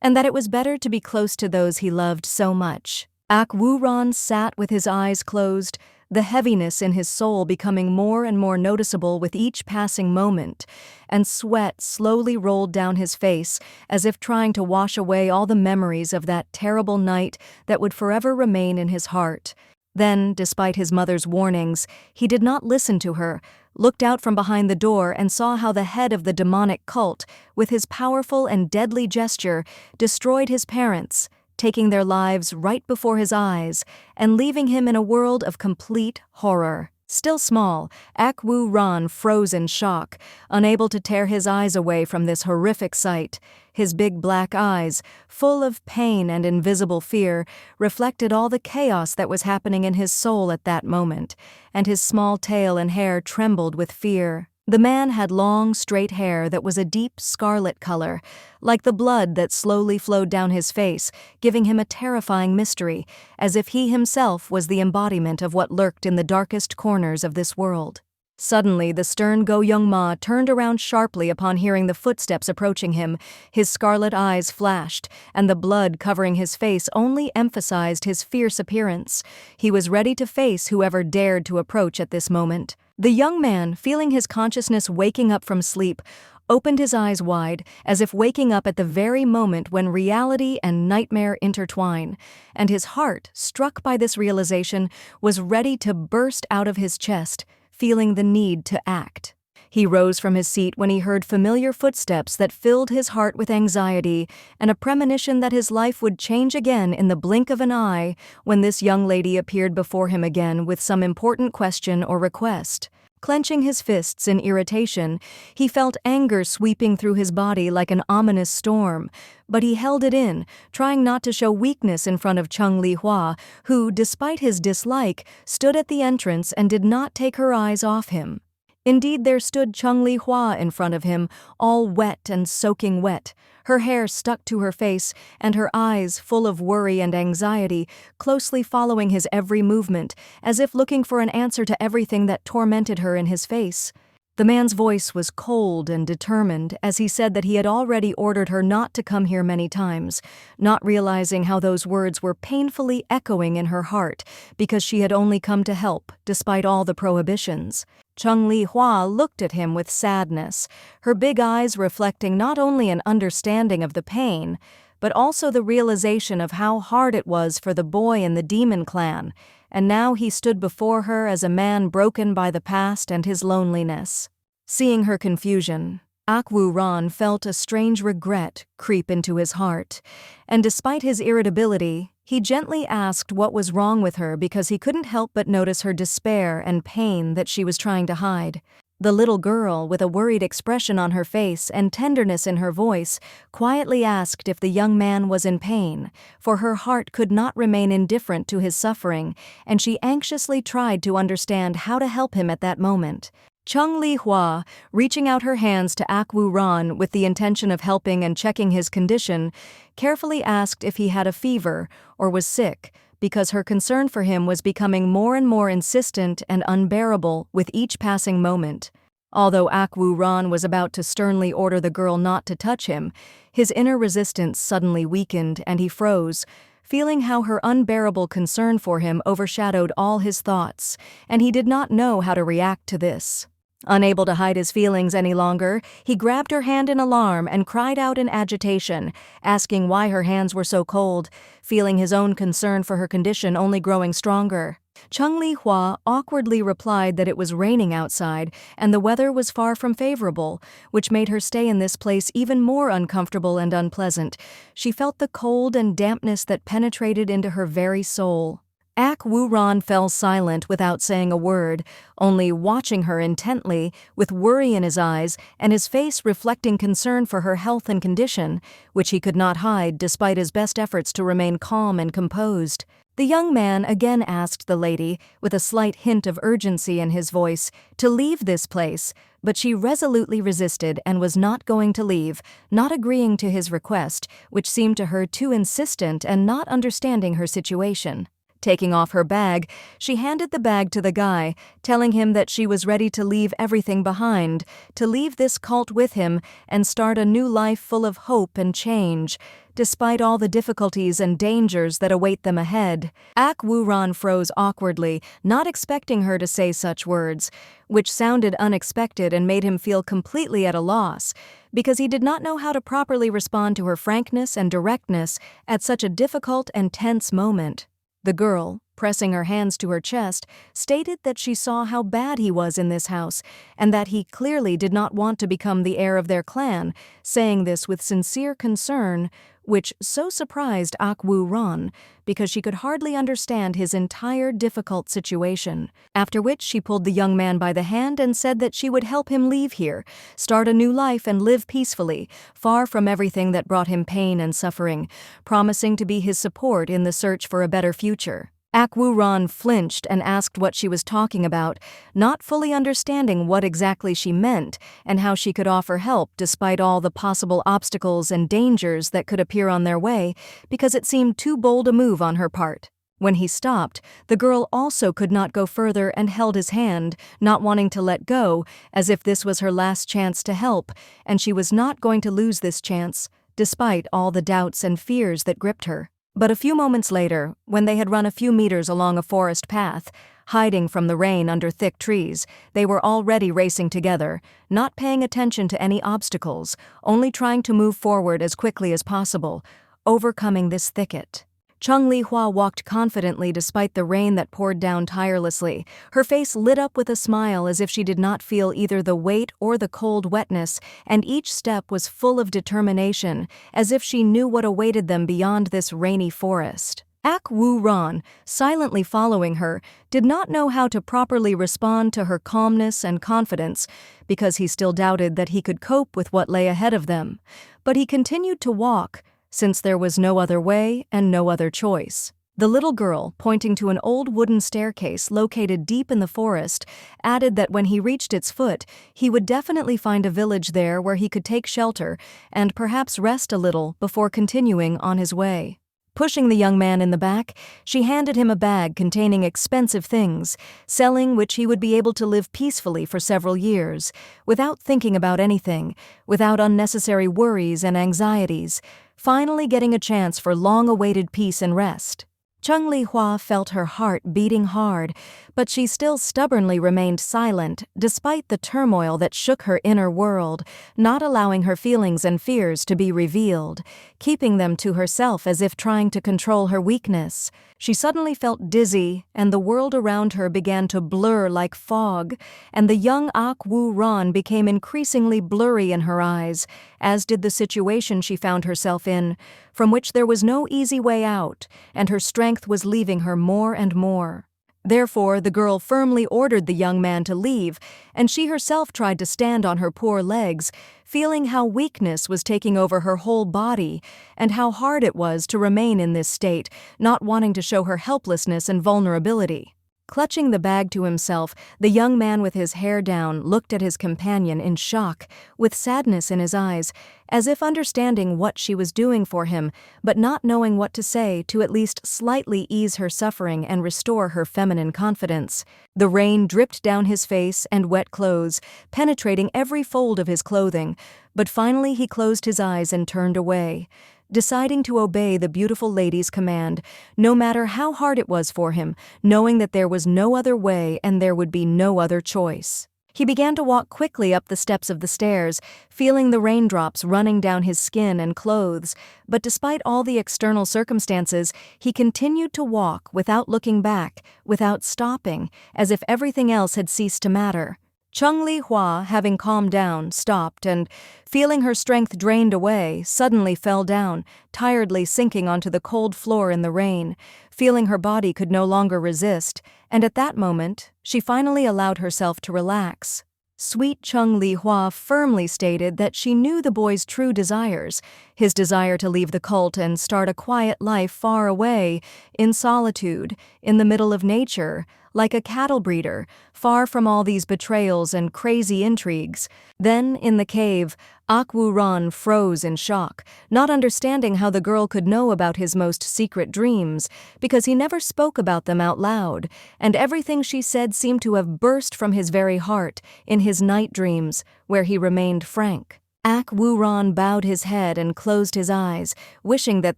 and that it was better to be close to those he loved so much. Ak Wu Ron sat with his eyes closed, the heaviness in his soul becoming more and more noticeable with each passing moment, and sweat slowly rolled down his face as if trying to wash away all the memories of that terrible night that would forever remain in his heart. Then, despite his mother's warnings, he did not listen to her, looked out from behind the door and saw how the head of the demonic cult, with his powerful and deadly gesture, destroyed his parents, taking their lives right before his eyes and leaving him in a world of complete horror. Still small, Ak Wu Ron froze in shock, unable to tear his eyes away from this horrific sight. His big black eyes, full of pain and invisible fear, reflected all the chaos that was happening in his soul at that moment, and his small tail and hair trembled with fear. The man had long, straight hair that was a deep scarlet color, like the blood that slowly flowed down his face, giving him a terrifying mystery, as if he himself was the embodiment of what lurked in the darkest corners of this world. Suddenly, the stern Go Young-ma turned around sharply upon hearing the footsteps approaching him. His scarlet eyes flashed, and the blood covering his face only emphasized his fierce appearance. He was ready to face whoever dared to approach at this moment. The young man, feeling his consciousness waking up from sleep, opened his eyes wide, as if waking up at the very moment when reality and nightmare intertwine, and his heart, struck by this realization, was ready to burst out of his chest, feeling the need to act. He rose from his seat when he heard familiar footsteps that filled his heart with anxiety and a premonition that his life would change again in the blink of an eye when this young lady appeared before him again with some important question or request. Clenching his fists in irritation, he felt anger sweeping through his body like an ominous storm, but he held it in, trying not to show weakness in front of Chung Li-hua, who, despite his dislike, stood at the entrance and did not take her eyes off him. Indeed, there stood Chung Li-hua in front of him, all wet and soaking wet, her hair stuck to her face and her eyes, full of worry and anxiety, closely following his every movement, as if looking for an answer to everything that tormented her in his face. The man's voice was cold and determined as he said that he had already ordered her not to come here many times, not realizing how those words were painfully echoing in her heart because she had only come to help, despite all the prohibitions. Chung Li-hua looked at him with sadness, her big eyes reflecting not only an understanding of the pain, but also the realization of how hard it was for the boy in the demon clan, and now he stood before her as a man broken by the past and his loneliness. Seeing her confusion, Ak-woo-ran felt a strange regret creep into his heart, and despite his irritability, he gently asked what was wrong with her because he couldn't help but notice her despair and pain that she was trying to hide. The little girl, with a worried expression on her face and tenderness in her voice, quietly asked if the young man was in pain, for her heart could not remain indifferent to his suffering, and she anxiously tried to understand how to help him at that moment. Chung Li-hua, reaching out her hands to Ak-woo-ran with the intention of helping and checking his condition, carefully asked if he had a fever or was sick, because her concern for him was becoming more and more insistent and unbearable with each passing moment. Although Ak-woo-ran was about to sternly order the girl not to touch him, his inner resistance suddenly weakened and he froze, feeling how her unbearable concern for him overshadowed all his thoughts, and he did not know how to react to this. Unable to hide his feelings any longer, he grabbed her hand in alarm and cried out in agitation, asking why her hands were so cold, feeling his own concern for her condition only growing stronger. Chung Li-hua awkwardly replied that it was raining outside and the weather was far from favorable, which made her stay in this place even more uncomfortable and unpleasant. She felt the cold and dampness that penetrated into her very soul. Ak-woo-ran fell silent without saying a word, only watching her intently, with worry in his eyes and his face reflecting concern for her health and condition, which he could not hide despite his best efforts to remain calm and composed. The young man again asked the lady, with a slight hint of urgency in his voice, to leave this place, but she resolutely resisted and was not going to leave, not agreeing to his request, which seemed to her too insistent and not understanding her situation. Taking off her bag, she handed the bag to the guy, telling him that she was ready to leave everything behind, to leave this cult with him and start a new life full of hope and change, despite all the difficulties and dangers that await them ahead. Ak-woo-ran froze awkwardly, not expecting her to say such words, which sounded unexpected and made him feel completely at a loss, because he did not know how to properly respond to her frankness and directness at such a difficult and tense moment. The girl, pressing her hands to her chest, stated that she saw how bad he was in this house, and that he clearly did not want to become the heir of their clan, saying this with sincere concern, which so surprised Ak-woo-ran, because she could hardly understand his entire difficult situation. After which she pulled the young man by the hand and said that she would help him leave here, start a new life and live peacefully, far from everything that brought him pain and suffering, promising to be his support in the search for a better future. Ak-woo-ran flinched and asked what she was talking about, not fully understanding what exactly she meant and how she could offer help despite all the possible obstacles and dangers that could appear on their way, because it seemed too bold a move on her part. When he stopped, the girl also could not go further and held his hand, not wanting to let go, as if this was her last chance to help, and she was not going to lose this chance, despite all the doubts and fears that gripped her. But a few moments later, when they had run a few meters along a forest path, hiding from the rain under thick trees, they were already racing together, not paying attention to any obstacles, only trying to move forward as quickly as possible, overcoming this thicket. Chung Li-hua walked confidently despite the rain that poured down tirelessly. Her face lit up with a smile as if she did not feel either the weight or the cold wetness, and each step was full of determination, as if she knew what awaited them beyond this rainy forest. Ak Woo-ran, silently following her, did not know how to properly respond to her calmness and confidence, because he still doubted that he could cope with what lay ahead of them. But he continued to walk, since there was no other way and no other choice. The little girl, pointing to an old wooden staircase located deep in the forest, added that when he reached its foot, he would definitely find a village there where he could take shelter and perhaps rest a little before continuing on his way. Pushing the young man in the back, she handed him a bag containing expensive things, selling which he would be able to live peacefully for several years, without thinking about anything, without unnecessary worries and anxieties, finally getting a chance for long-awaited peace and rest. Chung Li-hua felt her heart beating hard, but she still stubbornly remained silent despite the turmoil that shook her inner world, not allowing her feelings and fears to be revealed, keeping them to herself as if trying to control her weakness. She suddenly felt dizzy, and the world around her began to blur like fog, and the young Ak Woo-ran became increasingly blurry in her eyes, as did the situation she found herself in, from which there was no easy way out, and her strength was leaving her more and more. Therefore, the girl firmly ordered the young man to leave, and she herself tried to stand on her poor legs, feeling how weakness was taking over her whole body, and how hard it was to remain in this state, not wanting to show her helplessness and vulnerability. Clutching the bag to himself, the young man with his hair down looked at his companion in shock, with sadness in his eyes, as if understanding what she was doing for him, but not knowing what to say to at least slightly ease her suffering and restore her feminine confidence. The rain dripped down his face and wet clothes, penetrating every fold of his clothing, but finally he closed his eyes and turned away, deciding to obey the beautiful lady's command, no matter how hard it was for him, knowing that there was no other way and there would be no other choice. He began to walk quickly up the steps of the stairs, feeling the raindrops running down his skin and clothes, but despite all the external circumstances, he continued to walk without looking back, without stopping, as if everything else had ceased to matter. Chung Li-hua, having calmed down, stopped and, feeling her strength drained away, suddenly fell down, tiredly sinking onto the cold floor in the rain, feeling her body could no longer resist, and at that moment, she finally allowed herself to relax. Sweet Chung Li-hua firmly stated that she knew the boy's true desires, his desire to leave the cult and start a quiet life far away, in solitude, in the middle of nature, like a cattle breeder, far from all these betrayals and crazy intrigues. Then, in the cave, Ak Woo-ran froze in shock, not understanding how the girl could know about his most secret dreams, because he never spoke about them out loud, and everything she said seemed to have burst from his very heart, in his night dreams, where he remained frank. Ak Woo-ran bowed his head and closed his eyes, wishing that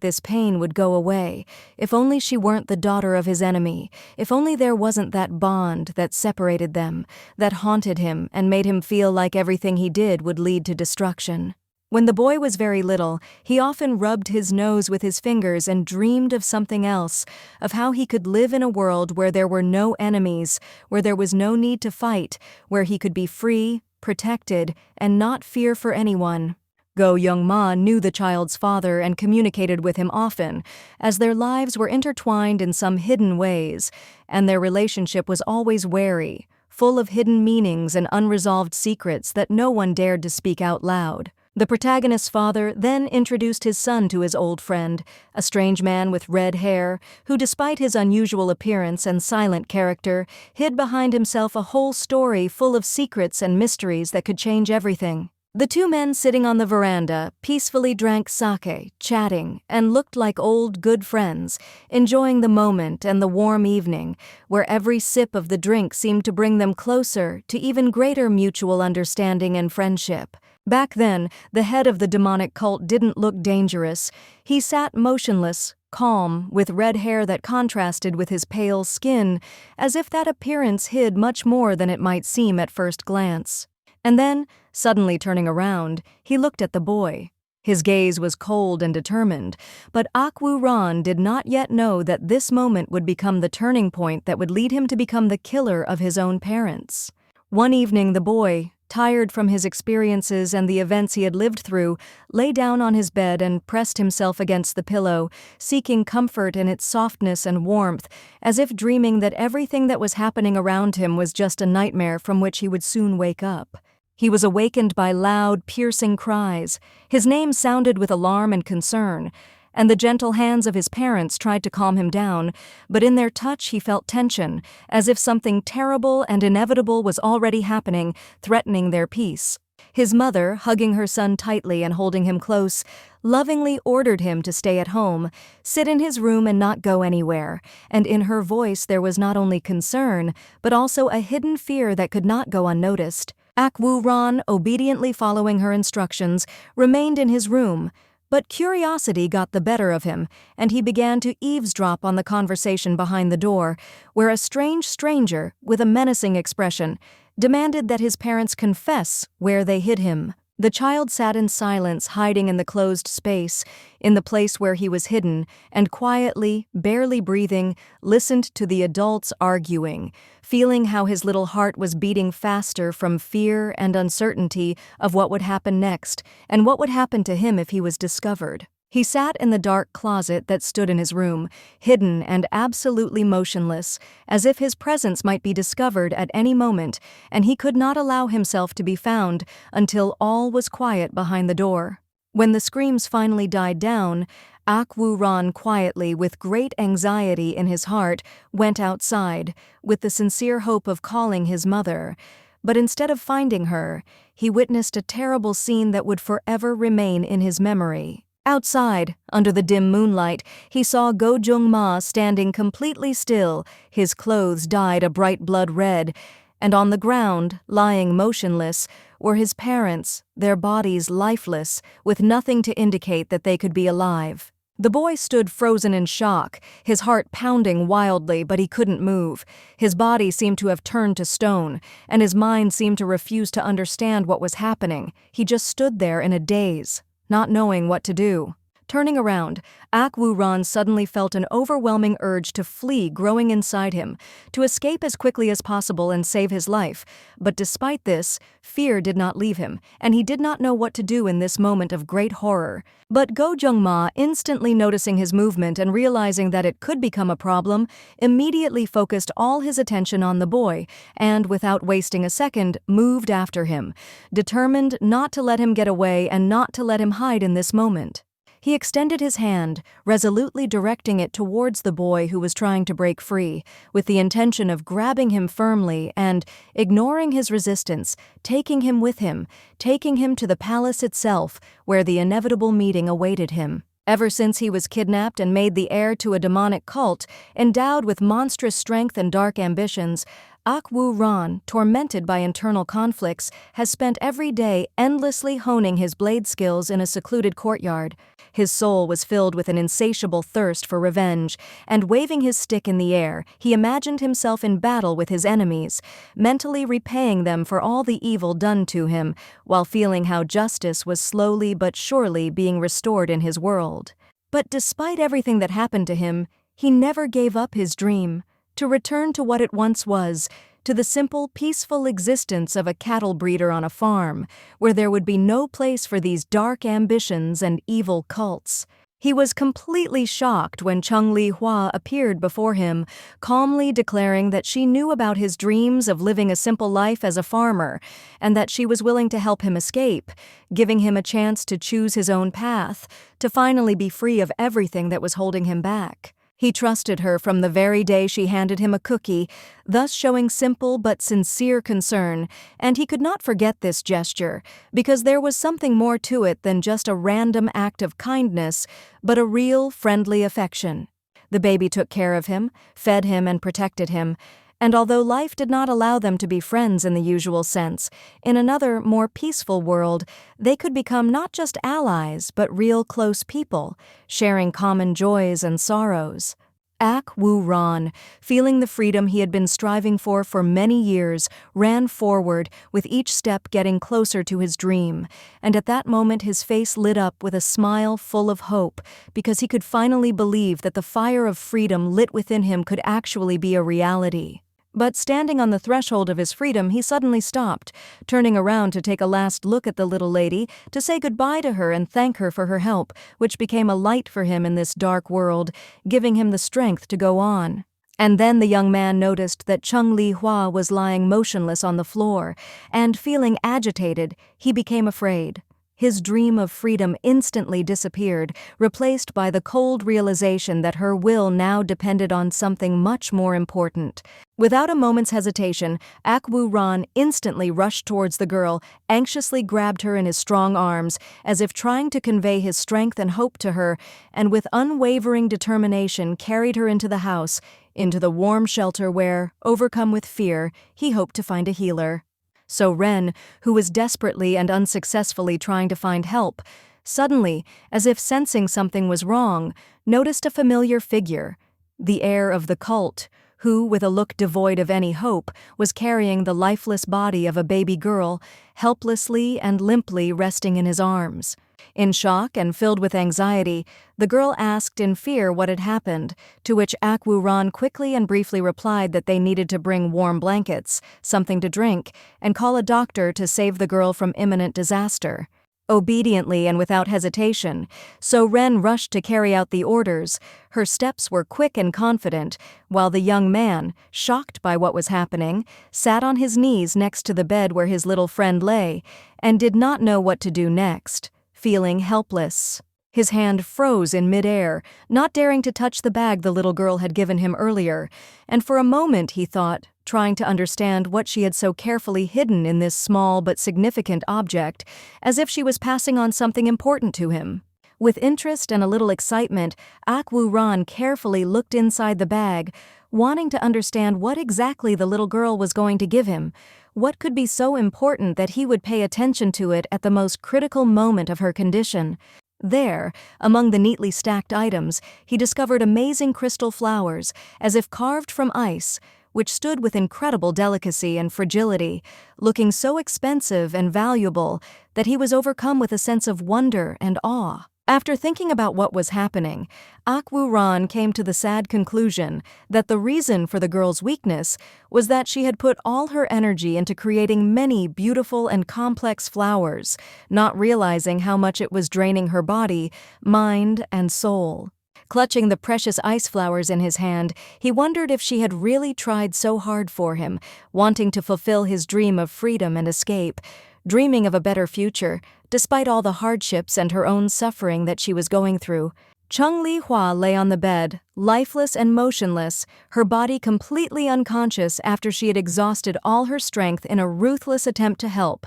this pain would go away. If only she weren't the daughter of his enemy, if only there wasn't that bond that separated them, that haunted him and made him feel like everything he did would lead to destruction. When the boy was very little, he often rubbed his nose with his fingers and dreamed of something else, of how he could live in a world where there were no enemies, where there was no need to fight, where he could be free, protected, and not fear for anyone. Go Young-ma knew the child's father and communicated with him often, as their lives were intertwined in some hidden ways, and their relationship was always wary, full of hidden meanings and unresolved secrets that no one dared to speak out loud. The protagonist's father then introduced his son to his old friend, a strange man with red hair, who despite his unusual appearance and silent character, hid behind himself a whole story full of secrets and mysteries that could change everything. The two men sitting on the veranda peacefully drank sake, chatting, and looked like old good friends, enjoying the moment and the warm evening, where every sip of the drink seemed to bring them closer to even greater mutual understanding and friendship. Back then, the head of the demonic cult didn't look dangerous. He sat motionless, calm, with red hair that contrasted with his pale skin, as if that appearance hid much more than it might seem at first glance. And then, suddenly turning around, he looked at the boy. His gaze was cold and determined, but Akwu Ran did not yet know that this moment would become the turning point that would lead him to become the killer of his own parents. One evening, the boy, tired from his experiences and the events he had lived through, lay down on his bed and pressed himself against the pillow, seeking comfort in its softness and warmth, as if dreaming that everything that was happening around him was just a nightmare from which he would soon wake up. He was awakened by loud, piercing cries. His name sounded with alarm and concern, and the gentle hands of his parents tried to calm him down, but in their touch he felt tension, as if something terrible and inevitable was already happening, threatening their peace. His mother, hugging her son tightly and holding him close, lovingly ordered him to stay at home, sit in his room and not go anywhere, and in her voice there was not only concern, but also a hidden fear that could not go unnoticed. Akwu Ran, obediently following her instructions, remained in his room, but curiosity got the better of him, and he began to eavesdrop on the conversation behind the door, where a strange stranger, with a menacing expression, demanded that his parents confess where they hid him. The child sat in silence, hiding in the closed space, in the place where he was hidden, and quietly, barely breathing, listened to the adults arguing, feeling how his little heart was beating faster from fear and uncertainty of what would happen next, and what would happen to him if he was discovered. He sat in the dark closet that stood in his room, hidden and absolutely motionless, as if his presence might be discovered at any moment, and he could not allow himself to be found until all was quiet behind the door. When the screams finally died down, Akwu Ran quietly, with great anxiety in his heart, went outside, with the sincere hope of calling his mother. But instead of finding her, he witnessed a terrible scene that would forever remain in his memory. Outside, under the dim moonlight, he saw Go Jung Ma standing completely still, his clothes dyed a bright blood red, and on the ground, lying motionless, were his parents, their bodies lifeless, with nothing to indicate that they could be alive. The boy stood frozen in shock, his heart pounding wildly, but he couldn't move. His body seemed to have turned to stone, and his mind seemed to refuse to understand what was happening. He just stood there in a daze, not knowing what to do. Turning around, Akwu Ran suddenly felt an overwhelming urge to flee growing inside him, to escape as quickly as possible and save his life. But despite this, fear did not leave him, and he did not know what to do in this moment of great horror. But Go Jung Ma, instantly noticing his movement and realizing that it could become a problem, immediately focused all his attention on the boy and, without wasting a second, moved after him, determined not to let him get away and not to let him hide in this moment. He extended his hand, resolutely directing it towards the boy who was trying to break free, with the intention of grabbing him firmly and, ignoring his resistance, taking him with him, taking him to the palace itself, where the inevitable meeting awaited him. Ever since he was kidnapped and made the heir to a demonic cult, endowed with monstrous strength and dark ambitions, Akwu Ran, tormented by internal conflicts, has spent every day endlessly honing his blade skills in a secluded courtyard. His soul was filled with an insatiable thirst for revenge, and waving his stick in the air, he imagined himself in battle with his enemies, mentally repaying them for all the evil done to him, while feeling how justice was slowly but surely being restored in his world. But despite everything that happened to him, he never gave up his dream. To return to what it once was, to the simple, peaceful existence of a cattle breeder on a farm, where there would be no place for these dark ambitions and evil cults. He was completely shocked when Chung Li Hua appeared before him, calmly declaring that she knew about his dreams of living a simple life as a farmer, and that she was willing to help him escape, giving him a chance to choose his own path, to finally be free of everything that was holding him back. He trusted her from the very day she handed him a cookie, thus showing simple but sincere concern, and he could not forget this gesture, because there was something more to it than just a random act of kindness, but a real, friendly affection. The baby took care of him, fed him, and protected him, and although life did not allow them to be friends in the usual sense, in another, more peaceful world, they could become not just allies, but real close people, sharing common joys and sorrows. Ak Woo Ron, feeling the freedom he had been striving for many years, ran forward, with each step getting closer to his dream, and at that moment his face lit up with a smile full of hope, because he could finally believe that the fire of freedom lit within him could actually be a reality. But standing on the threshold of his freedom, he suddenly stopped, turning around to take a last look at the little lady, to say goodbye to her and thank her for her help, which became a light for him in this dark world, giving him the strength to go on. And then the young man noticed that Chung Li Hua was lying motionless on the floor, and feeling agitated, he became afraid. His dream of freedom instantly disappeared, replaced by the cold realization that her will now depended on something much more important. Without a moment's hesitation, Ak Woo Ron instantly rushed towards the girl, anxiously grabbed her in his strong arms, as if trying to convey his strength and hope to her, and with unwavering determination carried her into the house, into the warm shelter where, overcome with fear, he hoped to find a healer. So Ren, who was desperately and unsuccessfully trying to find help, suddenly, as if sensing something was wrong, noticed a familiar figure, the heir of the cult, who, with a look devoid of any hope, was carrying the lifeless body of a baby girl, helplessly and limply resting in his arms. In shock and filled with anxiety, the girl asked in fear what had happened, to which Ak Woo Ron quickly and briefly replied that they needed to bring warm blankets, something to drink, and call a doctor to save the girl from imminent disaster. Obediently and without hesitation, So Ren rushed to carry out the orders. Her steps were quick and confident, while the young man, shocked by what was happening, sat on his knees next to the bed where his little friend lay, and did not know what to do next, feeling helpless. His hand froze in midair, not daring to touch the bag the little girl had given him earlier, and for a moment he thought, trying to understand what she had so carefully hidden in this small but significant object, as if she was passing on something important to him. With interest and a little excitement, Ak Woo Ron carefully looked inside the bag, wanting to understand what exactly the little girl was going to give him. What could be so important that he would pay attention to it at the most critical moment of her condition? There, among the neatly stacked items, he discovered amazing crystal flowers, as if carved from ice, which stood with incredible delicacy and fragility, looking so expensive and valuable that he was overcome with a sense of wonder and awe. After thinking about what was happening, Ak Woo Ron came to the sad conclusion that the reason for the girl's weakness was that she had put all her energy into creating many beautiful and complex flowers, not realizing how much it was draining her body, mind, and soul. Clutching the precious ice flowers in his hand, he wondered if she had really tried so hard for him, wanting to fulfill his dream of freedom and escape, dreaming of a better future, despite all the hardships and her own suffering that she was going through. Chung Li Hua lay on the bed, lifeless and motionless, her body completely unconscious after she had exhausted all her strength in a ruthless attempt to help,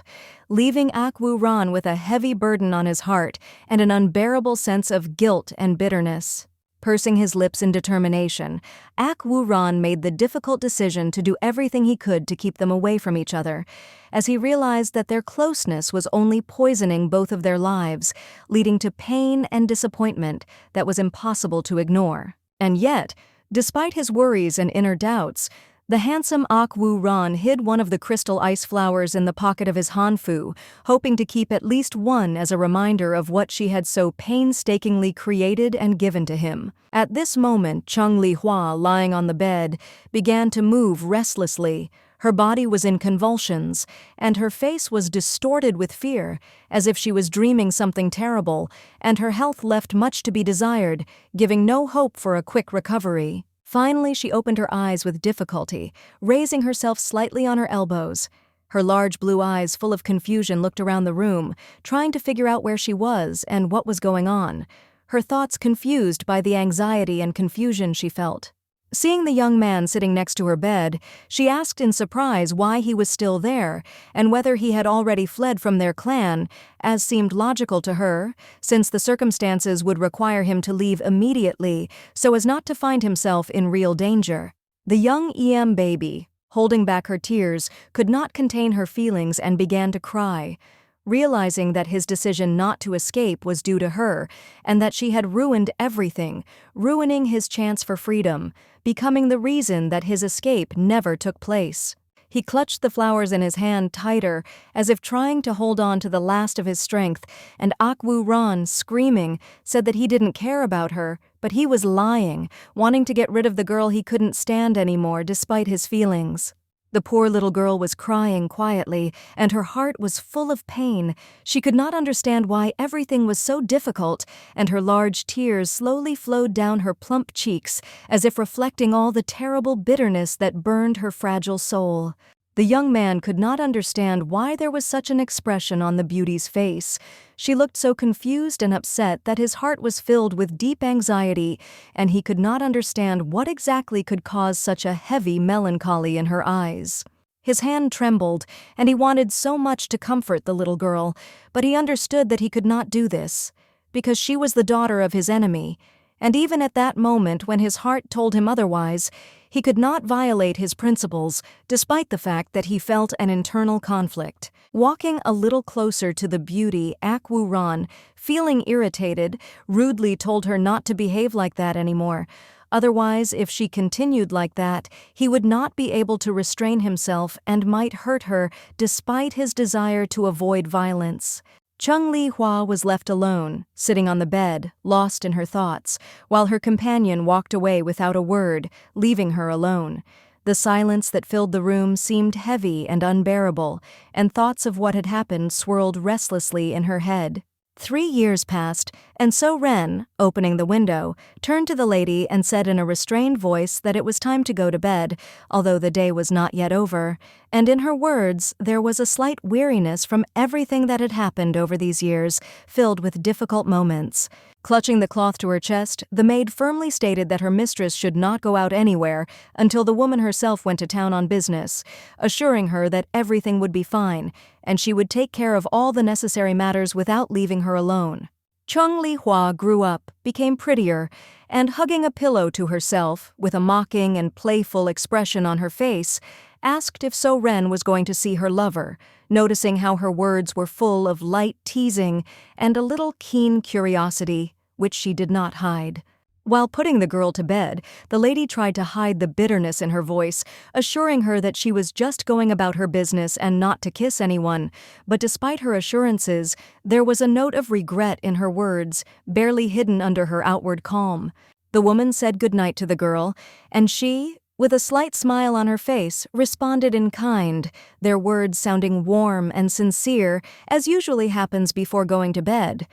leaving Ak Woo Ron with a heavy burden on his heart and an unbearable sense of guilt and bitterness. Pursing his lips in determination, Ak Woo Ron made the difficult decision to do everything he could to keep them away from each other, as he realized that their closeness was only poisoning both of their lives, leading to pain and disappointment that was impossible to ignore. And yet, despite his worries and inner doubts, the handsome Ak Woo Ron hid one of the crystal ice flowers in the pocket of his hanfu, hoping to keep at least one as a reminder of what she had so painstakingly created and given to him. At this moment, Chung Li Hua, lying on the bed, began to move restlessly. Her body was in convulsions, and her face was distorted with fear, as if she was dreaming something terrible, and her health left much to be desired, giving no hope for a quick recovery. Finally, she opened her eyes with difficulty, raising herself slightly on her elbows. Her large blue eyes, full of confusion, looked around the room, trying to figure out where she was and what was going on. her thoughts confused by the anxiety and confusion she felt. Seeing the young man sitting next to her bed, she asked in surprise why he was still there, and whether he had already fled from their clan, as seemed logical to her, since the circumstances would require him to leave immediately so as not to find himself in real danger. The young baby, holding back her tears, could not contain her feelings and began to cry, realizing that his decision not to escape was due to her, and that she had ruined everything, ruining his chance for freedom, becoming the reason that his escape never took place. He clutched the flowers in his hand tighter, as if trying to hold on to the last of his strength, and Ran, screaming, said that he didn't care about her, but he was lying, wanting to get rid of the girl he couldn't stand anymore despite his feelings. The poor little girl was crying quietly, and her heart was full of pain. She could not understand why everything was so difficult, and her large tears slowly flowed down her plump cheeks, as if reflecting all the terrible bitterness that burned her fragile soul. The young man could not understand why there was such an expression on the beauty's face. She looked so confused and upset that his heart was filled with deep anxiety, and he could not understand what exactly could cause such a heavy melancholy in her eyes. His hand trembled, and he wanted so much to comfort the little girl, but he understood that he could not do this, because she was the daughter of his enemy, and even at that moment when his heart told him otherwise, he could not violate his principles, despite the fact that he felt an internal conflict. Walking a little closer to the beauty, Ran, feeling irritated, rudely told her not to behave like that anymore. Otherwise, if she continued like that, he would not be able to restrain himself and might hurt her despite his desire to avoid violence. Hua was left alone, sitting on the bed, lost in her thoughts, while her companion walked away without a word, leaving her alone. The silence that filled the room seemed heavy and unbearable, and thoughts of what had happened swirled restlessly in her head. 3 years passed, and so Ren, opening the window, turned to the lady and said in a restrained voice that it was time to go to bed, although the day was not yet over, and in her words there was a slight weariness from everything that had happened over these years, filled with difficult moments. Clutching the cloth to her chest, the maid firmly stated that her mistress should not go out anywhere until the woman herself went to town on business, assuring her that everything would be fine, and she would take care of all the necessary matters without leaving her alone. Hua grew up, became prettier, and hugging a pillow to herself, with a mocking and playful expression on her face, asked if So Ren was going to see her lover, noticing how her words were full of light teasing and a little keen curiosity, which she did not hide. While putting the girl to bed, the lady tried to hide the bitterness in her voice, assuring her that she was just going about her business and not to kiss anyone, but despite her assurances, there was a note of regret in her words, barely hidden under her outward calm. The woman said goodnight to the girl, and she, with a slight smile on her face, responded in kind, their words sounding warm and sincere, as usually happens before going to bed.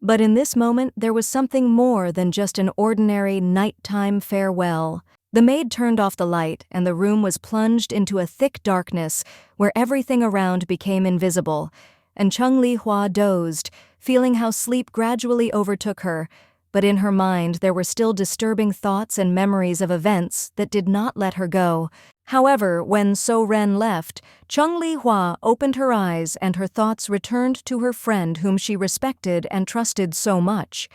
But in this moment there was something more than just an ordinary nighttime farewell. The maid turned off the light, and the room was plunged into a thick darkness where everything around became invisible, and Hua dozed, feeling how sleep gradually overtook her, but in her mind there were still disturbing thoughts and memories of events that did not let her go. However, when So Ren left, Hua opened her eyes and her thoughts returned to her friend whom she respected and trusted so much.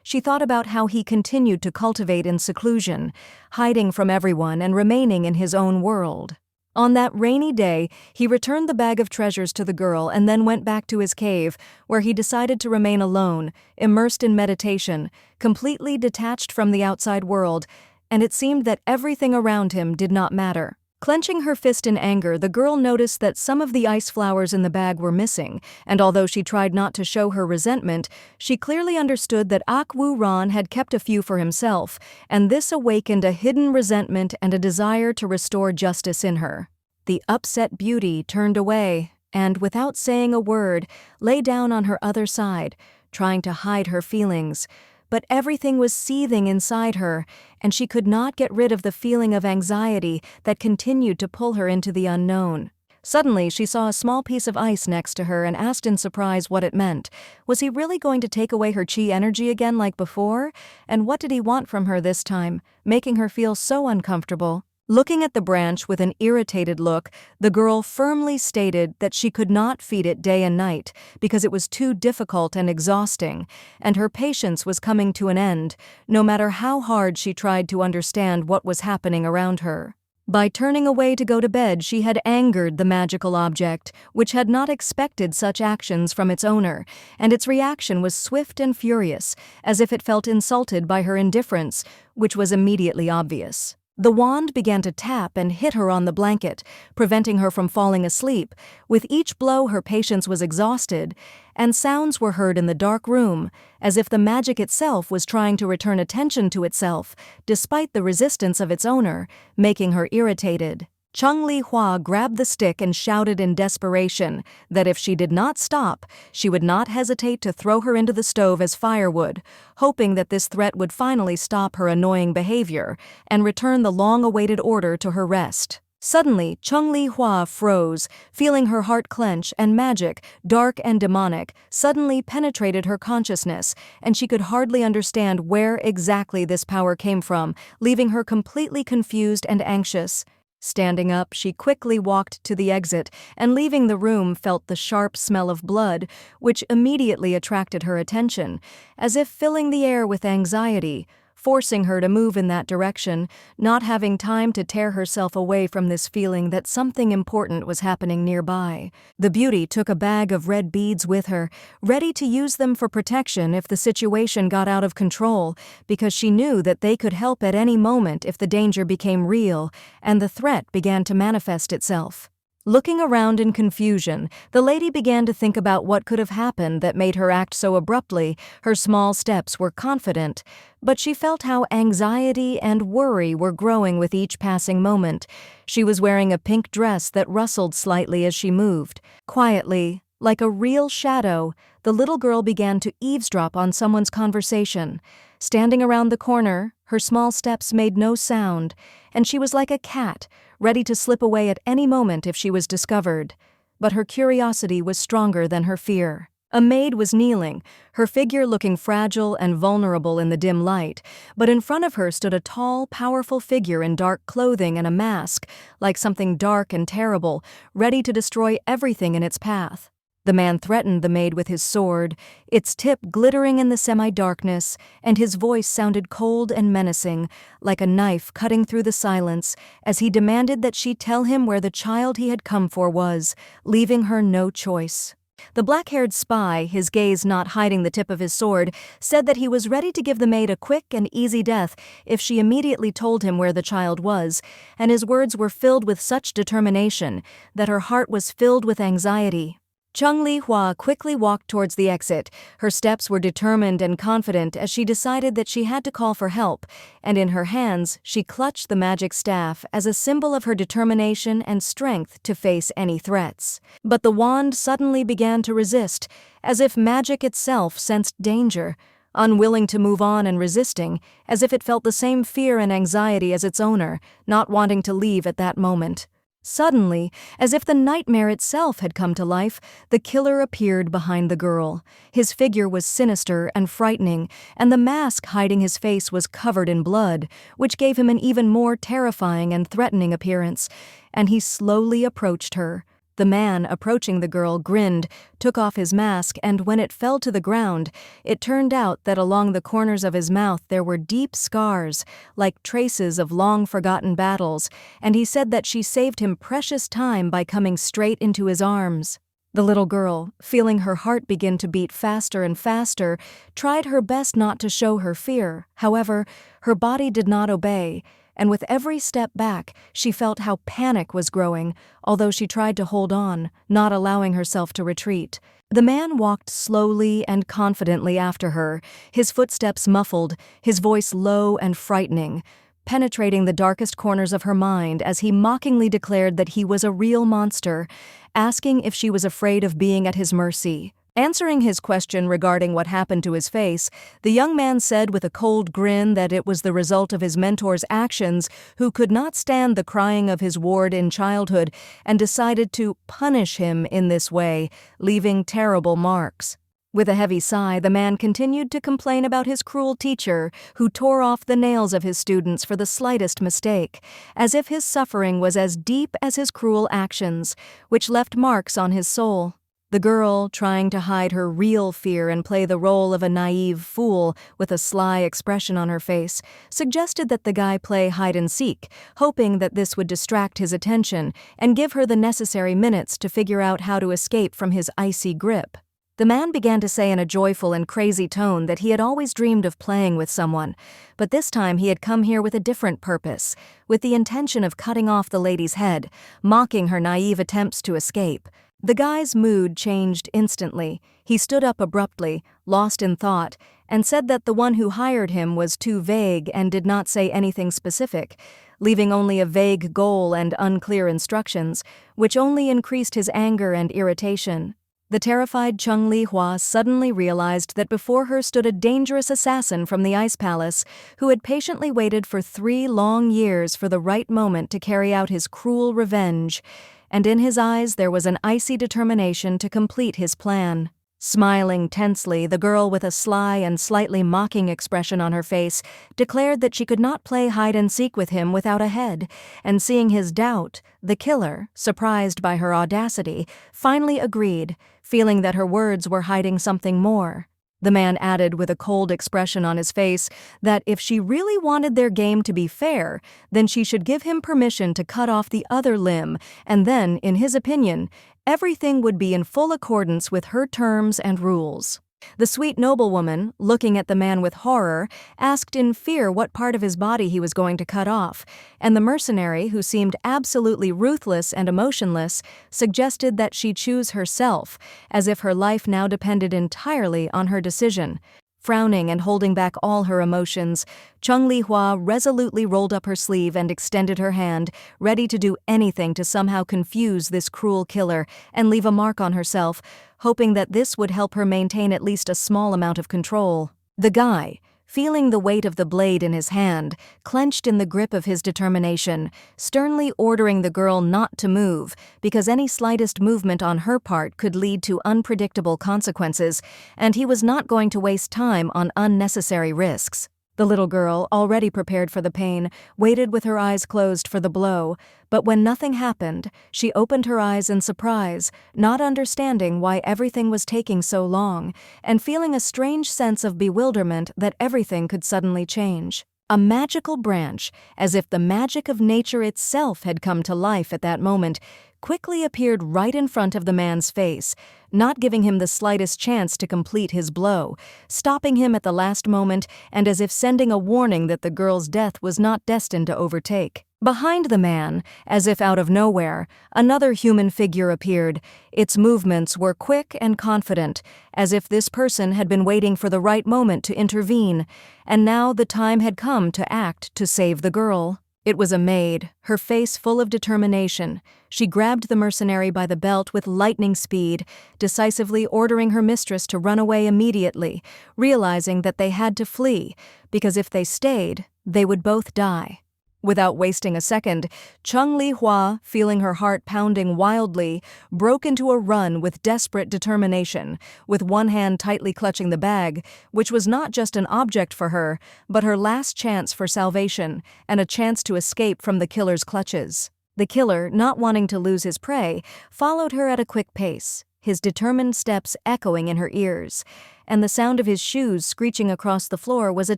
She thought about how he continued to cultivate in seclusion, hiding from everyone and remaining in his own world. On that rainy day, he returned the bag of treasures to the girl and then went back to his cave, where he decided to remain alone, immersed in meditation, completely detached from the outside world, and it seemed that everything around him did not matter. Clenching her fist in anger, the girl noticed that some of the ice flowers in the bag were missing, and although she tried not to show her resentment, she clearly understood that Ran had kept a few for himself, and this awakened a hidden resentment and a desire to restore justice in her. The upset beauty turned away, and without saying a word, lay down on her other side, trying to hide her feelings. But everything was seething inside her, and she could not get rid of the feeling of anxiety that continued to pull her into the unknown. Suddenly, she saw a small piece of ice next to her and asked in surprise what it meant. Was he really going to take away her chi energy again like before? And what did he want from her this time, making her feel so uncomfortable? Looking at the branch with an irritated look, the girl firmly stated that she could not feed it day and night because it was too difficult and exhausting, and her patience was coming to an end, no matter how hard she tried to understand what was happening around her. By turning away to go to bed, she had angered the magical object, which had not expected such actions from its owner, and its reaction was swift and furious, as if it felt insulted by her indifference, which was immediately obvious. The wand began to tap and hit her on the blanket, preventing her from falling asleep. With each blow, her patience was exhausted, and sounds were heard in the dark room, as if the magic itself was trying to return attention to itself, despite the resistance of its owner, making her irritated. Chung Li Hua grabbed the stick and shouted in desperation that if she did not stop, she would not hesitate to throw her into the stove as firewood, hoping that this threat would finally stop her annoying behavior and return the long-awaited order to her rest. Suddenly, Chung Li Hua froze, feeling her heart clench, and magic, dark and demonic, suddenly penetrated her consciousness, and she could hardly understand where exactly this power came from, leaving her completely confused and anxious. Standing up, she quickly walked to the exit, and leaving the room felt the sharp smell of blood, which immediately attracted her attention, as if filling the air with anxiety, forcing her to move in that direction, not having time to tear herself away from this feeling that something important was happening nearby. The beauty took a bag of red beads with her, ready to use them for protection if the situation got out of control, because she knew that they could help at any moment if the danger became real and the threat began to manifest itself. Looking around in confusion, the lady began to think about what could have happened that made her act so abruptly. Her small steps were confident, but she felt how anxiety and worry were growing with each passing moment. She was wearing a pink dress that rustled slightly as she moved. Quietly, like a real shadow, the little girl began to eavesdrop on someone's conversation. Standing around the corner, her small steps made no sound, and she was like a cat, ready to slip away at any moment if she was discovered. But her curiosity was stronger than her fear. A maid was kneeling, her figure looking fragile and vulnerable in the dim light, but in front of her stood a tall, powerful figure in dark clothing and a mask, like something dark and terrible, ready to destroy everything in its path. The man threatened the maid with his sword, its tip glittering in the semi-darkness, and his voice sounded cold and menacing, like a knife cutting through the silence, as he demanded that she tell him where the child he had come for was, leaving her no choice. The black-haired spy, his gaze not hiding the tip of his sword, said that he was ready to give the maid a quick and easy death if she immediately told him where the child was, and his words were filled with such determination that her heart was filled with anxiety. Chung Li Hua quickly walked towards the exit. Her steps were determined and confident as she decided that she had to call for help, and in her hands she clutched the magic staff as a symbol of her determination and strength to face any threats. But the wand suddenly began to resist, as if magic itself sensed danger, unwilling to move on and resisting, as if it felt the same fear and anxiety as its owner, not wanting to leave at that moment. Suddenly, as if the nightmare itself had come to life, the killer appeared behind the girl. His figure was sinister and frightening, and the mask hiding his face was covered in blood, which gave him an even more terrifying and threatening appearance, and he slowly approached her. The man, approaching the girl, grinned, took off his mask, and when it fell to the ground, it turned out that along the corners of his mouth there were deep scars, like traces of long-forgotten battles, and he said that she saved him precious time by coming straight into his arms. The little girl, feeling her heart begin to beat faster and faster, tried her best not to show her fear. However, her body did not obey, and with every step back, she felt how panic was growing, although she tried to hold on, not allowing herself to retreat. The man walked slowly and confidently after her, his footsteps muffled, his voice low and frightening, penetrating the darkest corners of her mind as he mockingly declared that he was a real monster, asking if she was afraid of being at his mercy. Answering his question regarding what happened to his face, the young man said with a cold grin that it was the result of his mentor's actions, who could not stand the crying of his ward in childhood and decided to punish him in this way, leaving terrible marks. With a heavy sigh, the man continued to complain about his cruel teacher, who tore off the nails of his students for the slightest mistake, as if his suffering was as deep as his cruel actions, which left marks on his soul. The girl, trying to hide her real fear and play the role of a naive fool with a sly expression on her face, suggested that the guy play hide-and-seek, hoping that this would distract his attention and give her the necessary minutes to figure out how to escape from his icy grip. The man began to say in a joyful and crazy tone that he had always dreamed of playing with someone, but this time he had come here with a different purpose, with the intention of cutting off the lady's head, mocking her naive attempts to escape. The guy's mood changed instantly. He stood up abruptly, lost in thought, and said that the one who hired him was too vague and did not say anything specific, leaving only a vague goal and unclear instructions, which only increased his anger and irritation. The terrified Chung Li-hua suddenly realized that before her stood a dangerous assassin from the Ice Palace, who had patiently waited for 3 long years for the right moment to carry out his cruel revenge, and in his eyes there was an icy determination to complete his plan. Smiling tensely, the girl, with a sly and slightly mocking expression on her face, declared that she could not play hide-and-seek with him without a head, and seeing his doubt, the killer, surprised by her audacity, finally agreed, feeling that her words were hiding something more. The man added with a cold expression on his face that if she really wanted their game to be fair, then she should give him permission to cut off the other limb, and then, in his opinion, everything would be in full accordance with her terms and rules. The sweet noblewoman, looking at the man with horror, asked in fear what part of his body he was going to cut off, and the mercenary, who seemed absolutely ruthless and emotionless, suggested that she choose herself, as if her life now depended entirely on her decision. Frowning and holding back all her emotions, Chung Li-hua resolutely rolled up her sleeve and extended her hand, ready to do anything to somehow confuse this cruel killer and leave a mark on herself, hoping that this would help her maintain at least a small amount of control. The guy, feeling the weight of the blade in his hand, clenched in the grip of his determination, sternly ordering the girl not to move, because any slightest movement on her part could lead to unpredictable consequences, and he was not going to waste time on unnecessary risks. The little girl, already prepared for the pain, waited with her eyes closed for the blow, but when nothing happened, she opened her eyes in surprise, not understanding why everything was taking so long, and feeling a strange sense of bewilderment that everything could suddenly change. A magical branch, as if the magic of nature itself had come to life at that moment, quickly appeared right in front of the man's face, not giving him the slightest chance to complete his blow, stopping him at the last moment and as if sending a warning that the girl's death was not destined to overtake. Behind the man, as if out of nowhere, another human figure appeared. Its movements were quick and confident, as if this person had been waiting for the right moment to intervene, and now the time had come to act to save the girl. It was a maid, her face full of determination. She grabbed the mercenary by the belt with lightning speed, decisively ordering her mistress to run away immediately, realizing that they had to flee, because if they stayed, they would both die. Without wasting a second, Chung Li-hua, feeling her heart pounding wildly, broke into a run with desperate determination, with one hand tightly clutching the bag, which was not just an object for her, but her last chance for salvation and a chance to escape from the killer's clutches. The killer, not wanting to lose his prey, followed her at a quick pace, his determined steps echoing in her ears, and the sound of his shoes screeching across the floor was a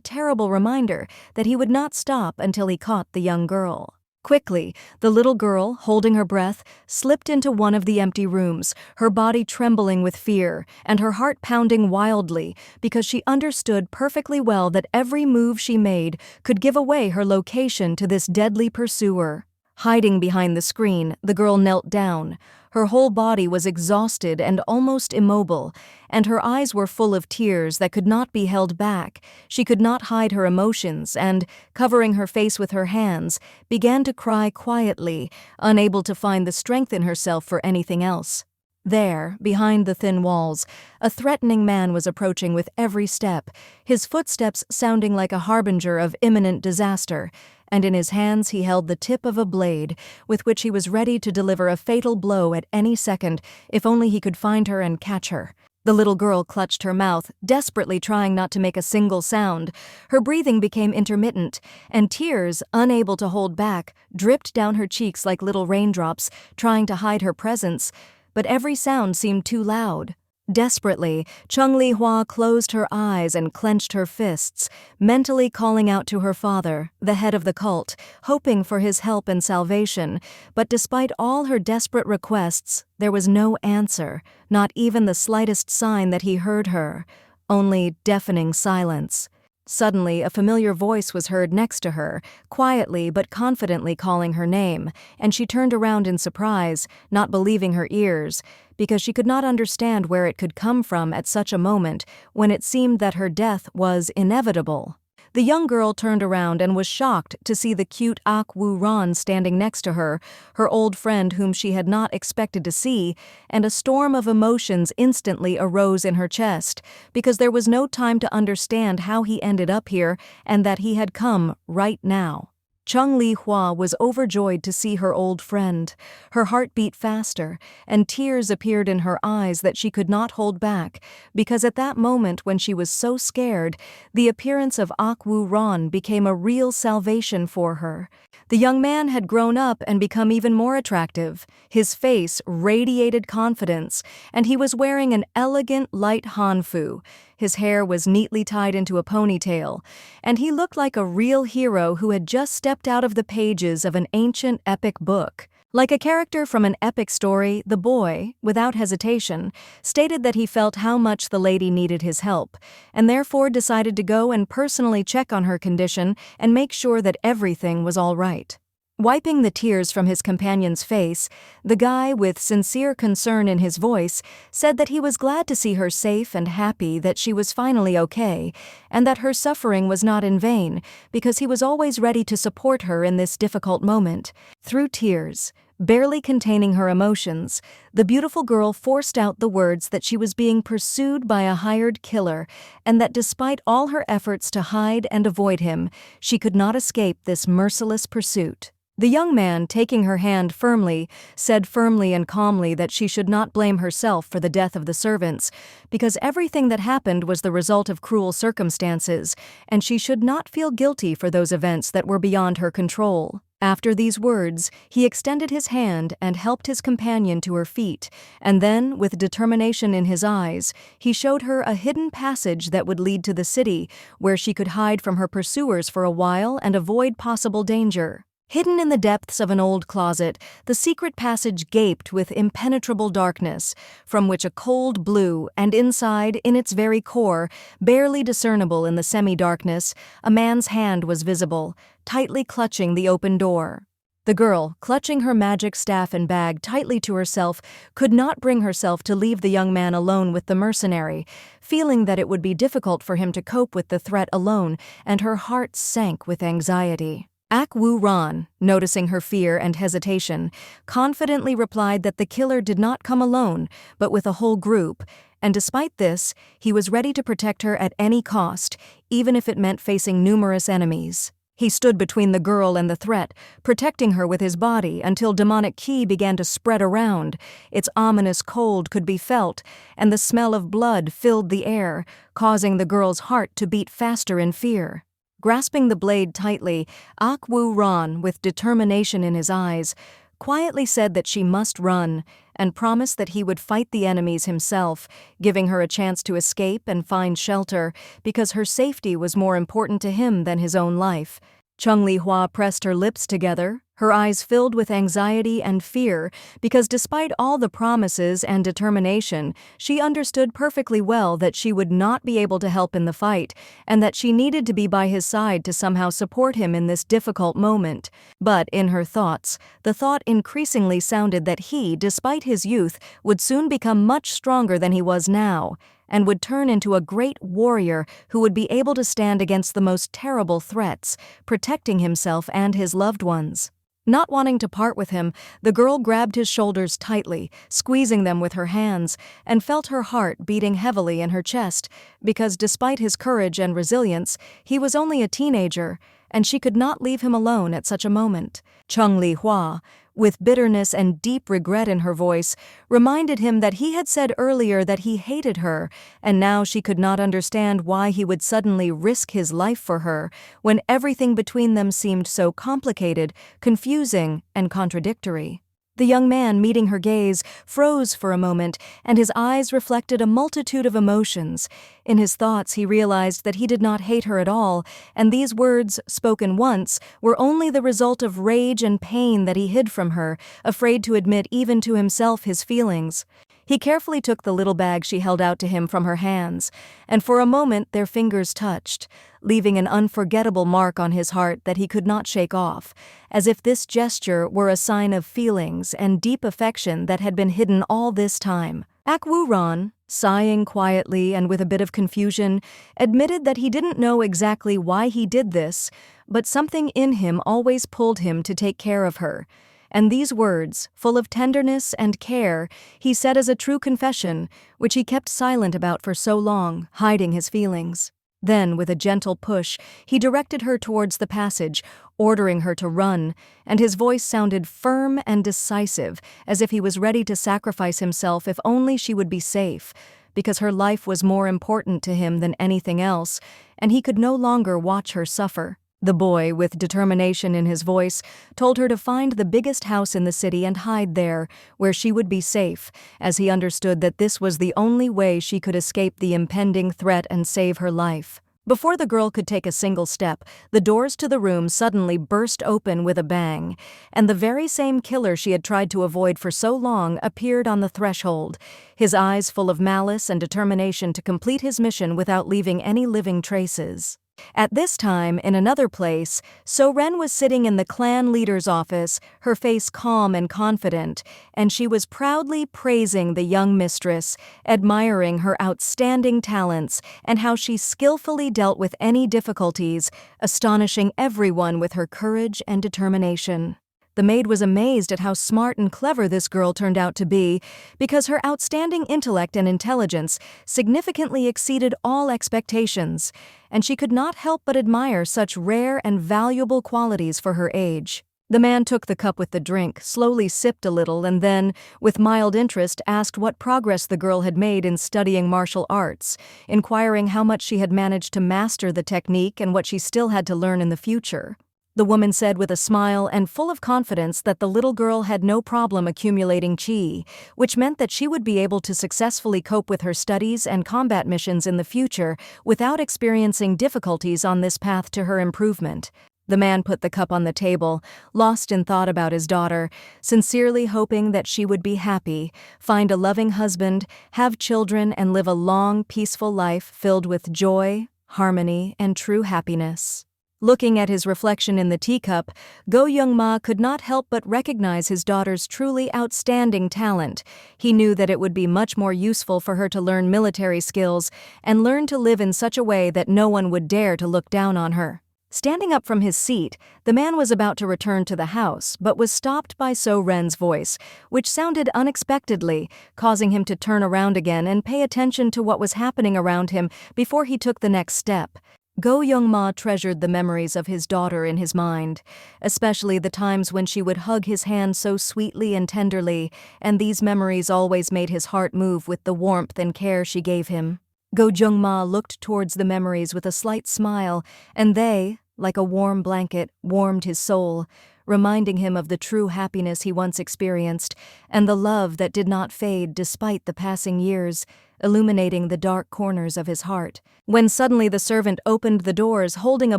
terrible reminder that he would not stop until he caught the young girl. Quickly, the little girl, holding her breath, slipped into one of the empty rooms, her body trembling with fear and her heart pounding wildly because she understood perfectly well that every move she made could give away her location to this deadly pursuer. Hiding behind the screen, the girl knelt down. Her whole body was exhausted and almost immobile, and her eyes were full of tears that could not be held back. She could not hide her emotions and, covering her face with her hands, began to cry quietly, unable to find the strength in herself for anything else. There, behind the thin walls, a threatening man was approaching with every step, his footsteps sounding like a harbinger of imminent disaster, and in his hands he held the tip of a blade, with which he was ready to deliver a fatal blow at any second, if only he could find her and catch her. The little girl clutched her mouth, desperately trying not to make a single sound. Her breathing became intermittent, and tears, unable to hold back, dripped down her cheeks like little raindrops, trying to hide her presence. But every sound seemed too loud. Desperately, Chung Li-hua closed her eyes and clenched her fists, mentally calling out to her father, the head of the cult, hoping for his help and salvation. But despite all her desperate requests, there was no answer, not even the slightest sign that he heard her, only deafening silence. Suddenly, a familiar voice was heard next to her, quietly but confidently calling her name, and she turned around in surprise, not believing her ears, because she could not understand where it could come from at such a moment when it seemed that her death was inevitable. The young girl turned around and was shocked to see the cute Ak Woo Ron standing next to her, her old friend whom she had not expected to see, and a storm of emotions instantly arose in her chest, because there was no time to understand how he ended up here and that he had come right now. Chung Li-hua was overjoyed to see her old friend. Her heart beat faster, and tears appeared in her eyes that she could not hold back, because at that moment when she was so scared, the appearance of Ak Woo Ron became a real salvation for her. The young man had grown up and become even more attractive. His face radiated confidence, and he was wearing an elegant light hanfu. His hair was neatly tied into a ponytail, and he looked like a real hero who had just stepped out of the pages of an ancient epic book. Like a character from an epic story, the boy, without hesitation, stated that he felt how much the lady needed his help, and therefore decided to go and personally check on her condition and make sure that everything was all right. Wiping the tears from his companion's face, the guy, with sincere concern in his voice, said that he was glad to see her safe and happy, that she was finally okay, and that her suffering was not in vain, because he was always ready to support her in this difficult moment. Through tears, barely containing her emotions, the beautiful girl forced out the words that she was being pursued by a hired killer, and that despite all her efforts to hide and avoid him, she could not escape this merciless pursuit. The young man, taking her hand firmly, said firmly and calmly that she should not blame herself for the death of the servants, because everything that happened was the result of cruel circumstances, and she should not feel guilty for those events that were beyond her control. After these words, he extended his hand and helped his companion to her feet, and then, with determination in his eyes, he showed her a hidden passage that would lead to the city, where she could hide from her pursuers for a while and avoid possible danger. Hidden in the depths of an old closet, the secret passage gaped with impenetrable darkness, from which a cold blue, and inside, in its very core, barely discernible in the semi-darkness, a man's hand was visible, tightly clutching the open door. The girl, clutching her magic staff and bag tightly to herself, could not bring herself to leave the young man alone with the mercenary, feeling that it would be difficult for him to cope with the threat alone, and her heart sank with anxiety. Ak Woo Ron, noticing her fear and hesitation, confidently replied that the killer did not come alone, but with a whole group, and despite this, he was ready to protect her at any cost, even if it meant facing numerous enemies. He stood between the girl and the threat, protecting her with his body until demonic qi began to spread around. Its ominous cold could be felt, and the smell of blood filled the air, causing the girl's heart to beat faster in fear. Grasping the blade tightly, Ak Woo Ron, with determination in his eyes, quietly said that she must run, and promised that he would fight the enemies himself, giving her a chance to escape and find shelter, because her safety was more important to him than his own life. Chung Li-hua pressed her lips together, her eyes filled with anxiety and fear, because despite all the promises and determination, she understood perfectly well that she would not be able to help in the fight, and that she needed to be by his side to somehow support him in this difficult moment. But in her thoughts, the thought increasingly sounded that he, despite his youth, would soon become much stronger than he was now, and would turn into a great warrior who would be able to stand against the most terrible threats, protecting himself and his loved ones. Not wanting to part with him, the girl grabbed his shoulders tightly, squeezing them with her hands, and felt her heart beating heavily in her chest, because despite his courage and resilience, he was only a teenager, and she could not leave him alone at such a moment. Chung Li-hua, with bitterness and deep regret in her voice, reminded him that he had said earlier that he hated her, and now she could not understand why he would suddenly risk his life for her, when everything between them seemed so complicated, confusing, and contradictory. The young man, meeting her gaze, froze for a moment, and his eyes reflected a multitude of emotions. In his thoughts, he realized that he did not hate her at all, and these words, spoken once, were only the result of rage and pain that he hid from her, afraid to admit even to himself his feelings. He carefully took the little bag she held out to him from her hands, and for a moment their fingers touched, leaving an unforgettable mark on his heart that he could not shake off, as if this gesture were a sign of feelings and deep affection that had been hidden all this time. Ak Woo-ron, sighing quietly and with a bit of confusion, admitted that he didn't know exactly why he did this, but something in him always pulled him to take care of her. And these words, full of tenderness and care, he said as a true confession, which he kept silent about for so long, hiding his feelings. Then, with a gentle push, he directed her towards the passage, ordering her to run, and his voice sounded firm and decisive, as if he was ready to sacrifice himself if only she would be safe, because her life was more important to him than anything else, and he could no longer watch her suffer. The boy, with determination in his voice, told her to find the biggest house in the city and hide there, where she would be safe, as he understood that this was the only way she could escape the impending threat and save her life. Before the girl could take a single step, the doors to the room suddenly burst open with a bang, and the very same killer she had tried to avoid for so long appeared on the threshold, his eyes full of malice and determination to complete his mission without leaving any living traces. At this time, in another place, So-ren was sitting in the clan leader's office, her face calm and confident, and she was proudly praising the young mistress, admiring her outstanding talents and how she skillfully dealt with any difficulties, astonishing everyone with her courage and determination. The maid was amazed at how smart and clever this girl turned out to be, because her outstanding intellect and intelligence significantly exceeded all expectations, and she could not help but admire such rare and valuable qualities for her age. The man took the cup with the drink, slowly sipped a little, and then, with mild interest, asked what progress the girl had made in studying martial arts, inquiring how much she had managed to master the technique and what she still had to learn in the future. The woman said with a smile and full of confidence that the little girl had no problem accumulating chi, which meant that she would be able to successfully cope with her studies and combat missions in the future without experiencing difficulties on this path to her improvement. The man put the cup on the table, lost in thought about his daughter, sincerely hoping that she would be happy, find a loving husband, have children, and live a long, peaceful life filled with joy, harmony, and true happiness. Looking at his reflection in the teacup, Go Young-ma could not help but recognize his daughter's truly outstanding talent. He knew that it would be much more useful for her to learn military skills and learn to live in such a way that no one would dare to look down on her. Standing up from his seat, the man was about to return to the house, but was stopped by So-ren's voice, which sounded unexpectedly, causing him to turn around again and pay attention to what was happening around him before he took the next step. Go Young-ma treasured the memories of his daughter in his mind, especially the times when she would hug his hand so sweetly and tenderly, and these memories always made his heart move with the warmth and care she gave him. Go Jung-ma looked towards the memories with a slight smile, and they, like a warm blanket, warmed his soul, reminding him of the true happiness he once experienced, and the love that did not fade despite the passing years, illuminating the dark corners of his heart. When suddenly the servant opened the doors, holding a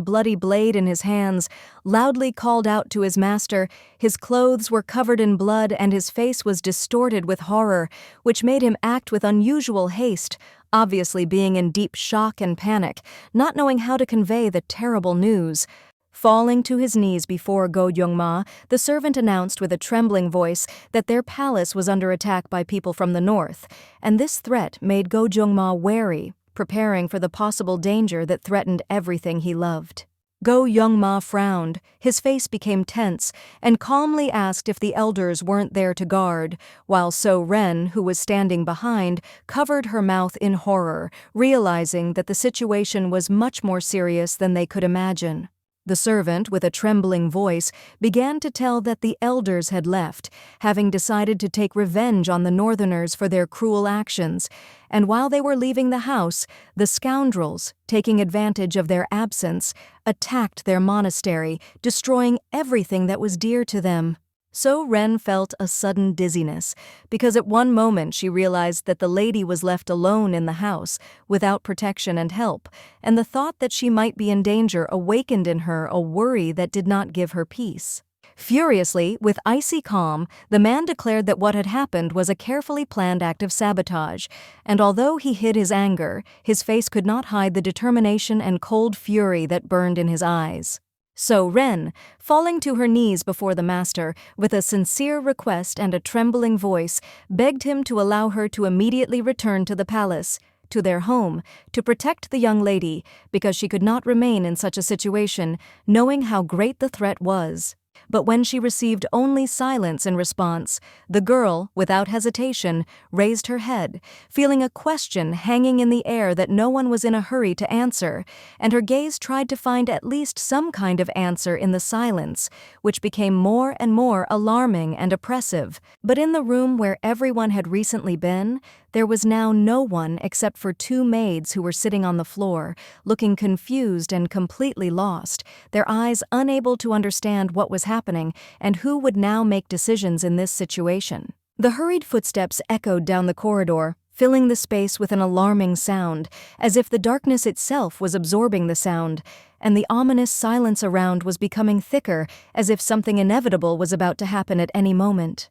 bloody blade in his hands, loudly called out to his master. His clothes were covered in blood and his face was distorted with horror, which made him act with unusual haste, obviously being in deep shock and panic, not knowing how to convey the terrible news. Falling to his knees before Go Young-ma, the servant announced with a trembling voice that their palace was under attack by people from the north, and this threat made Go Young-ma wary, preparing for the possible danger that threatened everything he loved. Go Young-ma frowned, his face became tense, and calmly asked if the elders weren't there to guard, while So-ren, who was standing behind, covered her mouth in horror, realizing that the situation was much more serious than they could imagine. The servant, with a trembling voice, began to tell that the elders had left, having decided to take revenge on the northerners for their cruel actions, and while they were leaving the house, the scoundrels, taking advantage of their absence, attacked their monastery, destroying everything that was dear to them. So-ren felt a sudden dizziness, because at one moment she realized that the lady was left alone in the house, without protection and help, and the thought that she might be in danger awakened in her a worry that did not give her peace. Furiously, with icy calm, the man declared that what had happened was a carefully planned act of sabotage, and although he hid his anger, his face could not hide the determination and cold fury that burned in his eyes. So-ren, falling to her knees before the master, with a sincere request and a trembling voice, begged him to allow her to immediately return to the palace, to their home, to protect the young lady, because she could not remain in such a situation, knowing how great the threat was. But when she received only silence in response, the girl, without hesitation, raised her head, feeling a question hanging in the air that no one was in a hurry to answer, and her gaze tried to find at least some kind of answer in the silence, which became more and more alarming and oppressive. But in the room where everyone had recently been, there was now no one except for two maids who were sitting on the floor, looking confused and completely lost, their eyes unable to understand what was happening and who would now make decisions in this situation. The hurried footsteps echoed down the corridor, filling the space with an alarming sound, as if the darkness itself was absorbing the sound, and the ominous silence around was becoming thicker, as if something inevitable was about to happen at any moment.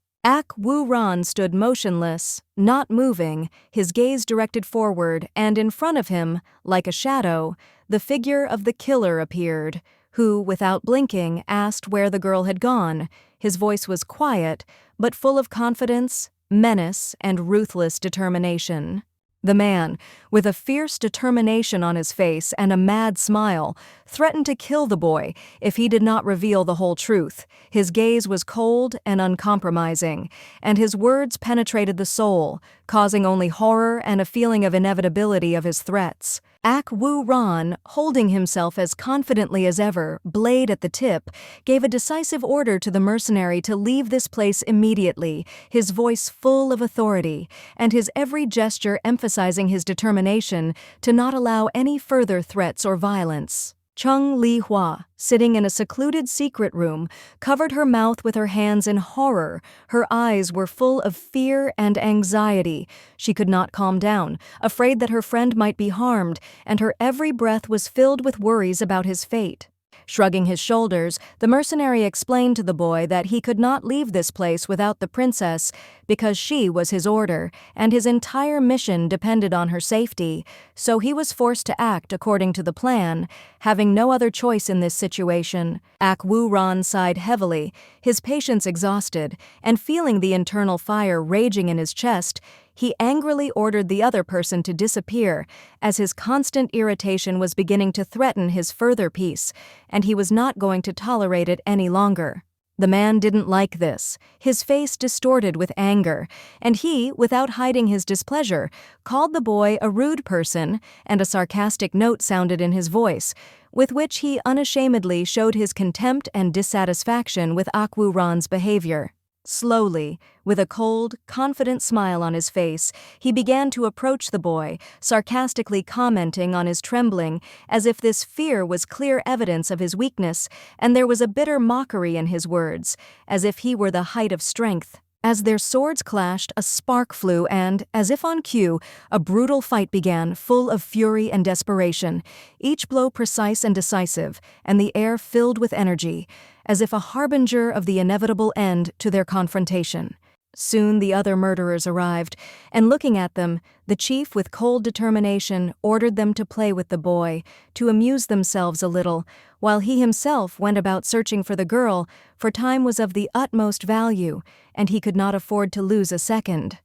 Woo-ran stood motionless, not moving, his gaze directed forward, and in front of him, like a shadow, the figure of the killer appeared, who, without blinking, asked where the girl had gone. His voice was quiet, but full of confidence, menace, and ruthless determination. The man, with a fierce determination on his face and a mad smile, threatened to kill the boy if he did not reveal the whole truth. His gaze was cold and uncompromising, and his words penetrated the soul, causing only horror and a feeling of inevitability of his threats. Woo-ran, holding himself as confidently as ever, blade at the tip, gave a decisive order to the mercenary to leave this place immediately, his voice full of authority, and his every gesture emphasizing his determination to not allow any further threats or violence. Chung Li-hua, sitting in a secluded secret room, covered her mouth with her hands in horror. Her eyes were full of fear and anxiety. She could not calm down, afraid that her friend might be harmed, and her every breath was filled with worries about his fate. Shrugging his shoulders, the mercenary explained to the boy that he could not leave this place without the princess because she was his order, and his entire mission depended on her safety, so he was forced to act according to the plan, having no other choice in this situation. Woo-ran sighed heavily, his patience exhausted, and feeling the internal fire raging in his chest, he angrily ordered the other person to disappear, as his constant irritation was beginning to threaten his further peace, and he was not going to tolerate it any longer. The man didn't like this, his face distorted with anger, and he, without hiding his displeasure, called the boy a rude person, and a sarcastic note sounded in his voice, with which he unashamedly showed his contempt and dissatisfaction with Woo-ran's behavior. Slowly, with a cold, confident smile on his face, he began to approach the boy, sarcastically commenting on his trembling, as if this fear was clear evidence of his weakness, and there was a bitter mockery in his words, as if he were the height of strength. As their swords clashed, a spark flew and, as if on cue, a brutal fight began, full of fury and desperation, each blow precise and decisive, and the air filled with energy, as if a harbinger of the inevitable end to their confrontation. Soon the other murderers arrived, and looking at them, the chief with cold determination ordered them to play with the boy, to amuse themselves a little, while he himself went about searching for the girl, for time was of the utmost value, and he could not afford to lose a second.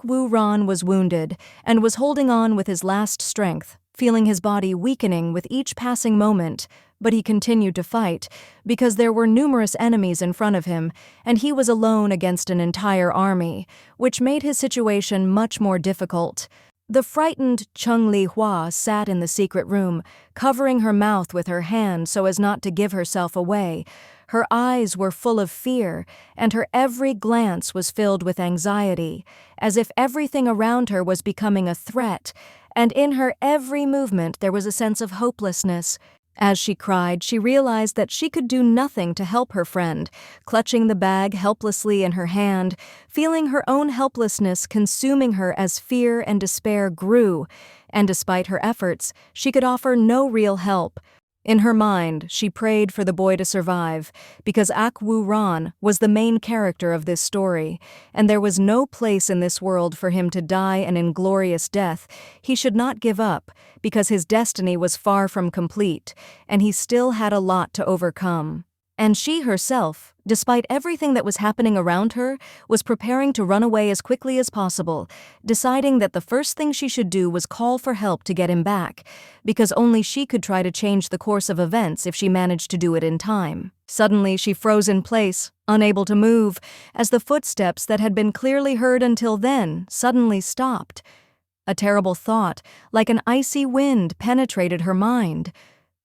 Woo-ran was wounded, and was holding on with his last strength, feeling his body weakening with each passing moment, But he continued to fight, because there were numerous enemies in front of him, and he was alone against an entire army, which made his situation much more difficult. The frightened Chung Li Hua sat in the secret room, covering her mouth with her hand so as not to give herself away. Her eyes were full of fear, and her every glance was filled with anxiety, as if everything around her was becoming a threat, and in her every movement there was a sense of hopelessness. As she cried, she realized that she could do nothing to help her friend, clutching the bag helplessly in her hand, feeling her own helplessness consuming her as fear and despair grew, and despite her efforts, she could offer no real help. In her mind, she prayed for the boy to survive, because Ak Woo Ron was the main character of this story, and there was no place in this world for him to die an inglorious death. He should not give up, because his destiny was far from complete, and he still had a lot to overcome. And she herself, despite everything that was happening around her, was preparing to run away as quickly as possible, deciding that the first thing she should do was call for help to get him back, because only she could try to change the course of events if she managed to do it in time. Suddenly she froze in place, unable to move, as the footsteps that had been clearly heard until then suddenly stopped. A terrible thought, like an icy wind, penetrated her mind.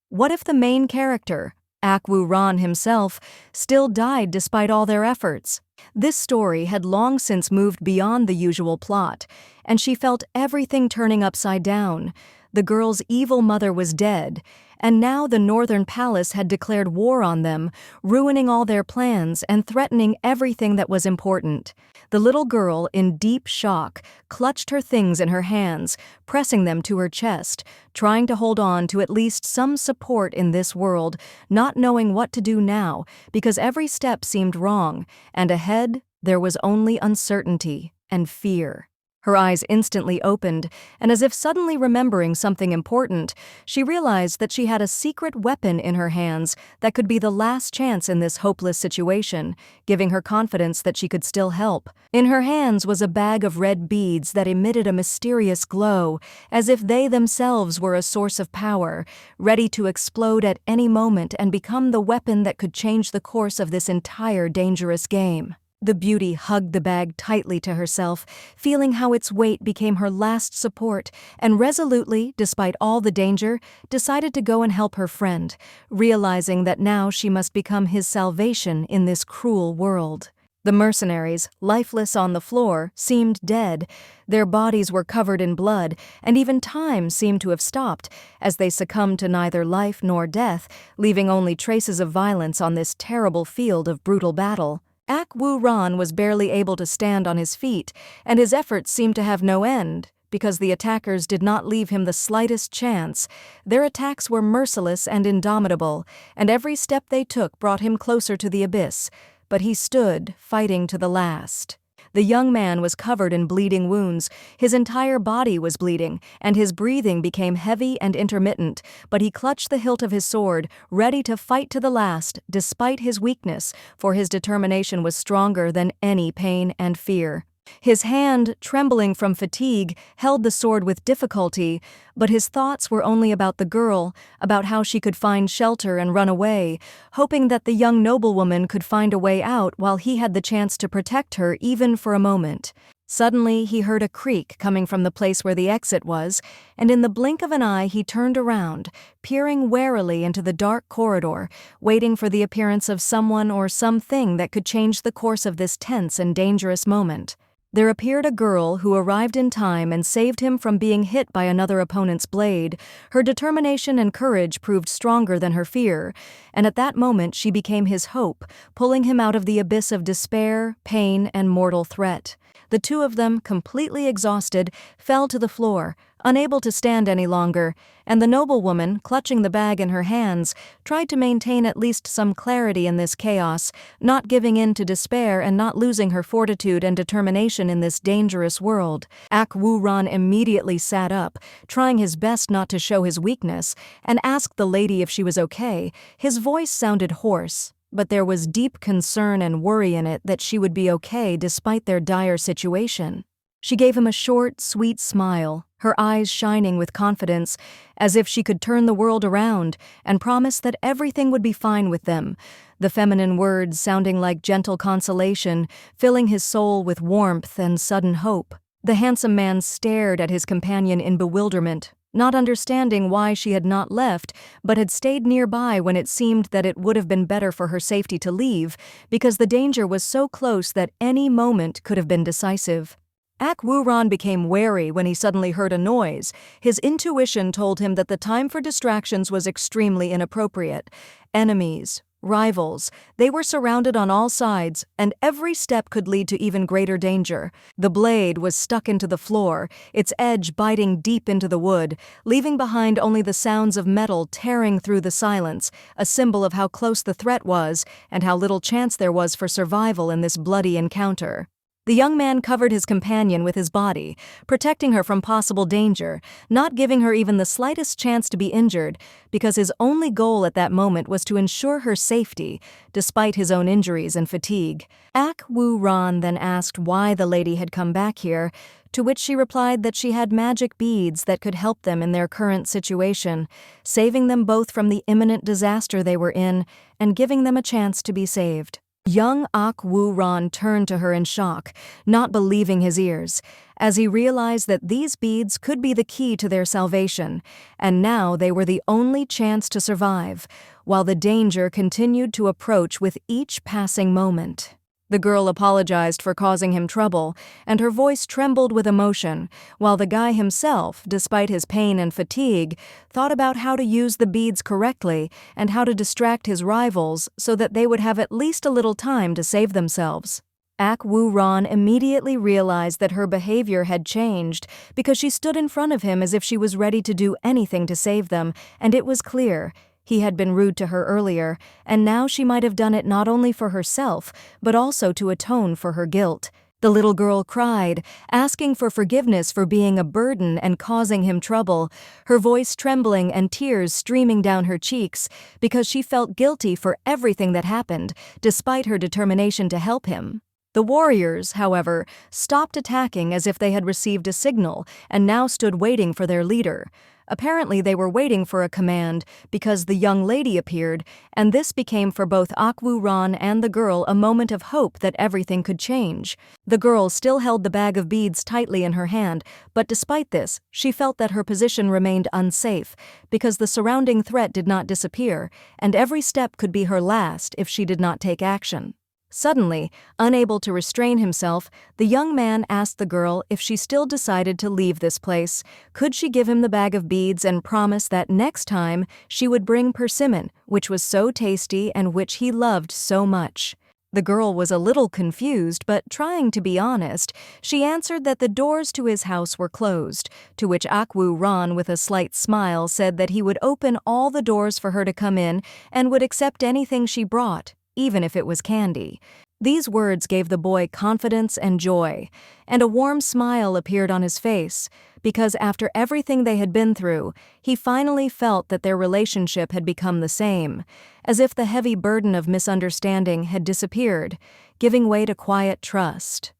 What if the main character, Ak Woo Ron himself, still died despite all their efforts? This story had long since moved beyond the usual plot, and she felt everything turning upside down. The girl's evil mother was dead, and now the Northern Palace had declared war on them, ruining all their plans and threatening everything that was important. The little girl, in deep shock, clutched her things in her hands, pressing them to her chest, trying to hold on to at least some support in this world, not knowing what to do now, because every step seemed wrong, and ahead there was only uncertainty and fear. Her eyes instantly opened, and as if suddenly remembering something important, she realized that she had a secret weapon in her hands that could be the last chance in this hopeless situation, giving her confidence that she could still help. In her hands was a bag of red beads that emitted a mysterious glow, as if they themselves were a source of power, ready to explode at any moment and become the weapon that could change the course of this entire dangerous game. The beauty hugged the bag tightly to herself, feeling how its weight became her last support, and resolutely, despite all the danger, decided to go and help her friend, realizing that now she must become his salvation in this cruel world. The mercenaries, lifeless on the floor, seemed dead. Their bodies were covered in blood, and even time seemed to have stopped, as they succumbed to neither life nor death, leaving only traces of violence on this terrible field of brutal battle. Ak Woo Ron was barely able to stand on his feet, and his efforts seemed to have no end, because the attackers did not leave him the slightest chance. Their attacks were merciless and indomitable, and every step they took brought him closer to the abyss, but he stood, fighting to the last. The young man was covered in bleeding wounds, his entire body was bleeding, and his breathing became heavy and intermittent, but he clutched the hilt of his sword, ready to fight to the last, despite his weakness, for his determination was stronger than any pain and fear. His hand, trembling from fatigue, held the sword with difficulty, but his thoughts were only about the girl, about how she could find shelter and run away, hoping that the young noblewoman could find a way out while he had the chance to protect her even for a moment. Suddenly, he heard a creak coming from the place where the exit was, and in the blink of an eye he turned around, peering warily into the dark corridor, waiting for the appearance of someone or something that could change the course of this tense and dangerous moment. There appeared a girl who arrived in time and saved him from being hit by another opponent's blade. Her determination and courage proved stronger than her fear, and at that moment she became his hope, pulling him out of the abyss of despair, pain, and mortal threat. The two of them, completely exhausted, fell to the floor, unable to stand any longer, and the noblewoman, clutching the bag in her hands, tried to maintain at least some clarity in this chaos, not giving in to despair and not losing her fortitude and determination in this dangerous world. Ak Woo Ron immediately sat up, trying his best not to show his weakness, and asked the lady if she was okay. His voice sounded hoarse, but there was deep concern and worry in it that she would be okay despite their dire situation. She gave him a short, sweet smile, her eyes shining with confidence, as if she could turn the world around and promise that everything would be fine with them, the feminine words sounding like gentle consolation, filling his soul with warmth and sudden hope. The handsome man stared at his companion in bewilderment, not understanding why she had not left, but had stayed nearby when it seemed that it would have been better for her safety to leave, because the danger was so close that any moment could have been decisive. Ak Woo-ran became wary when he suddenly heard a noise. His intuition told him that the time for distractions was extremely inappropriate. Enemies, rivals, they were surrounded on all sides, and every step could lead to even greater danger. The blade was stuck into the floor, its edge biting deep into the wood, leaving behind only the sounds of metal tearing through the silence, a symbol of how close the threat was and how little chance there was for survival in this bloody encounter. The young man covered his companion with his body, protecting her from possible danger, not giving her even the slightest chance to be injured, because his only goal at that moment was to ensure her safety, despite his own injuries and fatigue. Ak Woo-ran then asked why the lady had come back here, to which she replied that she had magic beads that could help them in their current situation, saving them both from the imminent disaster they were in and giving them a chance to be saved. Young Ak Woo-ran turned to her in shock, not believing his ears, as he realized that these beads could be the key to their salvation, and now they were the only chance to survive, while the danger continued to approach with each passing moment. The girl apologized for causing him trouble, and her voice trembled with emotion, while the guy himself, despite his pain and fatigue, thought about how to use the beads correctly and how to distract his rivals so that they would have at least a little time to save themselves. Ak Woo-ran immediately realized that her behavior had changed because she stood in front of him as if she was ready to do anything to save them, and it was clear he had been rude to her earlier, and now she might have done it not only for herself, but also to atone for her guilt. The little girl cried, asking for forgiveness for being a burden and causing him trouble, her voice trembling and tears streaming down her cheeks, because she felt guilty for everything that happened, despite her determination to help him. The warriors, however, stopped attacking as if they had received a signal and now stood waiting for their leader. Apparently they were waiting for a command because the young lady appeared, and this became for both Ak Woo-ran and the girl a moment of hope that everything could change. The girl still held the bag of beads tightly in her hand, but despite this, she felt that her position remained unsafe because the surrounding threat did not disappear, and every step could be her last if she did not take action. Suddenly, unable to restrain himself, the young man asked the girl if she still decided to leave this place. Could she give him the bag of beads and promise that next time she would bring persimmon, which was so tasty and which he loved so much? The girl was a little confused, but trying to be honest, she answered that the doors to his house were closed, to which Ak Woo-ran with a slight smile said that he would open all the doors for her to come in and would accept anything she brought, even if it was candy. These words gave the boy confidence and joy, and a warm smile appeared on his face, because after everything they had been through, he finally felt that their relationship had become the same, as if the heavy burden of misunderstanding had disappeared, giving way to quiet trust.